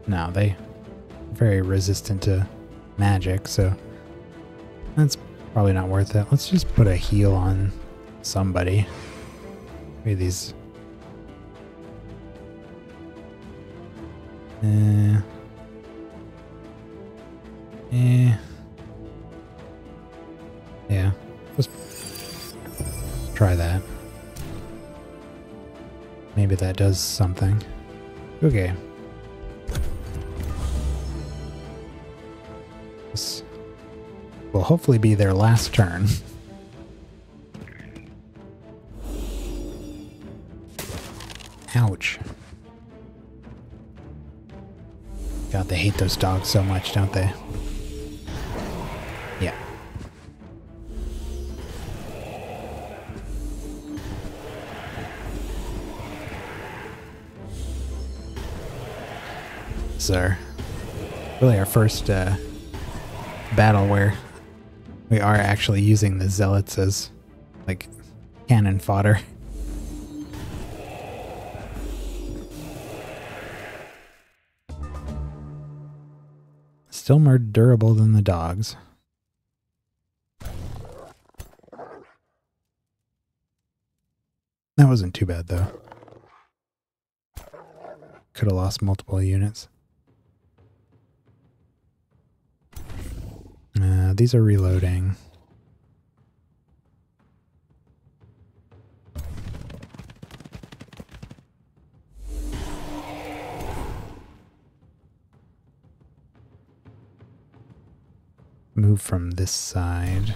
No, they're very resistant to magic, so that's probably not worth it. Let's just put a heal on somebody. Maybe these... Yeah, let's try that. Maybe that does something. Okay. This will hopefully be their last turn. Ouch. God, they hate those dogs so much, don't they? Yeah. This is really our first battle where we are actually using the zealots as like cannon fodder. Still more durable than the dogs. That wasn't too bad though. Could have lost multiple units. These are reloading. Move from this side.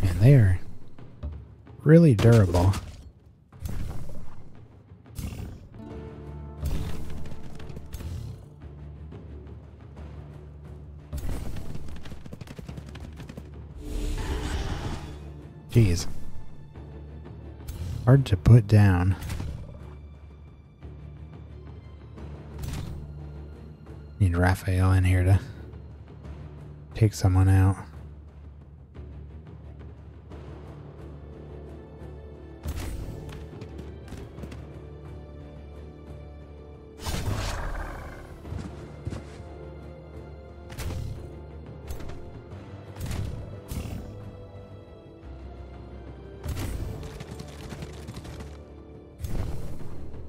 And they are really durable. Jeez. Hard to put down. Need Raphael in here to take someone out.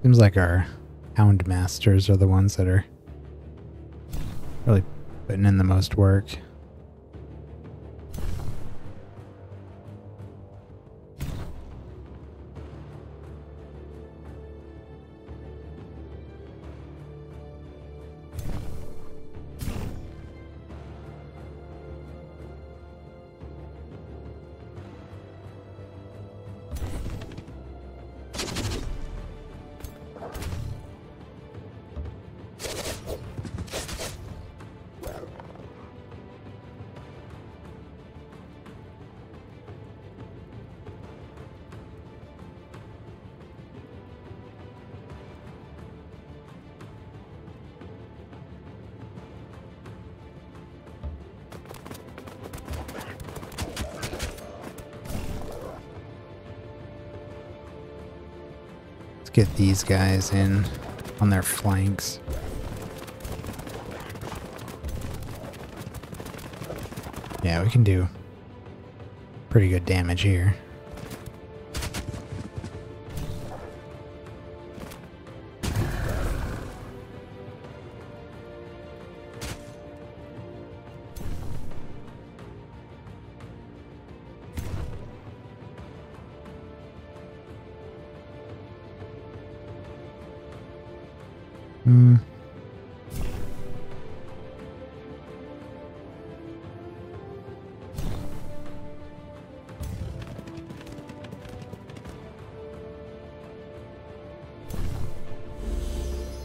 Seems like our Hound Masters are the ones that are really putting in the most work. get these guys in on their flanks. Yeah, we can do pretty good damage here.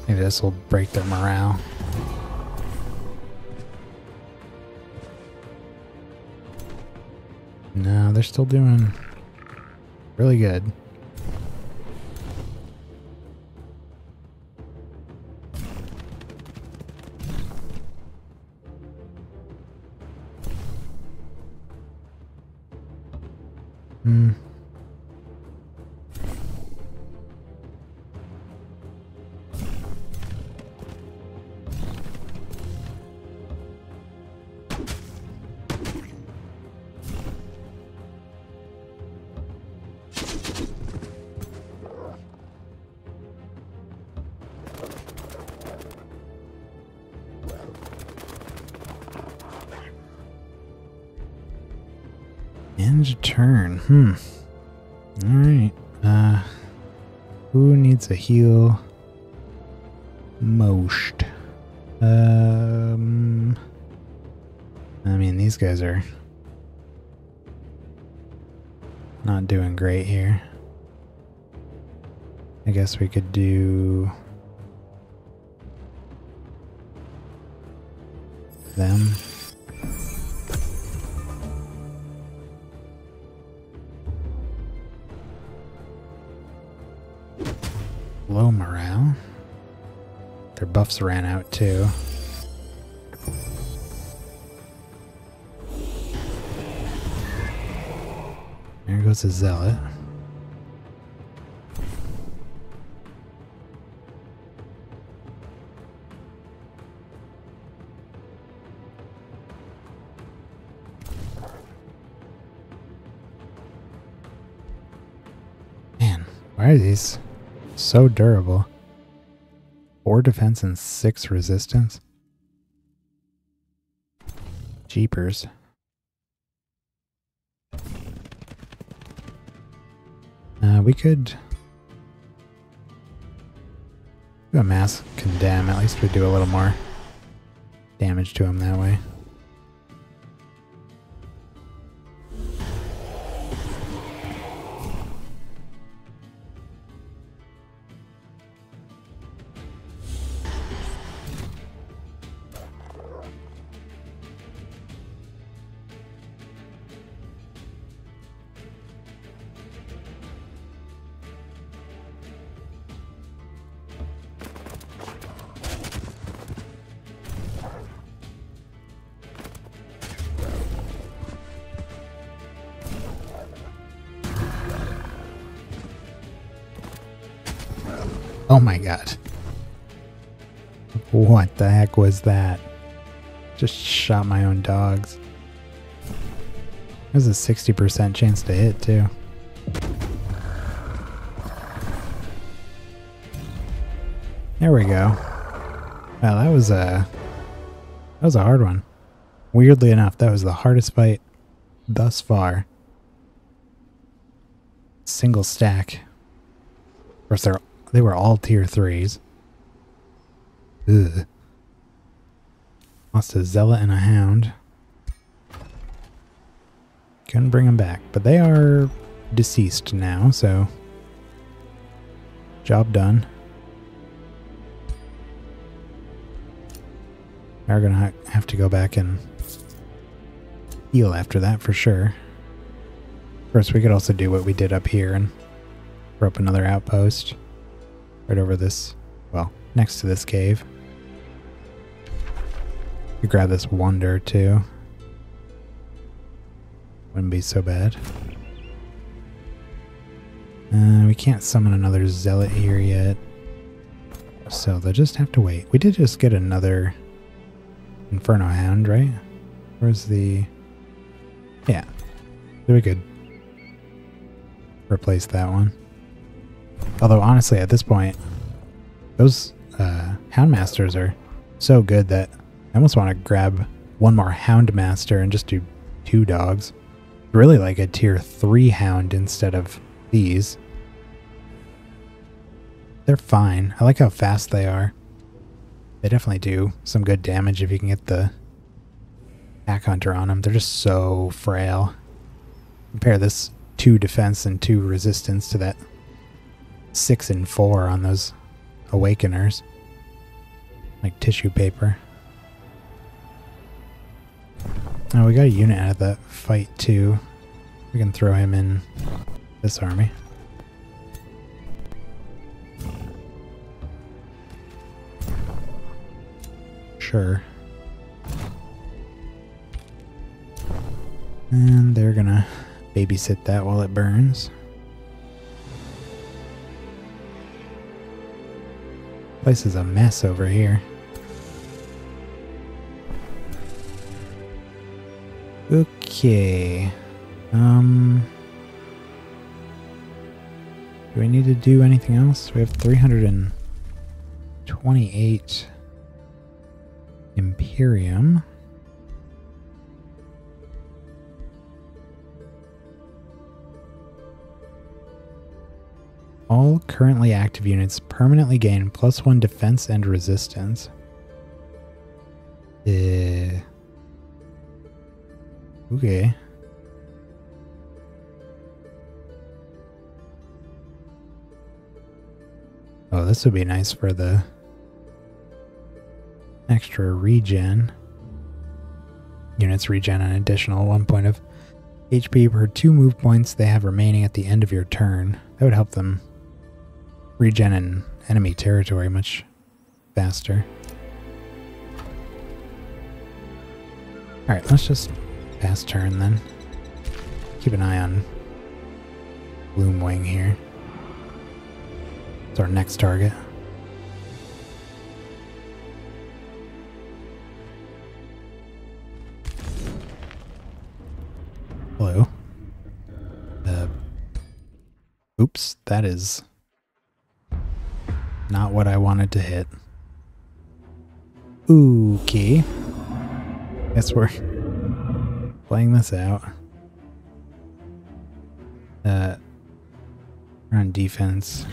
Maybe this will break their morale. No, they're still doing really good. End of turn. Alright. Who needs a heal most? I mean, these guys are not doing great here. I guess we could do them. Low morale. Their buffs ran out too. There goes a zealot. Man, why are these so durable? 4 defense and 6 resistance. Jeepers. We could do a mass condemn. At least we do a little more damage to him that way. Oh my god. What the heck was that? Just shot my own dogs. There's a 60% chance to hit too. There we go. Wow, that was a hard one. Weirdly enough, that was the hardest fight thus far. Single stack. Of course, they were all tier 3s. Ugh. Lost a zealot and a hound. Couldn't bring them back, but they are deceased now, so job done. We're gonna have to go back and heal after that for sure. Of course, we could also do what we did up here and throw up another outpost right over this, well, next to this cave. We grab this wonder too. Wouldn't be so bad. We we can't summon another zealot here yet. So they'll just have to wait. We did just get another Inferno Hound, right? Where's the... Yeah. So we could replace that one. Although honestly at this point, those Houndmasters are so good that I almost want to grab one more Houndmaster and just do 2 dogs. Really like a tier 3 Hound instead of these. They're fine. I like how fast they are. They definitely do some good damage if you can get the Pack Hunter on them. They're just so frail. Compare this 2 defense and 2 resistance to that 6 and 4 on those Awakeners. Like tissue paper. Oh, we got a unit out of that fight too. We can throw him in this army. Sure. And they're gonna babysit that while it burns. Place is a mess over here. Okay. Do we need to do anything else? We have 328 Imperium. All currently active units permanently gain +1 defense and resistance. Okay. Oh, this would be nice for the extra regen. Units regen an additional 1 point of HP per 2 move points they have remaining at the end of your turn. That would help them regen in enemy territory much faster. Alright, let's just pass turn then. Keep an eye on Gloomwing here. It's our next target. Hello. Oops, that is not what I wanted to hit. Okay. Guess we're playing this out. We're on defense.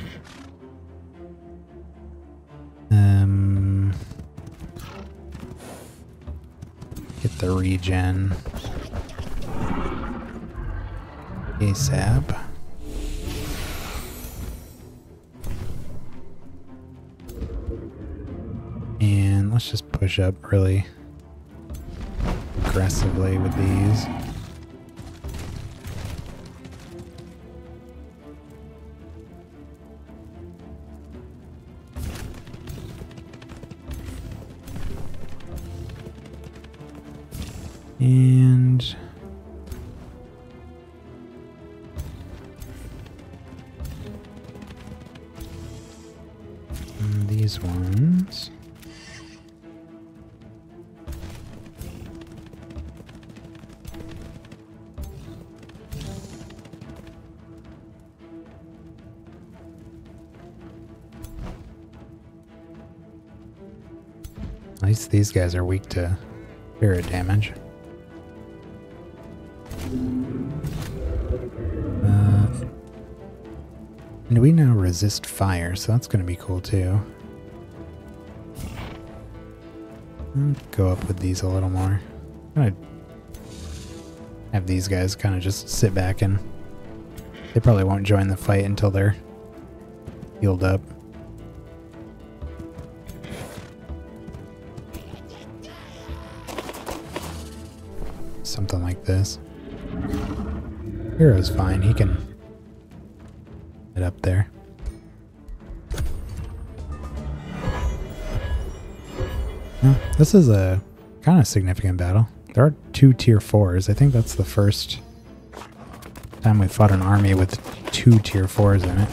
Get the regen ASAP. And let's just push up really aggressively with these. And these ones. At least these guys are weak to spirit damage. And we now resist fire, so that's going to be cool too. I'll go up with these a little more. I'm going to have these guys kind of just sit back and they probably won't join the fight until they're healed up. Something like this. Hero's fine, he can get up there. Well, this is a kind of significant battle. There are 2 tier 4s. I think that's the first time we fought an army with 2 tier 4s in it.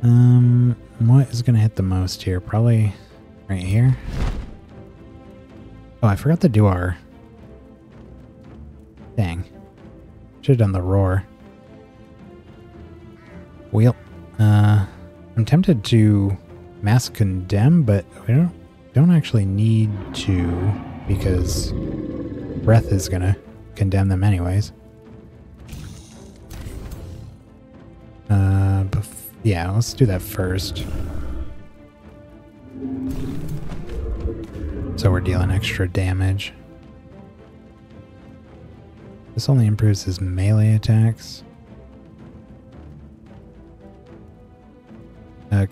What is gonna hit the most here? Probably right here. Oh, I forgot to do our... Dang. Should have done the roar. Wheel. I'm tempted to mass condemn, but we don't actually need to, because breath is gonna condemn them anyways. Yeah, let's do that first. So we're dealing extra damage. This only improves his melee attacks.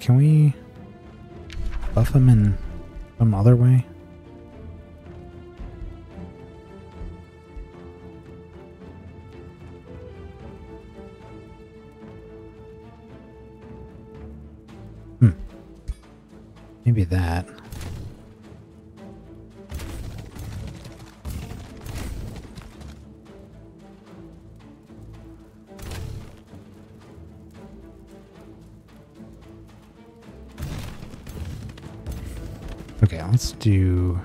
Can we buff him in some other way? Maybe that. Okay, let's do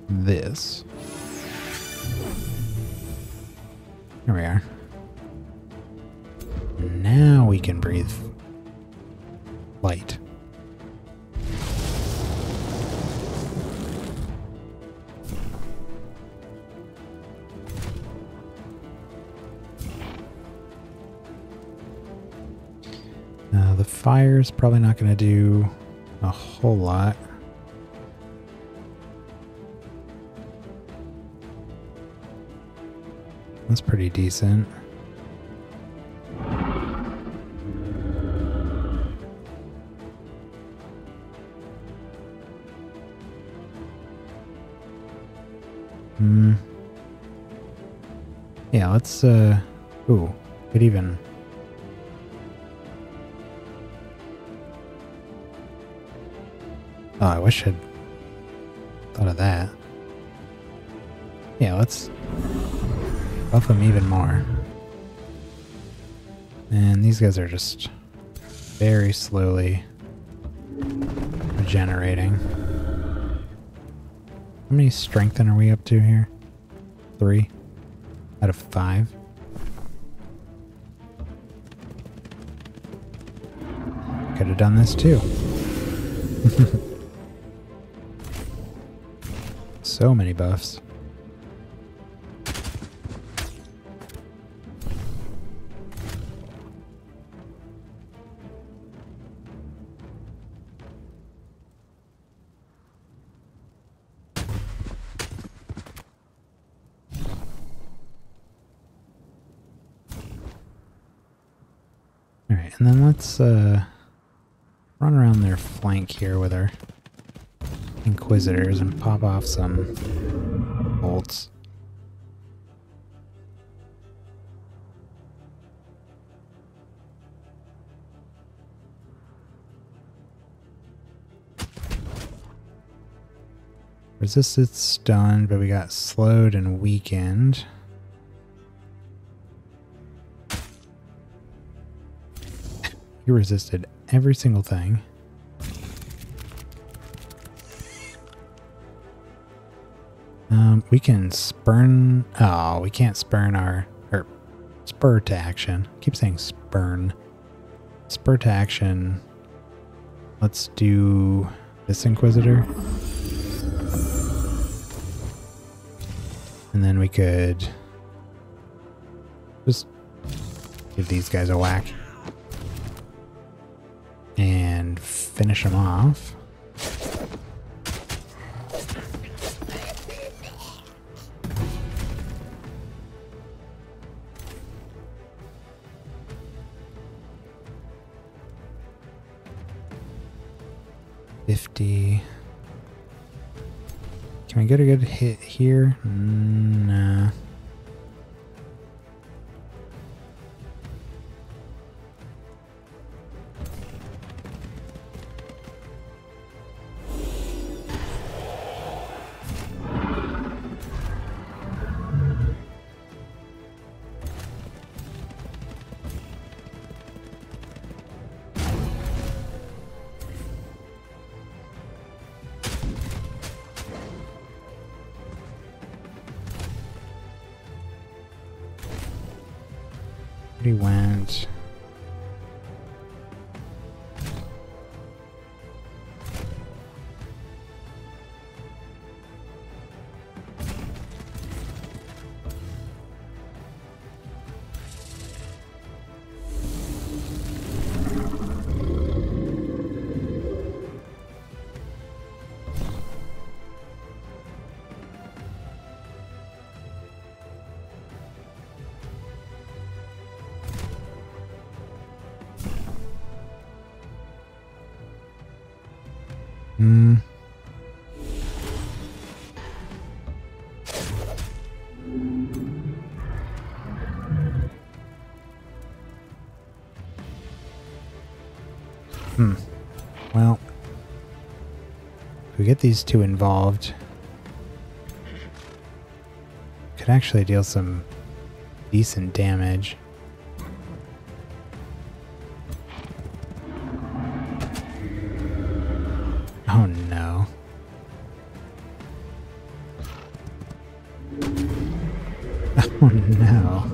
this. Here we are. Now we can breathe light. The fire's probably not going to do a whole lot. That's pretty decent. Yeah, let's, ooh, could even... Oh, I wish I'd thought of that. Yeah, let's buff them even more. And these guys are just very slowly regenerating. How many strengthen are we up to here? 3 out of 5. Could have done this too. So many buffs. Alright, and then let's run around their flank here with our Inquisitors and pop off some bolts. Resisted stun, but we got slowed and weakened. You resisted every single thing. We can spurn... Oh, we can't spurn our... Or spur to action. I keep saying spurn. Spur to action. Let's do this Inquisitor. And then we could just give these guys a whack. And finish them off. Can we get a good hit here? Nah. Already went. Well, if we get these two involved, could actually deal some decent damage. Oh no. Oh no.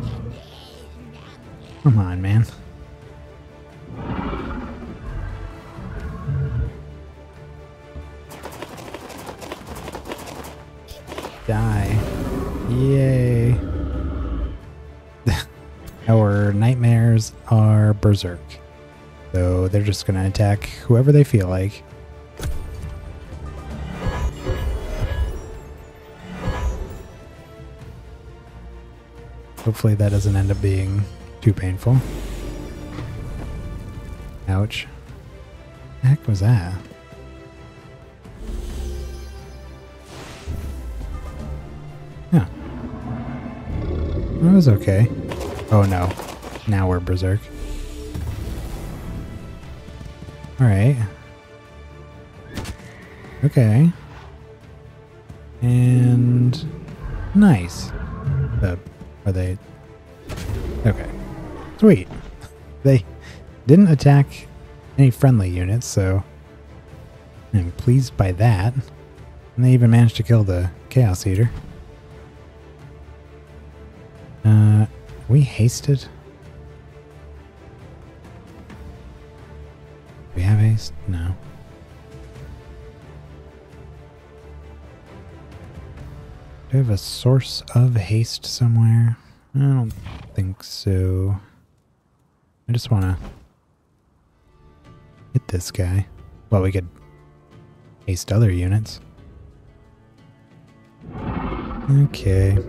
Come on, man. Die. Yay. Our nightmares are berserk. So they're just going to attack whoever they feel like. Hopefully that doesn't end up being too painful. Ouch. What the heck was that? Yeah. That was okay. Oh no. Now we're berserk. Alright. Okay. And... nice. Are they... okay. Sweet. They didn't attack any friendly units, so I'm pleased by that. And they even managed to kill the Chaos Eater. We hasted? Do we have haste? No. Do I have a source of haste somewhere? I don't think so. I just want to hit this guy. Well, we could haste other units. Okay.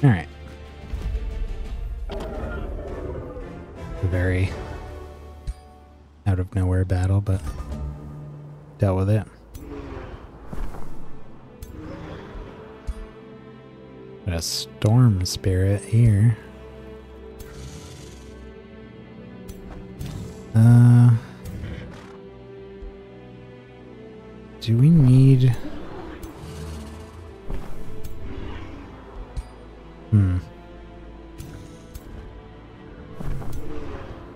Alright. A very out of nowhere battle, but dealt with it. Got a storm spirit here. Do we need...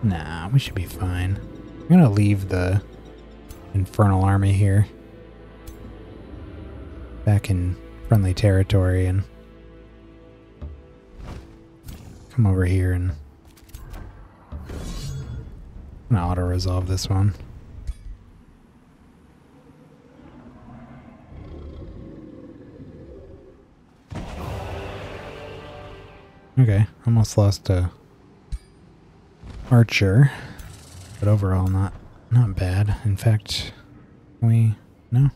Nah, we should be fine. I'm gonna leave the Infernal Army here. Back in friendly territory and come over here and I'm gonna auto-resolve this one. Okay, almost lost a archer, but overall not bad. In fact, no?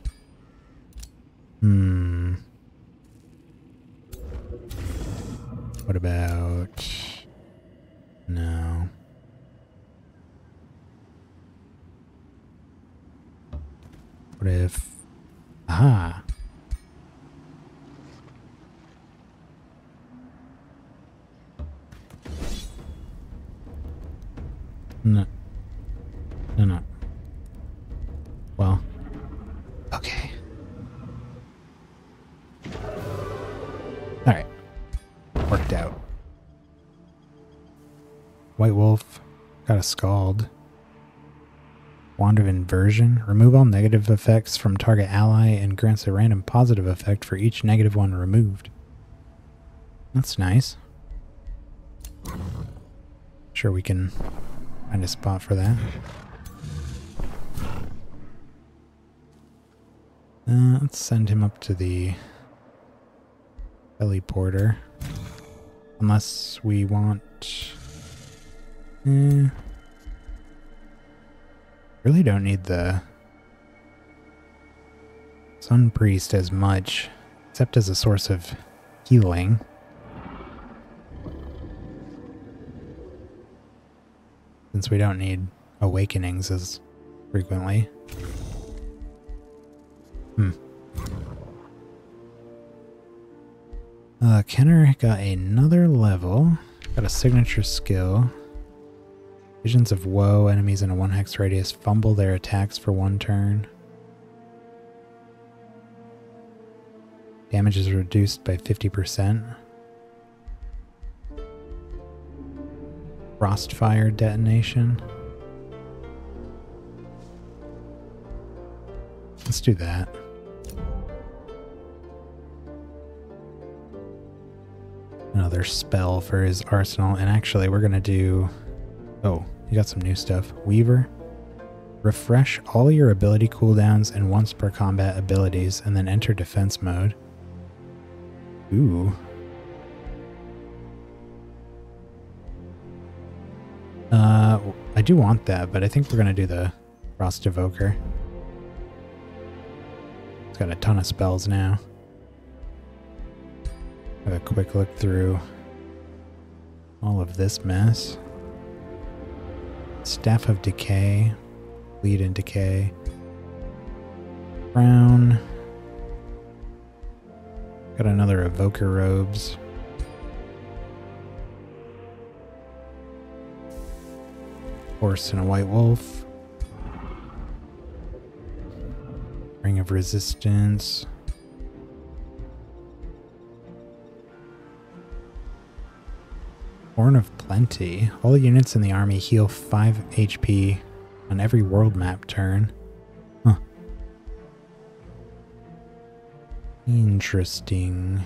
What about... No. What if... Ah! No. No, no. Well. Okay. Alright. Worked out. White Wolf. Got a Scald. Wand of Inversion. Remove all negative effects from target ally and grants a random positive effect for each negative one removed. That's nice. Sure we can find a spot for that. Let's send him up to the teleporter. Unless we want... Really don't need the Sun Priest as much, except as a source of healing. Since we don't need awakenings as frequently. Kenner got another level. Got a signature skill. Visions of Woe. Enemies in a 1 hex radius fumble their attacks for 1 turn. Damage is reduced by 50%. Frostfire detonation. Let's do that. Another spell for his arsenal. And actually, we're going to do... Oh, you got some new stuff. Weaver. Refresh all your ability cooldowns and once per combat abilities, and then enter defense mode. Ooh. I do want that, but I think we're going to do the Frost Evoker. It's got a ton of spells now. Have a quick look through all of this mess. Staff of Decay. Bleed and Decay. Crown. Got another Evoker Robes. Horse and a White Wolf. Ring of Resistance. Horn of Plenty. All units in the army heal 5 HP on every world map turn. Huh. Interesting.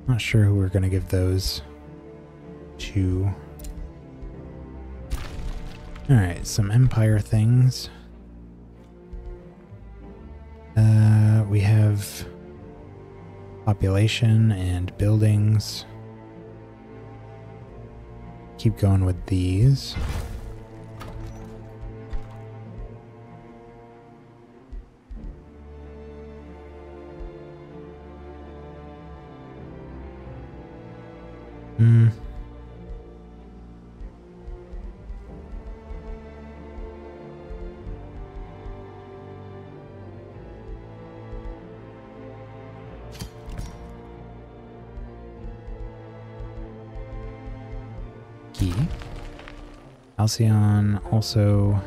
Not sure who we're going to give those to. Alright, some Empire things. We have population and buildings. Keep going with these. Halcyon also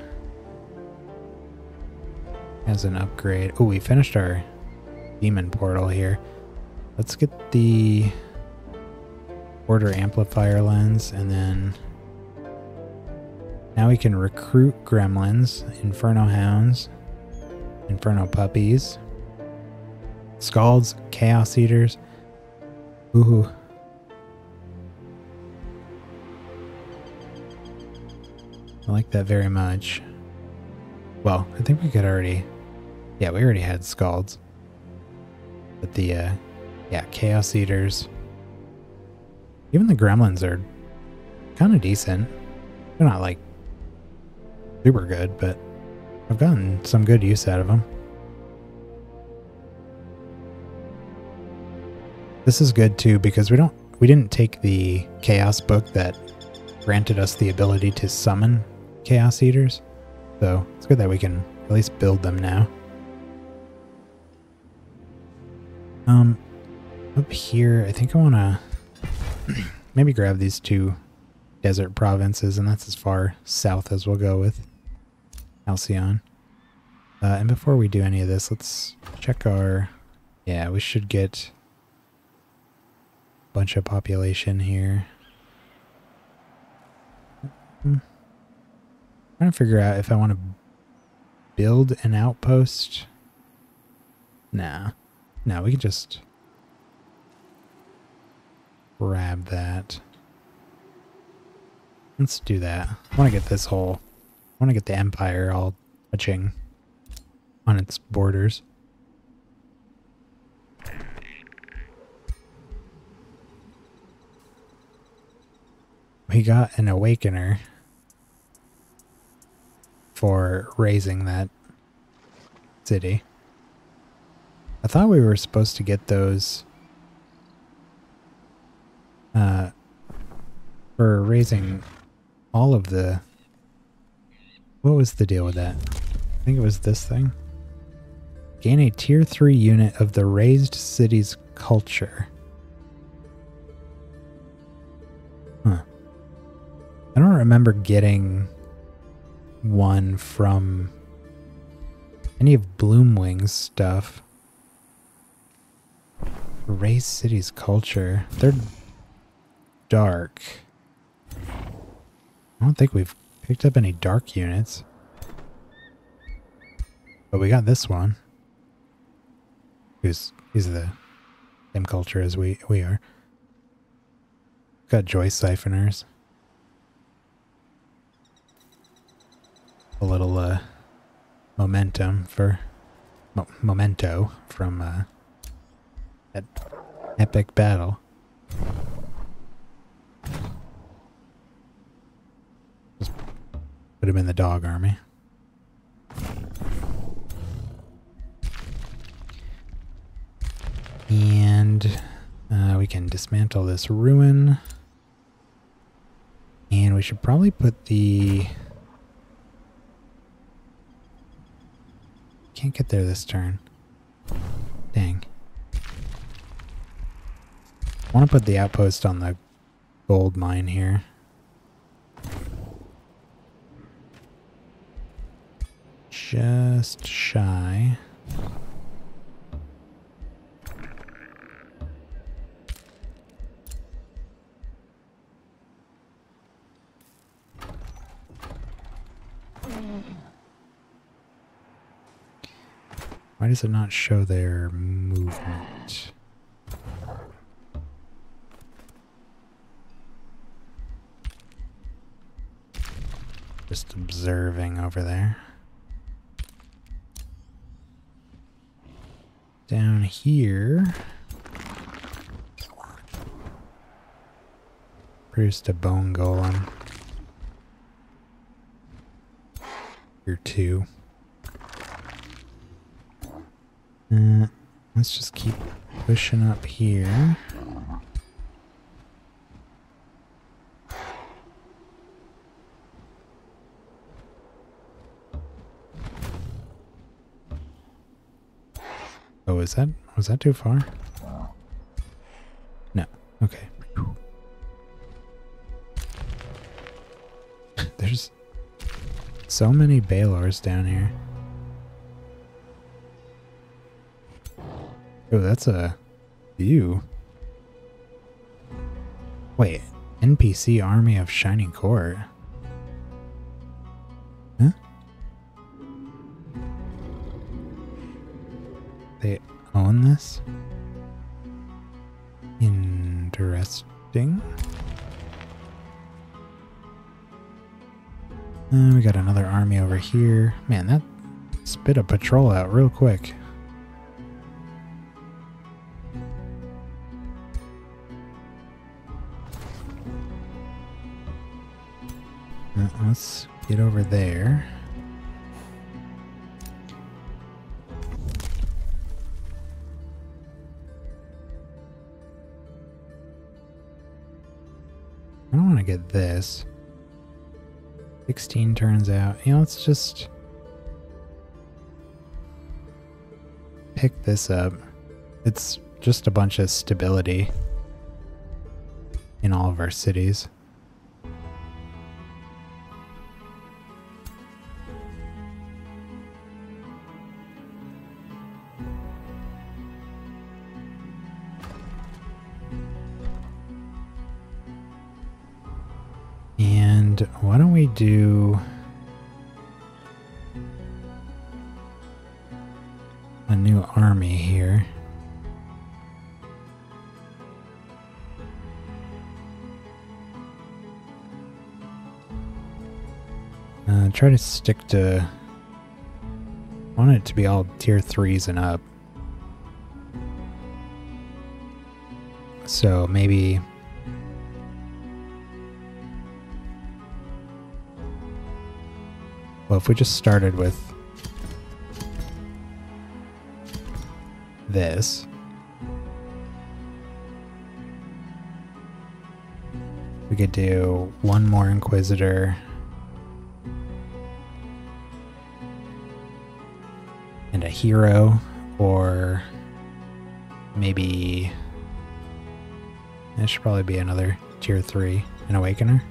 has an upgrade. Oh, we finished our demon portal here. Let's get the Order Amplifier lens, and then now we can recruit gremlins, Inferno Hounds, Inferno Puppies, Scalds, Chaos Eaters. Ooh. I like that very much. Well, I think we could already... Yeah, we already had Scalds. But the, yeah, Chaos Eaters. Even the Gremlins are kind of decent. They're not, like, super good, but I've gotten some good use out of them. This is good too because we didn't take the chaos book that granted us the ability to summon chaos eaters. So it's good that we can at least build them now. Up here, I think I want to maybe grab these two desert provinces, and that's as far south as we'll go with Halcyon. And before we do any of this, let's check our... Yeah, we should get a bunch of population here. Trying to figure out if I want to build an outpost. Nah. No, we can just grab that. Let's do that. I want to get this whole... I want to get the Empire all touching on its borders. We got an Awakener for raising that city. I thought we were supposed to get those for raising all of the... What was the deal with that? I think it was this thing. Gain a tier 3 unit of the raised city's culture. Huh. I don't remember getting one from any of Bloomwing's stuff. Raised city's culture. They're dark. I don't think we've picked up any dark units. But we got this one. He's the same culture as we are. Got Joy Siphoners. A little momentum for memento from that epic battle. Just put him in the dog army. And we can dismantle this ruin. And we should probably put the... Can't get there this turn. Dang. I want to put the outpost on the gold mine here. Just shy. Why does it not show their movement? Just observing over there. Down here. Produced a bone golem. Here too. Let's just keep pushing up here. Oh, was that too far? No. Okay. There's so many Balors down here. Oh, that's a view. Wait, NPC Army of Shining Court. Huh? They own this? Interesting. We got another army over here. Man, that spit a patrol out real quick. Let's get over there. to get this. 16 turns out. You know, let's just pick this up. It's just a bunch of stability in all of our cities. And why don't we do a new army here? Try to stick to... I want it to be all tier 3s and up. So maybe... Well, if we just started with this, we could do one more Inquisitor and a hero, or maybe there should probably be another tier 3, an Awakener.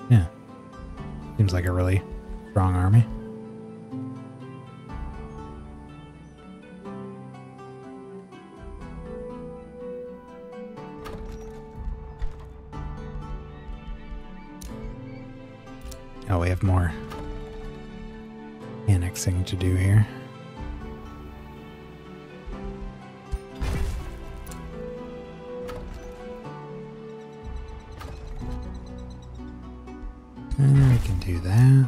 Yeah, seems like a really strong army. Oh, we have more annexing to do here. And we can do that.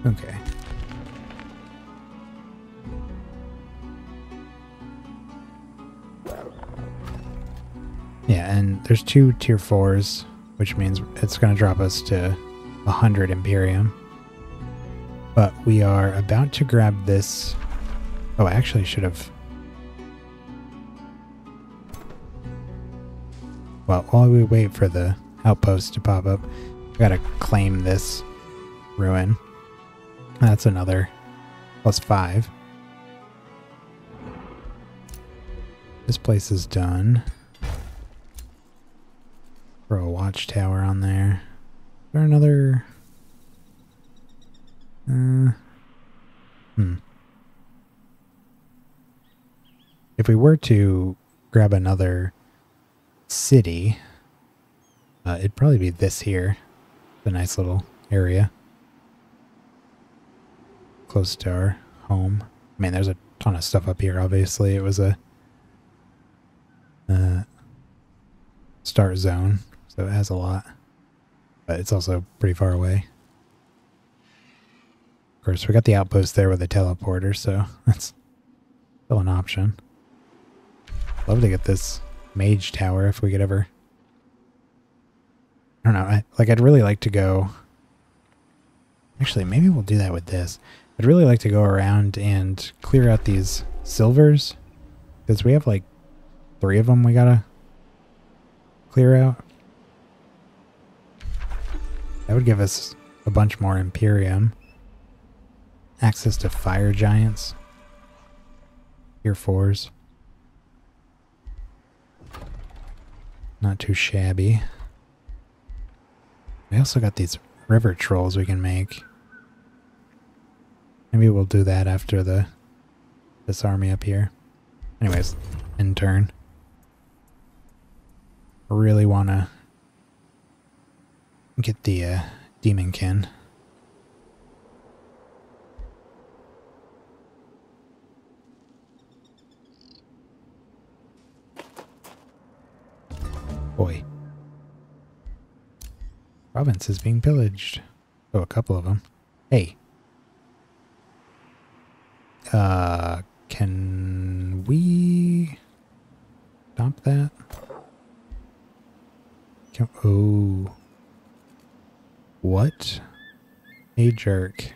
Okay. Yeah, and there's 2 tier 4s, which means it's going to drop us to 100 Imperium. But we are about to grab this... Oh, I actually should have... Well, while we wait for the outpost to pop up, we gotta claim this ruin. That's another +5. This place is done. Throw a watchtower on there. Is there another... If we were to grab another city, it'd probably be this here. It's a nice little area. Close to our home. I mean, there's a ton of stuff up here, obviously. It was a start zone, so it has a lot. But it's also pretty far away. Of course, we got the outpost there with a teleporter, so that's still an option. Love to get this mage tower if we could ever... I don't know. I'd really like to go... Actually, maybe we'll do that with this. I'd really like to go around and clear out these silvers, because we have like 3 of them we gotta clear out. That would give us a bunch more Imperium. Access to fire giants. Tier 4s. Not too shabby. We also got these river trolls we can make. Maybe we'll do that after this army up here. Anyways, end turn. I really want to get the demonkin. Boy. province is being pillaged. Oh, a couple of them. Hey. Can we stop that? Oh. What a jerk.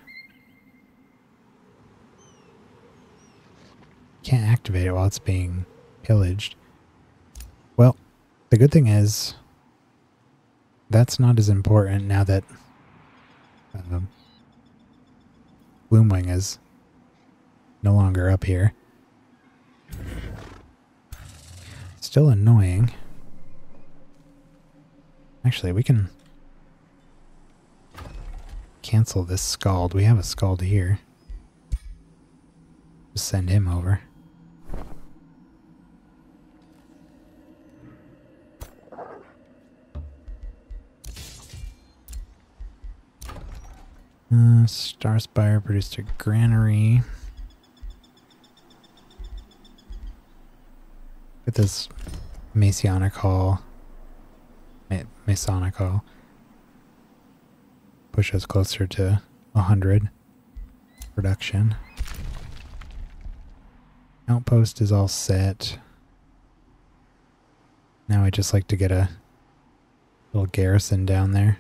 Can't activate it while it's being pillaged. Well, the good thing is that's not as important now that Gloomwing is no longer up here. Still annoying. Actually, we can cancel this Scald. We have a Scald here. Just send him over. Starspire produced a granary. Get this Masonic Hall. Masonic Hall. Push us closer to 100 production. Outpost is all set. Now I'd just like to get a little garrison down there.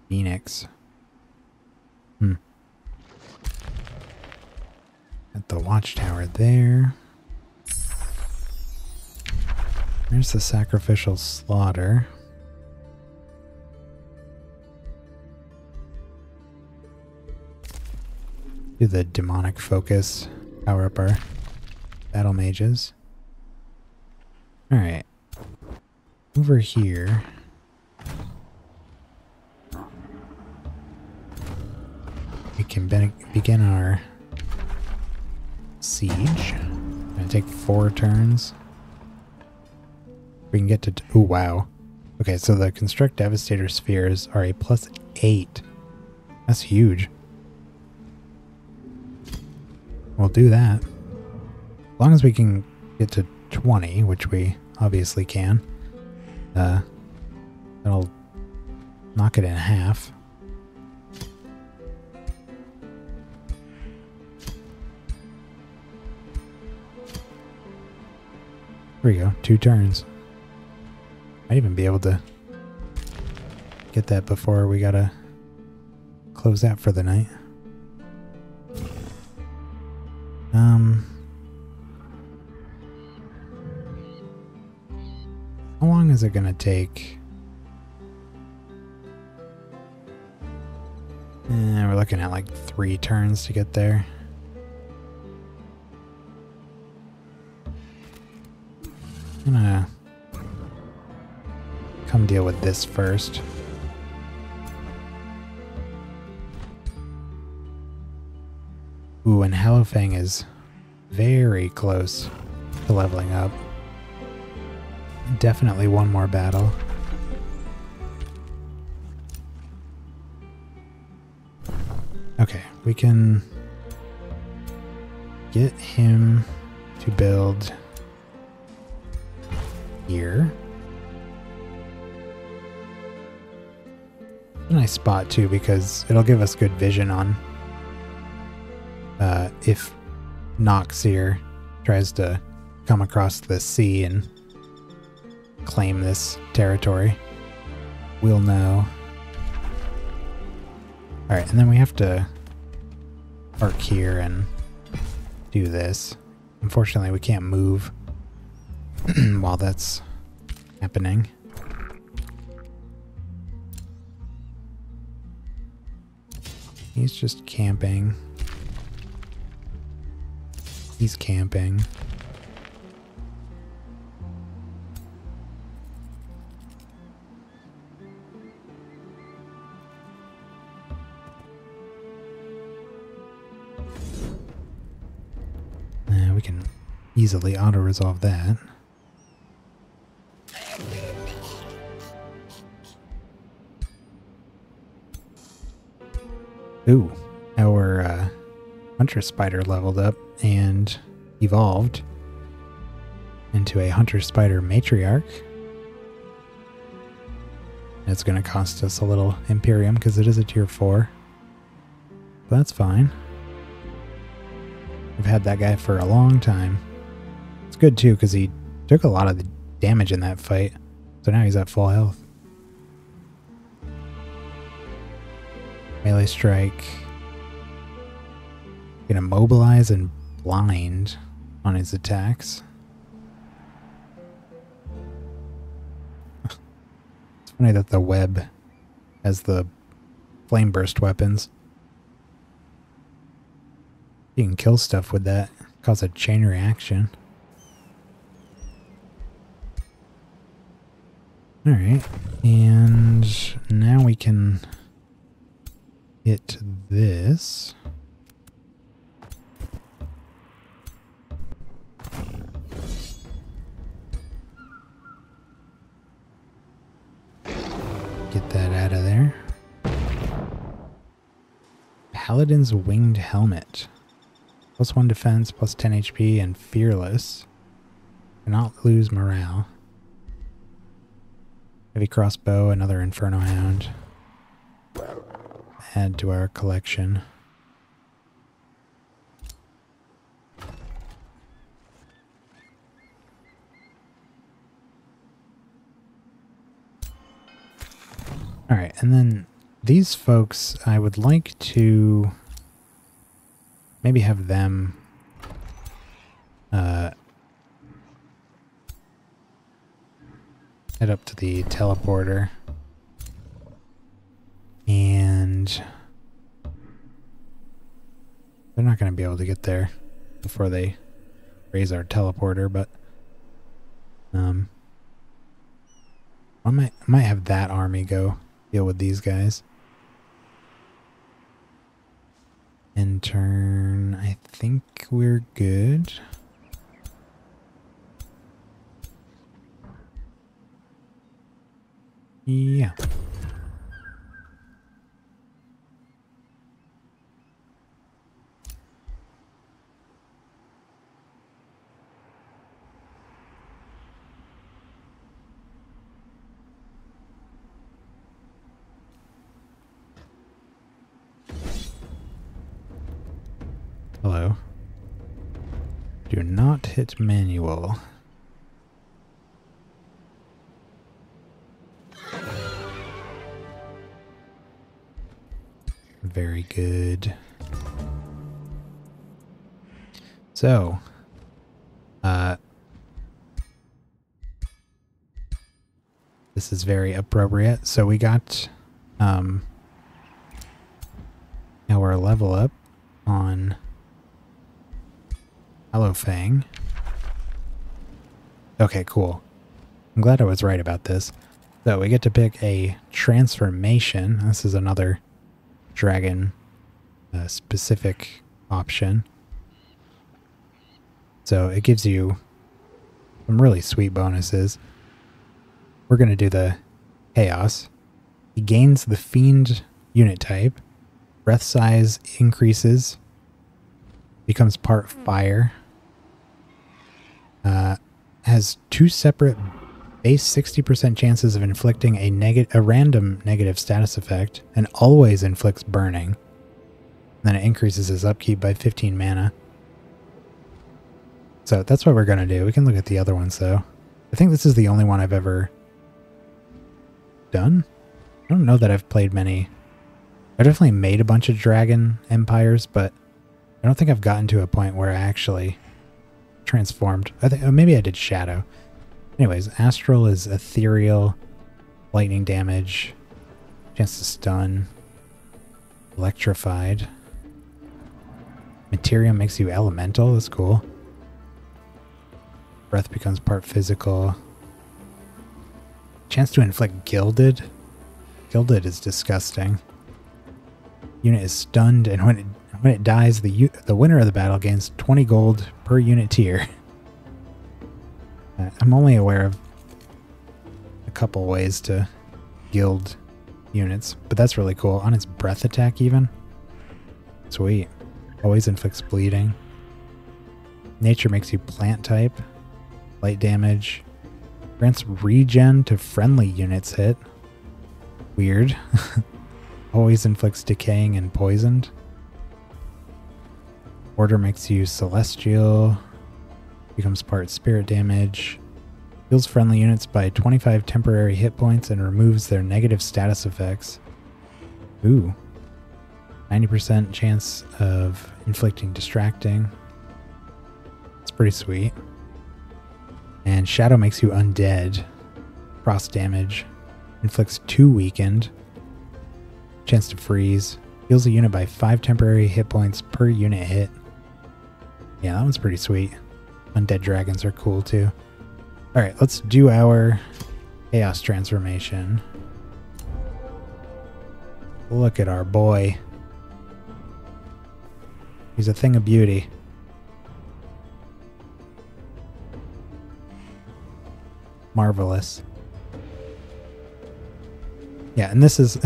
Phoenix. At the watchtower there. There's the sacrificial slaughter. Do the demonic focus. Power up our battle mages. Alright. Over here. We can begin our siege. Gonna take 4 turns. We can get to... Oh, wow. Okay, so the Construct Devastator Spheres are a +8. That's huge. We'll do that. As long as we can get to 20, which we obviously can. That'll knock it in half. There we go, 2 turns. Might even be able to get that before we gotta close out for the night. How long is it gonna take? We're looking at like 3 turns to get there. I'm gonna come deal with this first. Ooh, and Hallowfang is very close to leveling up. Definitely one more battle. Okay, we can get him to build here. A nice spot too, because it'll give us good vision on if Noxir tries to come across the sea and claim this territory. We'll know. Alright, and then we have to park here and do this. Unfortunately, we can't move while that's happening. He's just camping. He's camping. We can easily auto-resolve that. Ooh, our Hunter Spider leveled up and evolved. into a Hunter Spider Matriarch. It's going to cost us a little Imperium because it is a tier 4. But that's fine. I've had that guy for a long time. It's good too because he took a lot of the damage in that fight. So now he's at full health. Melee strike. Gonna mobilize and blind on his attacks. It's funny that the web has the flame burst weapons. You can kill stuff with that. Cause a chain reaction. Alright. And now we can hit this. Get that out of there. Paladin's Winged Helmet. +1 defense, +10 HP, and fearless. Cannot lose morale. Heavy crossbow, another Inferno Hound. Add to our collection. Alright, and then these folks, I would like to maybe have them head up to the teleporter. And they're not going to be able to get there before they raise our teleporter, but I might have that army go deal with these guys. In turn, I think we're good. Yeah. Hello. Do not hit manual. Very good. So, this is very appropriate. So we got our level up on Hallowfang. Okay, cool. I'm glad I was right about this. So we get to pick a transformation. This is another dragon specific option. So it gives you some really sweet bonuses. We're going to do the Chaos. He gains the Fiend unit type. Breath size increases. Becomes part fire. Has 2 separate base 60% chances of inflicting a random negative status effect, and always inflicts burning. Then it increases his upkeep by 15 mana. So that's what we're going to do. We can look at the other ones though. I think this is the only one I've ever done. I don't know that I've played many. I definitely made a bunch of Dragon Empires, but I don't think I've gotten to a point where I actually transformed. I think maybe I did Shadow. Anyways, Astral is ethereal, lightning damage, chance to stun, electrified. Materia makes you elemental. That's cool. Breath becomes part physical. Chance to inflict gilded. Gilded is disgusting. Unit is stunned, and when it dies, the winner of the battle gains 20 gold per unit tier. I'm only aware of a couple ways to gild units, but that's really cool. On its breath attack even. Sweet. Always inflicts bleeding. Nature makes you plant type. light damage. Grants regen to friendly units hit. Weird. Always inflicts decaying and poisoned. Order makes you celestial. Becomes part spirit damage. Heals friendly units by 25 temporary hit points and removes their negative status effects. Ooh. 90% chance of inflicting distracting. It's pretty sweet. And Shadow makes you undead. Frost damage. Inflicts 2 weakened. Chance to freeze. Heals a unit by 5 temporary hit points per unit hit. Yeah, that one's pretty sweet. Undead dragons are cool too. Alright, let's do our Chaos transformation. Look at our boy. He's a thing of beauty. Marvelous. Yeah, and this is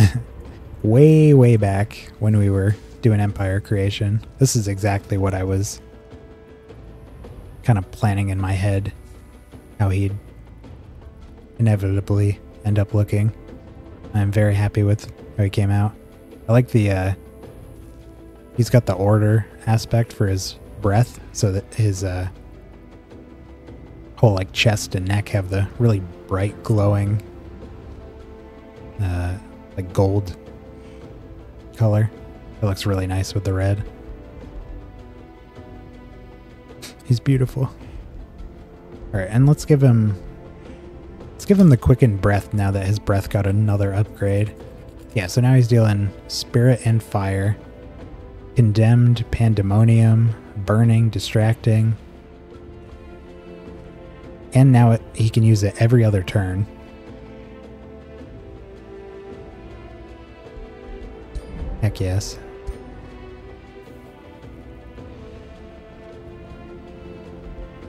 way, way back when we were doing Empire creation. This is exactly what I was kind of planning in my head. How he'd inevitably end up looking. I'm very happy with how he came out. I like the, he's got the order aspect for his breath, so that his whole like chest and neck have the really bright glowing like gold color. It looks really nice with the red. He's beautiful. Alright, and let's give him the quickened breath now that his breath got another upgrade. Yeah, so now he's dealing spirit and fire. Condemned, pandemonium, burning, distracting. And now he can use it every other turn. Heck yes.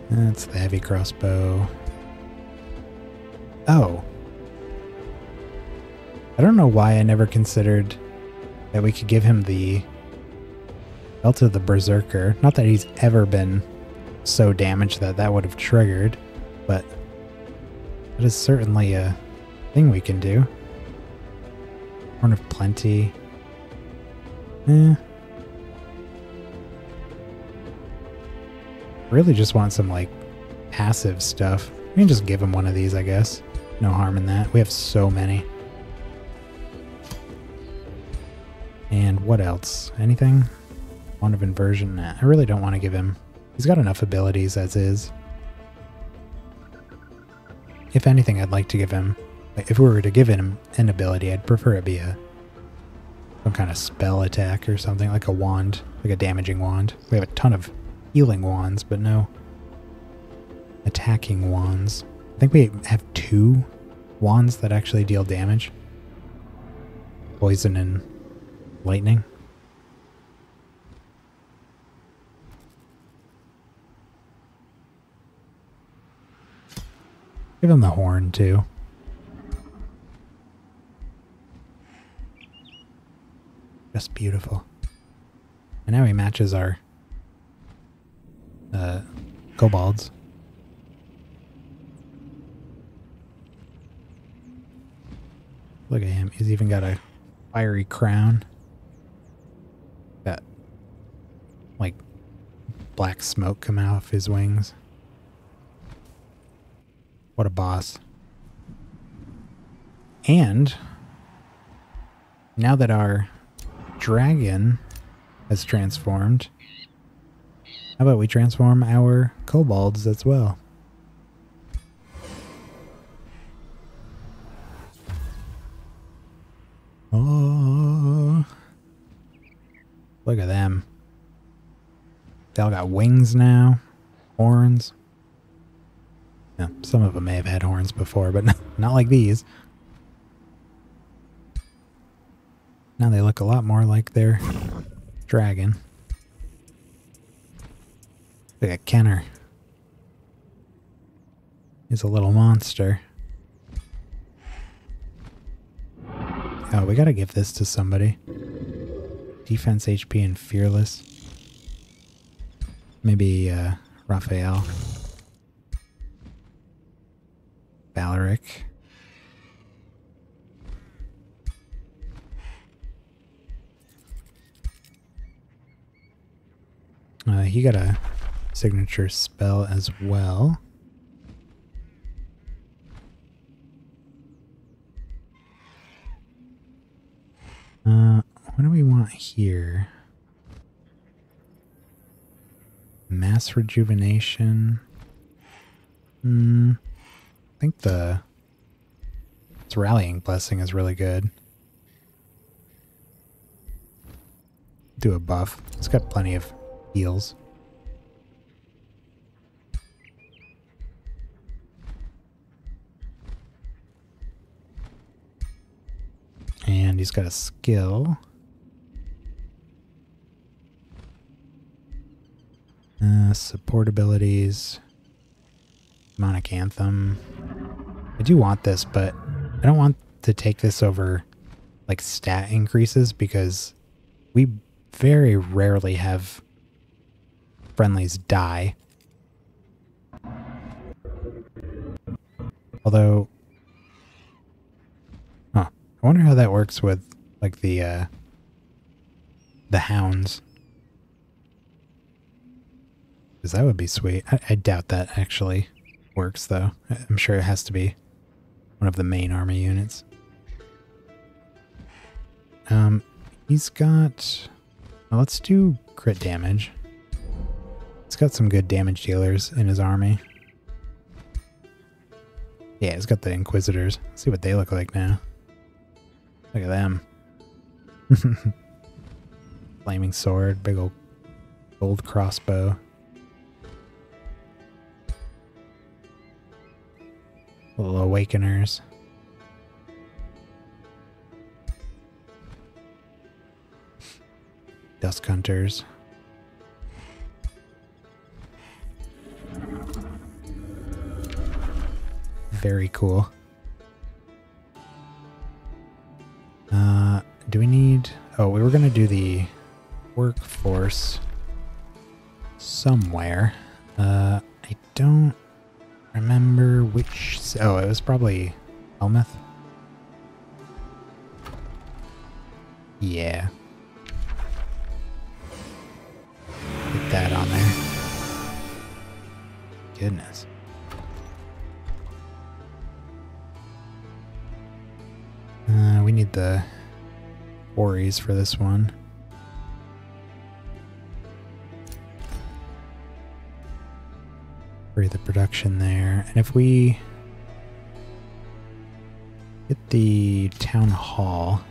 That's the heavy crossbow. Oh. I don't know why I never considered that we could give him the Belt of the Berserker. Not that he's ever been so damaged that that would have triggered, but that is certainly a thing we can do. Horn of Plenty. Really just want some like passive stuff. We can just give him one of these, I guess. No harm in that. We have so many. And what else? Anything? Wand of Inversion? Nah, I really don't want to give him. He's got enough abilities as is. If anything, I'd like to give him... If we were to give him an ability, I'd prefer it be some kind of spell attack or something, like a wand, like a damaging wand. We have a ton of healing wands, but no attacking wands. I think we have 2 wands that actually deal damage. Poison and lightning. Give him the horn too. Just beautiful. And now he matches our kobolds. Look at him. He's even got a fiery crown. Got like black smoke coming off his wings. What a boss. And now that our dragon has transformed, how about we transform our kobolds as well? Oh, look at them. They all got wings now, horns. Yeah, some of them may have had horns before, but not like these. Now they look a lot more like their dragon. Look at Kenner. He's a little monster. Oh, we gotta give this to somebody. Defense, HP, and Fearless. Maybe Raphael. Balric. He got a signature spell as well. What do we want here? Mass rejuvenation. I think its rallying blessing is really good. Do a buff. It's got plenty of heals. And he's got a skill. Support abilities. Demonic Anthem. I do want this, but I don't want to take this over like stat increases because we very rarely have friendlies die. Although, I wonder how that works with like the hounds. Because that would be sweet. I doubt that actually works though. I'm sure it has to be one of the main army units. He's got... Well, let's do crit damage. He's got some good damage dealers in his army. Yeah, he's got the Inquisitors. Let's see what they look like now. Look at them. Flaming sword, big old gold crossbow. Little Awakeners. Dusk Hunters. Very cool. Do we need... Oh, we were going to do the workforce somewhere. I don't remember which... Oh, it was probably Helmuth. Yeah. Put that on there. Goodness. We need the quarries for this one. For the production there. And if we hit the town hall,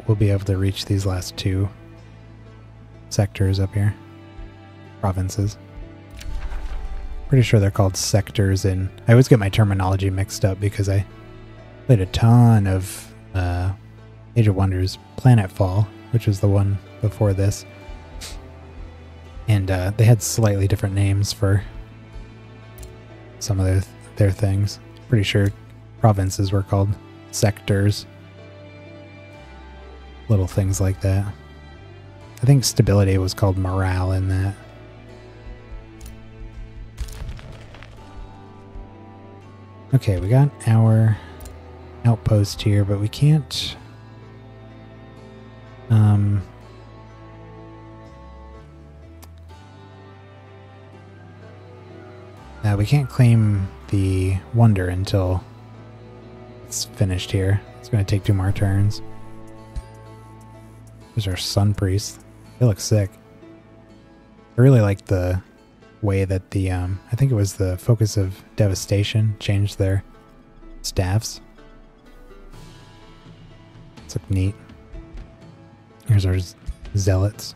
we'll be able to reach these last two sectors up here. Provinces. Pretty sure they're called sectors, and I always get my terminology mixed up because I played a ton of Age of Wonders Planetfall, which was the one before this. And they had slightly different names for some of their things. Pretty sure provinces were called sectors. Little things like that. I think stability was called morale in that. Okay, we got our outpost here, but we can't... we can't claim the wonder until it's finished here. It's going to take 2 more turns. There's our Sun Priest. They look sick. I really like the way that the, I think it was the Focus of Devastation changed their staffs. It's look neat. Here's our Zealots.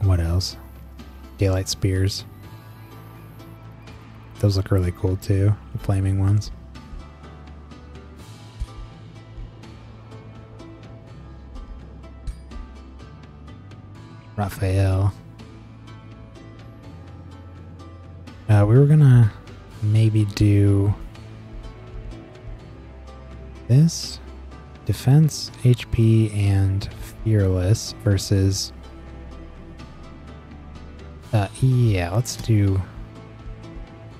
What else? Daylight Spears. Those look really cool too, the flaming ones. Raphael. We were gonna maybe do this. Defense, HP, and Fearless versus... yeah, let's do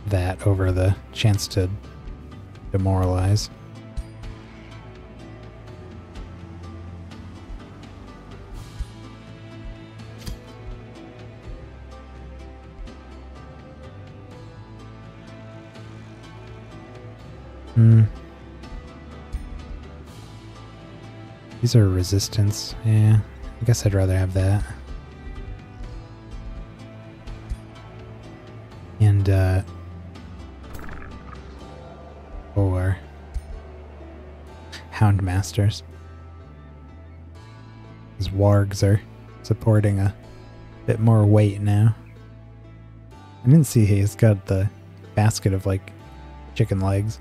that over the chance to demoralize. These are resistance. Yeah, I guess I'd rather have that. And, or Houndmasters. These wargs are supporting a bit more weight now. I didn't see he's got the basket of, like, chicken legs.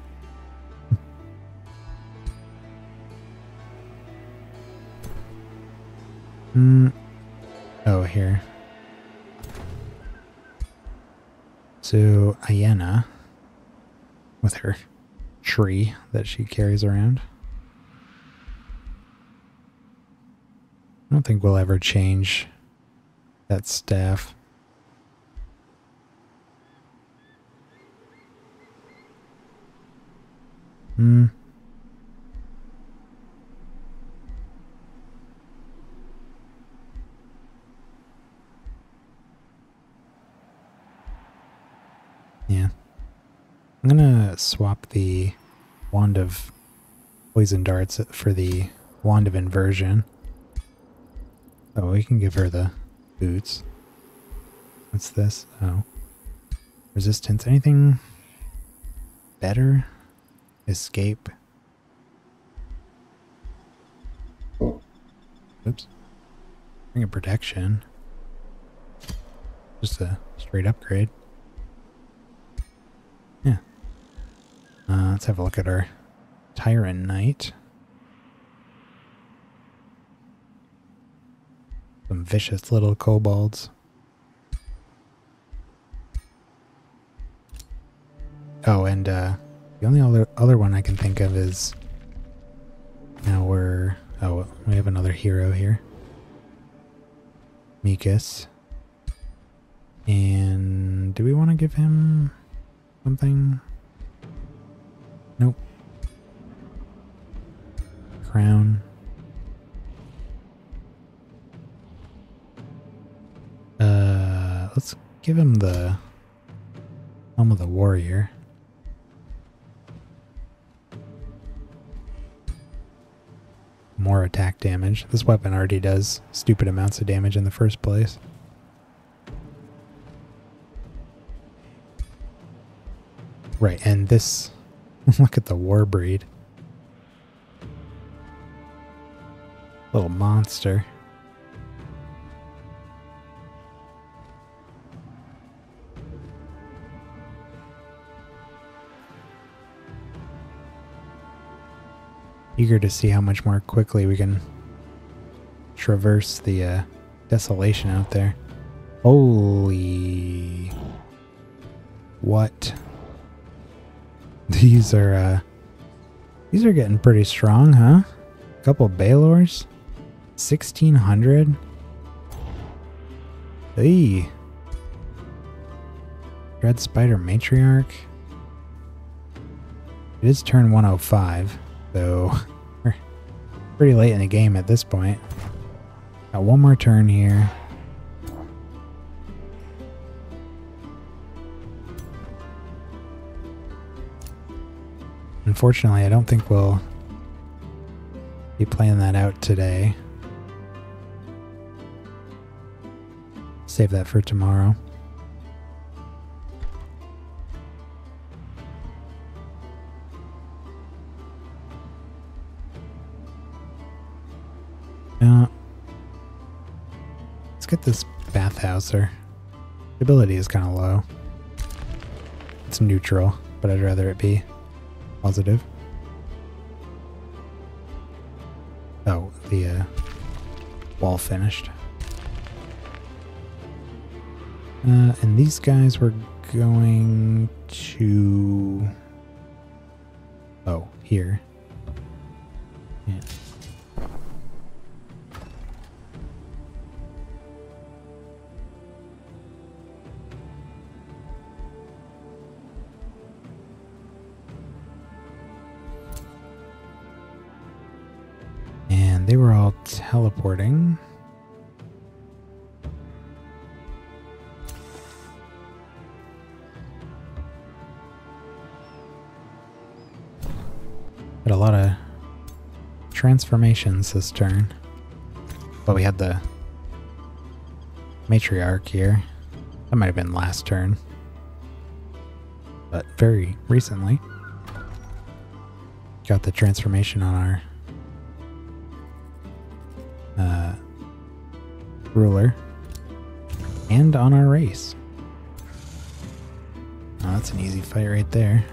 Oh, here. So, Ayenna, with her tree that she carries around. I don't think we'll ever change that staff. Yeah. I'm gonna swap the Wand of Poison Darts for the Wand of Inversion. Oh, we can give her the boots. What's this? Oh. Resistance. Anything better? Escape. Oops. Bring a protection. Just a straight upgrade. Yeah. Let's have a look at our Tyrant Knight. Some vicious little kobolds. Oh, and the only other one I can think of is now we have another hero here. Mikas. And do we want to give him something? Nope. Crown. Let's give him the Helm of the Warrior. More attack damage. This weapon already does stupid amounts of damage in the first place. Right, and this... look at the Warbreed. Little monster. Eager to see how much more quickly we can traverse the desolation out there. Holy... what? These are getting pretty strong, huh? A couple Baylors? 1600? Hey. Dread Spider Matriarch. It is turn 105, so we're pretty late in the game at this point. Got one more turn here. Unfortunately, I don't think we'll be playing that out today. Save that for tomorrow. Let's get this Bathhouser. Stability is kind of low. It's neutral, but I'd rather it be positive. Oh, the wall finished. And these guys were going to... oh, here. Yeah. And they were all teleporting. Had a lot of transformations this turn. But we had the matriarch here. That might have been last turn. But very recently. Got the transformation on our ruler. And on our race. Oh, that's an easy fight right there.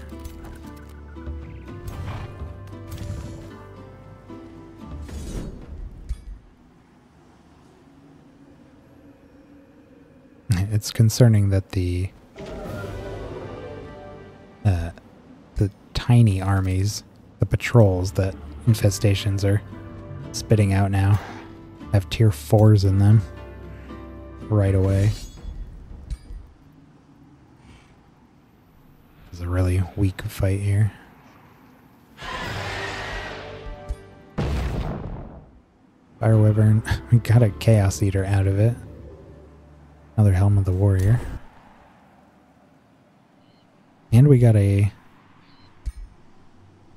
It's concerning that the tiny armies, the patrols that infestations are spitting out now, have tier 4s in them right away. It's a really weak fight here. Fire Wyvern, we got a Chaos Eater out of it. Another Helm of the Warrior. And we got a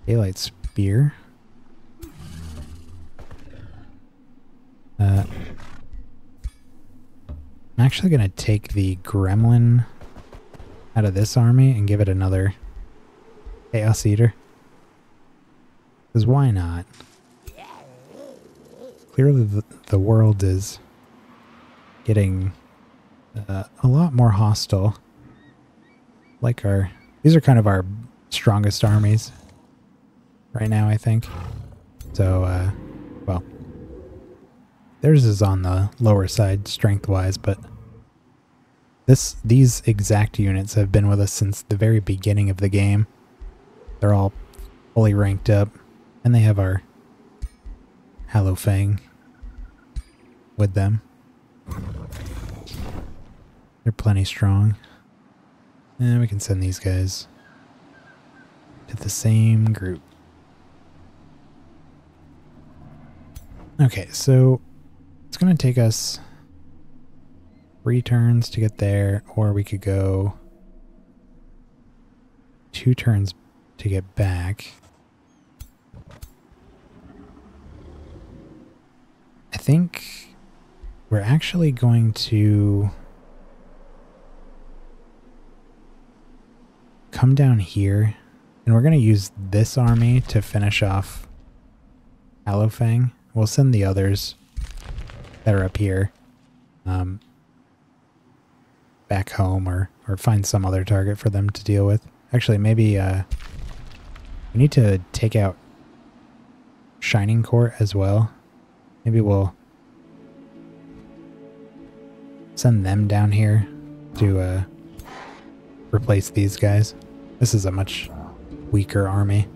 Daylight Spear. I'm actually going to take the Gremlin out of this army and give it another Chaos Eater. Because why not? Clearly the world is getting a lot more hostile. Like these are kind of our strongest armies right now, I think. So, well, theirs is on the lower side strength-wise, but these exact units have been with us since the very beginning of the game. They're all fully ranked up, and they have our Hallowfang with them. They're plenty strong. And we can send these guys to the same group. Okay, so it's going to take us 3 turns to get there, or we could go 2 turns to get back. I think we're actually going to come down here, and we're going to use this army to finish off Hallowfang. We'll send the others that are up here back home, or find some other target for them to deal with. Actually, maybe we need to take out Shining Court as well. Maybe we'll send them down here to replace these guys. This is a much weaker army.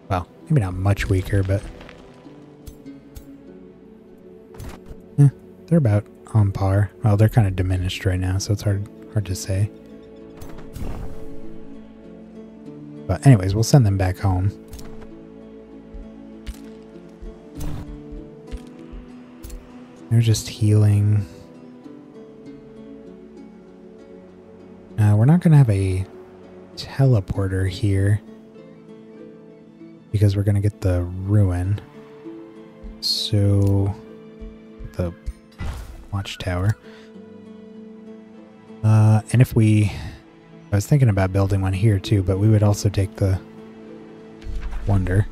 Well, maybe not much weaker, but they're about on par. Well, they're kind of diminished right now, so it's hard to say. But anyways, we'll send them back home. They're just healing. We're not going to have a teleporter here because we're going to get the ruin. So the watchtower. And if I was thinking about building one here too, but we would also take the wonder.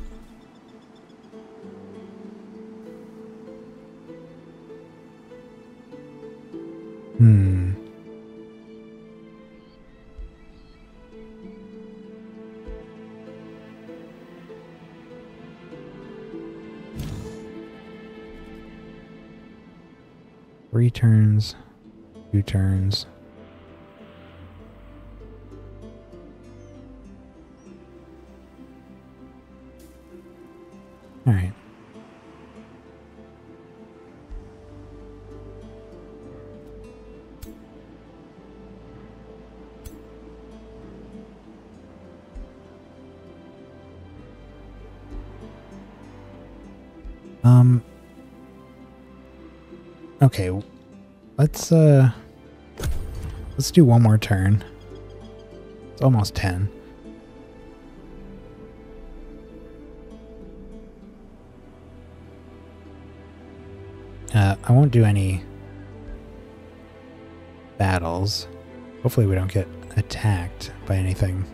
Three turns, 2 turns. Alright. Okay, let's do one more turn. It's almost 10. I won't do any battles. Hopefully we don't get attacked by anything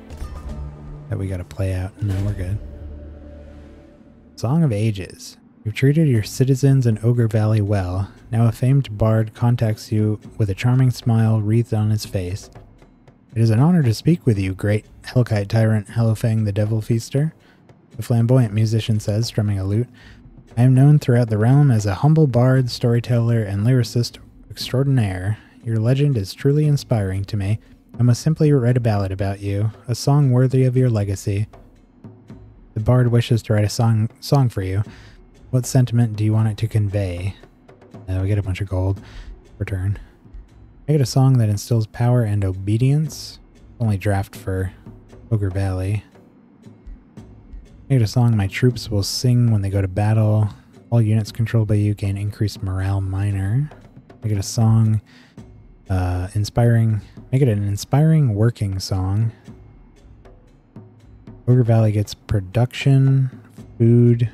that we gotta play out. No, we're good. Song of Ages. You've treated your citizens in Ogre Valley well. Now a famed bard contacts you with a charming smile wreathed on his face. It is an honor to speak with you, great Hellkite tyrant Hallowfang the Devil Feaster, the flamboyant musician says, strumming a lute. I am known throughout the realm as a humble bard, storyteller, and lyricist extraordinaire. Your legend is truly inspiring to me. I must simply write a ballad about you, a song worthy of your legacy. The bard wishes to write a song for you. What sentiment do you want it to convey? We get a bunch of gold. Return. I get a song that instills power and obedience. Only draft for Ogre Valley. I get a song my troops will sing when they go to battle. All units controlled by you gain increased morale minor. I get a song inspiring. Make it an inspiring working song. Ogre Valley gets production, food,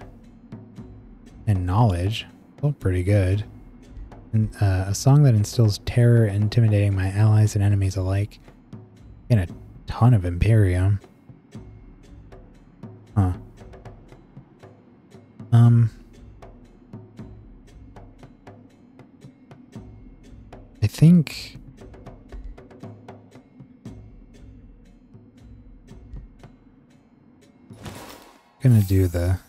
and knowledge. Felt pretty good. And a song that instills terror, intimidating my allies and enemies alike. And a ton of Imperium. Huh. I think I'm gonna do the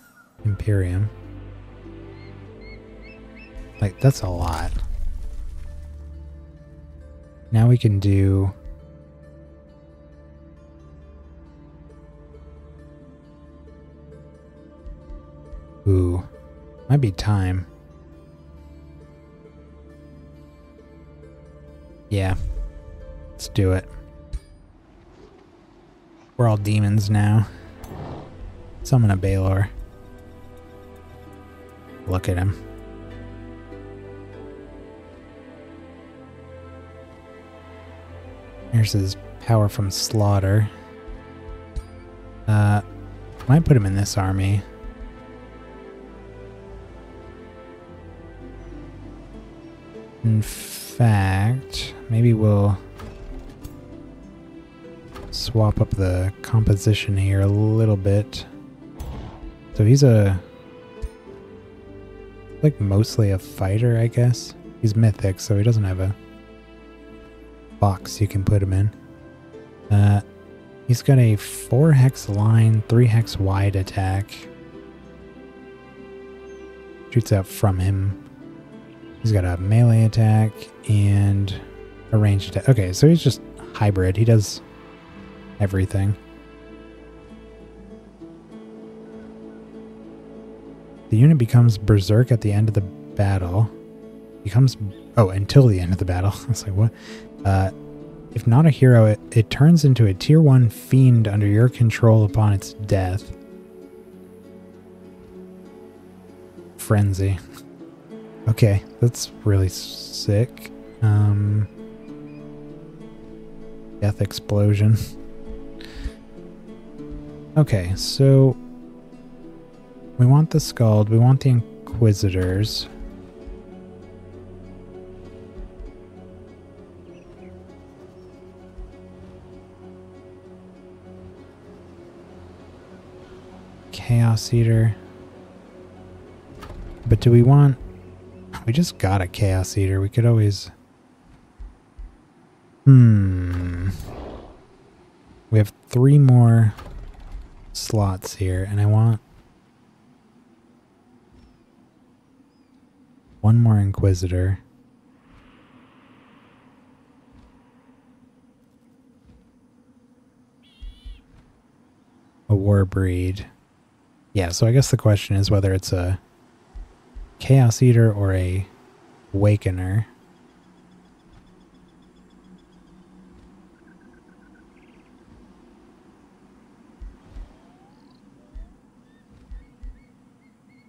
Imperium. Like, that's a lot. Now we can do... Ooh. Might be time. Yeah. Let's do it. We're all demons now. Summon a Baelor. Look at him. Here's his power from slaughter. Might put him in this army. In fact, maybe we'll swap up the composition here a little bit. So he's like mostly a fighter, I guess. He's mythic, so he doesn't have a box you can put him in. He's got a 4 hex line, 3 hex wide attack. Shoots out from him. He's got a melee attack and a ranged attack. Okay, so he's just hybrid. He does everything. The unit becomes berserk at the end of the battle. Until the end of the battle. I was like, what? If not a hero, it turns into a tier 1 fiend under your control upon its death. Frenzy. Okay, that's really sick. Death explosion. Okay, so we want the Scald, we want the Inquisitors. Chaos Eater. But do we want... We just got a Chaos Eater. We could always... We have 3 more slots here, and I want 1 more Inquisitor. A War Breed. Yeah, so I guess the question is whether it's a Chaos Eater or a Awakener.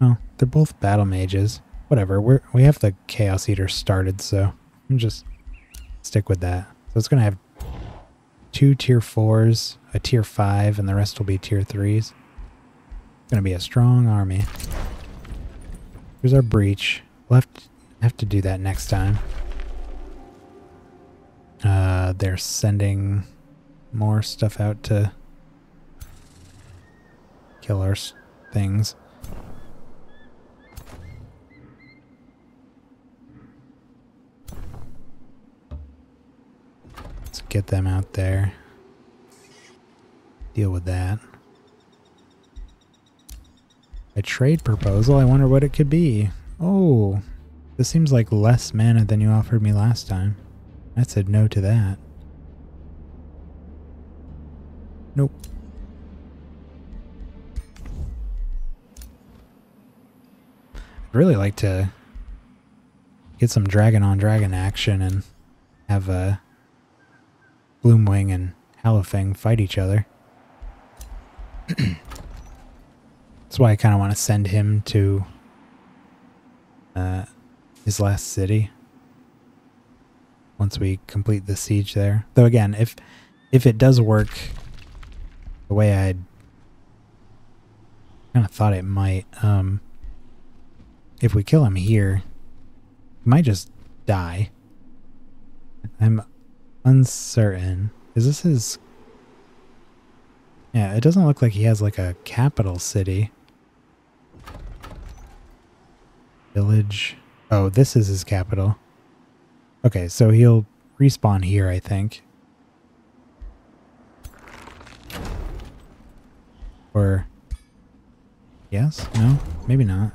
Oh, they're both battle mages. Whatever, we have the Chaos Eater started, so I'm just stick with that. So it's gonna have 2 tier 4s, a tier 5, and the rest will be tier 3s. It's gonna be a strong army. Here's our breach. We'll have to do that next time. They're sending more stuff out to kill our things. Let's get them out there. Deal with that. A trade proposal? I wonder what it could be. Oh, this seems like less mana than you offered me last time. I said no to that. Nope. I'd really like to get some dragon on dragon action and have Gloomwing and Hallowfang fight each other. That's why I kind of want to send him to his last city once we complete the siege there. Though again, if it does work the way I'd kind of thought it might, if we kill him here, he might just die. I'm uncertain. Is this his... Yeah, it doesn't look like he has like a capital city. Village. Oh, this is his capital. Okay, so he'll respawn here, I think. Or... Yes? No? Maybe not.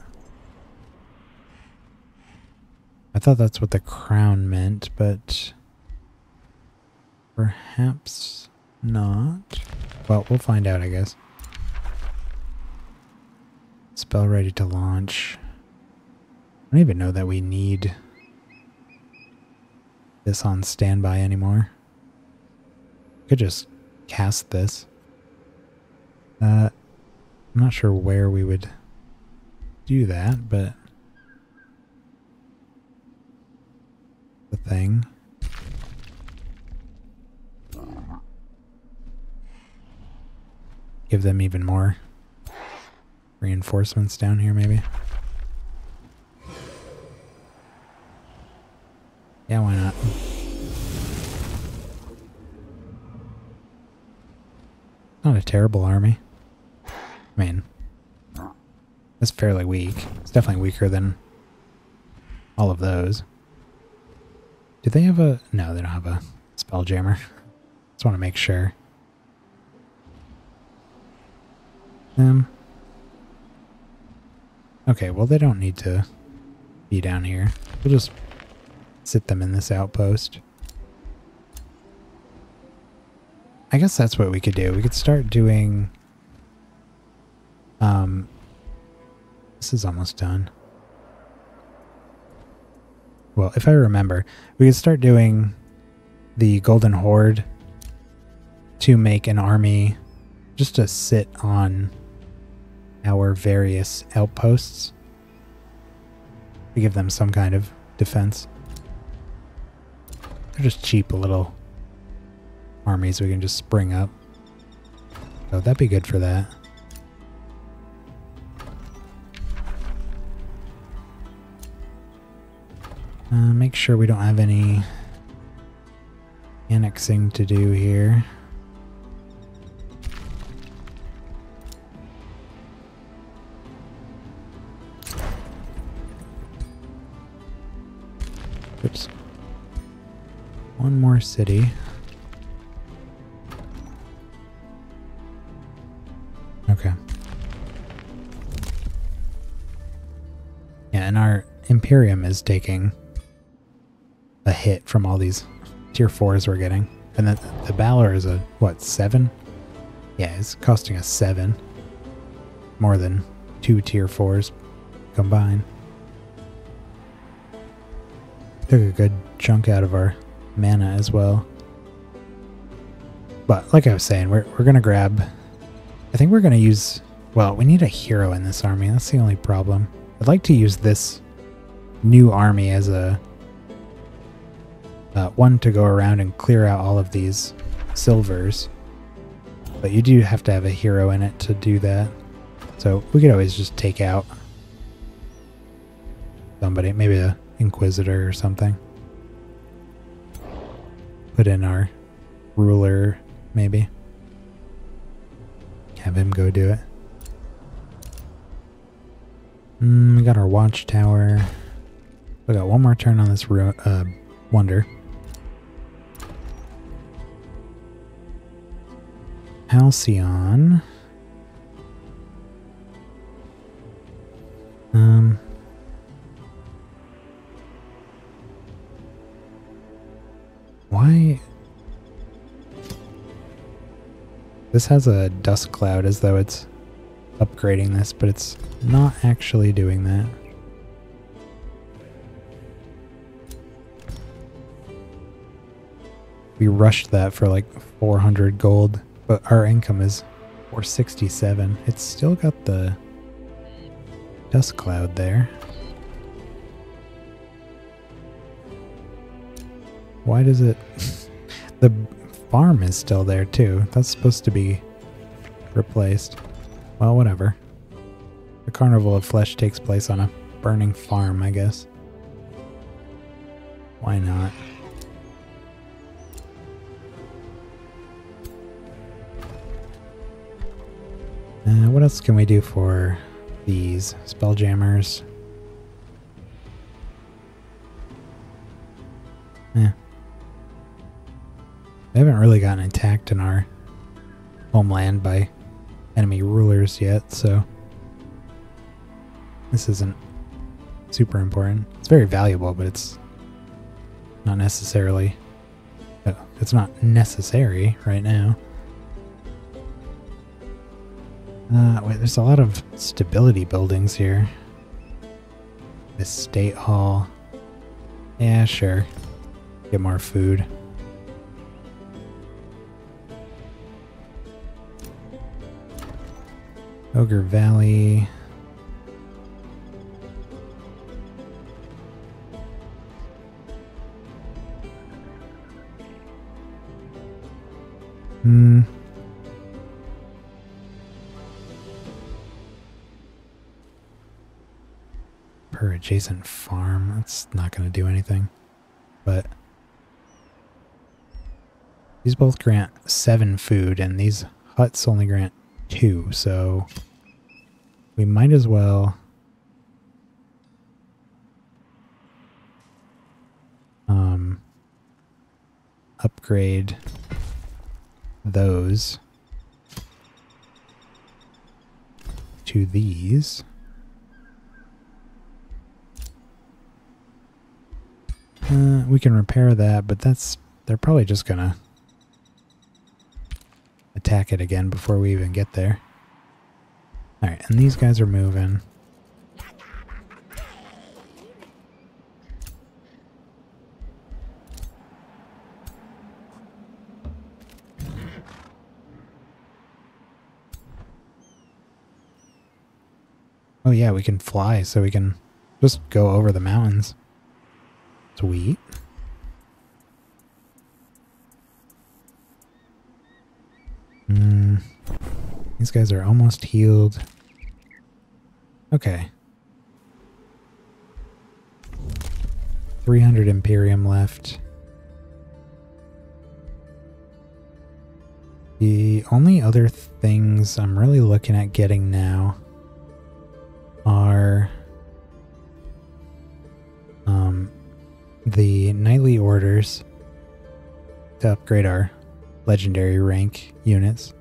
I thought that's what the crown meant, but... Perhaps not. Well, we'll find out, I guess. Spell ready to launch. I don't even know that we need this on standby anymore. Could just cast this. I'm not sure where we would do that, but the thing. Give them even more reinforcements down here, maybe. Yeah, why not? Not a terrible army. I mean, it's fairly weak. It's definitely weaker than all of those. Do they have a... No, they don't have a Spelljammer. Just want to make sure. Okay, well they don't need to be down here. We'll just sit them in this outpost. I guess that's what we could do. We could start doing... This is almost done. Well, if I remember, we could start doing the Golden Horde to make an army just to sit on our various outposts to give them some kind of defense. They're just cheap little armies we can just spring up. So that'd be good for that. Make sure we don't have any annexing to do here. Oops. One more city. Okay. Yeah, and our Imperium is taking a hit from all these tier 4s we're getting. And then the Valor is a, what, 7? Yeah, it's costing us 7. more than 2 tier 4s combined. Took a good chunk out of our mana as well. But like I was saying, we're going to grab... I think we're going to use... Well, we need a hero in this army. That's the only problem. I'd like to use this new army as a... one to go around and clear out all of these silvers. But you do have to have a hero in it to do that. So we could always just take out somebody, maybe a Inquisitor or something. Put in our ruler, maybe. Have him go do it. We got our watchtower. We got one more turn on this wonder. Halcyon. Why? This has a dust cloud as though it's upgrading this, but it's not actually doing that. We rushed that for like 400 gold, but our income is 467. It's still got the dust cloud there. Why does it... The farm is still there too. That's supposed to be replaced. Well, whatever. The Carnival of Flesh takes place on a burning farm, I guess. Why not? What else can we do for these spelljammers? They haven't really gotten attacked in our homeland by enemy rulers yet, so this isn't super important. It's very valuable, but it's not necessarily... it's not necessary right now. Wait, there's a lot of stability buildings here. This state hall. Yeah, sure. Get more food. Ogre Valley. Per adjacent farm. That's not going to do anything. But these both grant 7 food, and these huts only grant 2, so we might as well upgrade those to these. We can repair that, but they're probably just gonna attack it again before we even get there. Alright, and these guys are moving. Oh yeah, we can fly, so we can just go over the mountains. Sweet. These guys are almost healed. Okay. 300 Imperium left. The only other things I'm really looking at getting now are the nightly orders to upgrade our legendary rank units.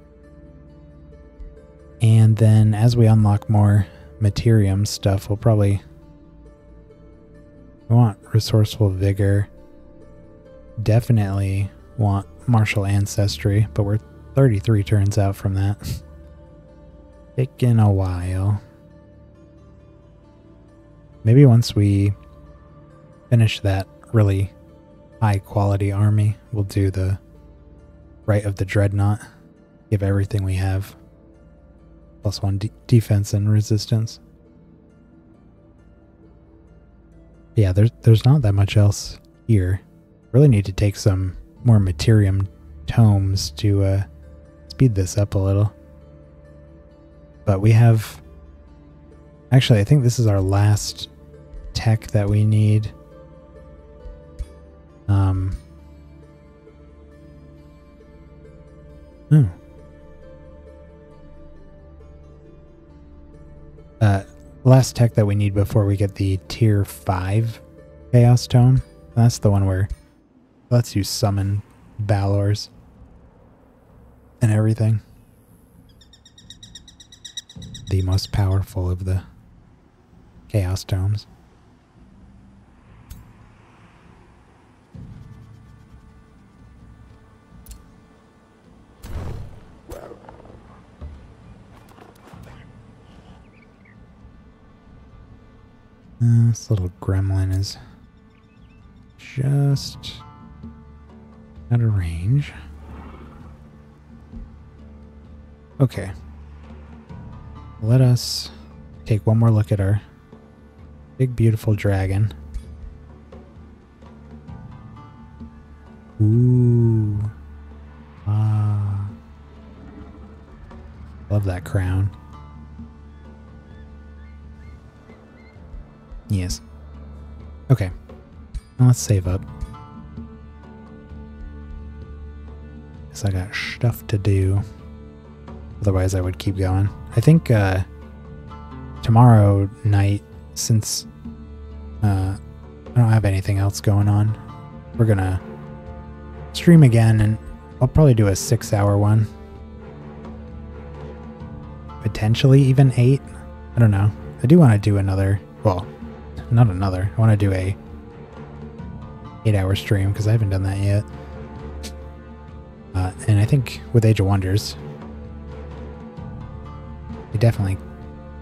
And then as we unlock more Materium stuff, we'll probably... We want Resourceful Vigor. Definitely want Martial Ancestry, but we're 33 turns out from that. Taking a while. Maybe once we finish that really high quality army, we'll do the Rite of the Dreadnought. Give everything we have. +1 defense and resistance. Yeah, there's not that much else here. Really need to take some more Materium tomes to speed this up a little. But we have... Actually, I think this is our last tech that we need. Last tech that we need before we get the tier 5 Chaos Tome. That's the one where it lets you summon Balors and everything. The most powerful of the Chaos Tomes. This little gremlin is just out of range. Okay. Let us take one more look at our big, beautiful dragon. Ooh. Ah. Love that crown. Yes. Okay. Now let's save up. Guess I got stuff to do. Otherwise I would keep going. I think tomorrow night, since I don't have anything else going on, we're gonna stream again, and I'll probably do a 6-hour one. Potentially even 8. I don't know. I do want to do another, well, not another. I want to do a 8-hour stream because I haven't done that yet. And I think with Age of Wonders, we definitely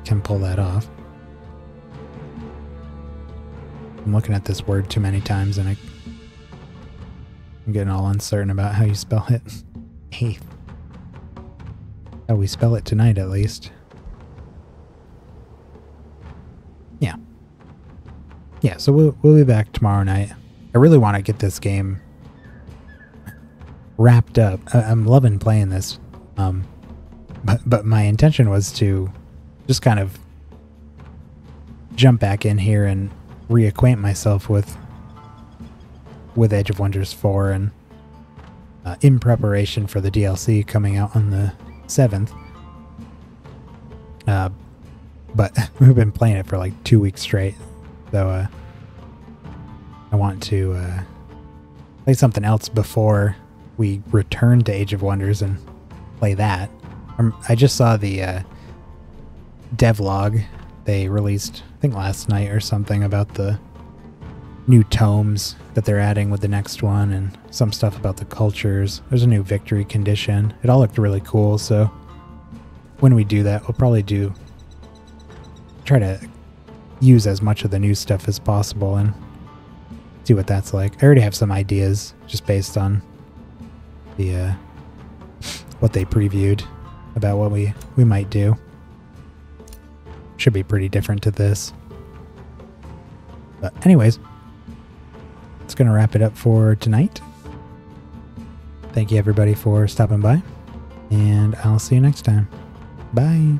can pull that off. I'm looking at this word too many times and I'm getting all uncertain about how you spell it. Eighth. How we spell it tonight, at least. Yeah. Yeah, so we'll be back tomorrow night. I really want to get this game wrapped up. I'm loving playing this. But my intention was to just kind of jump back in here and reacquaint myself with Age of Wonders 4 and in preparation for the DLC coming out on the 7th. But we've been playing it for like 2 weeks straight. So I want to play something else before we return to Age of Wonders and play that. I just saw the devlog they released, I think last night or something, about the new tomes that they're adding with the next one and some stuff about the cultures. There's a new victory condition. It all looked really cool, so when we do that, we'll probably try to use as much of the new stuff as possible and see what that's like. I already have some ideas just based on the what they previewed about what we might do. Should be pretty different to this. But anyways, it's going to wrap it up for tonight. Thank you everybody for stopping by, and I'll see you next time. Bye.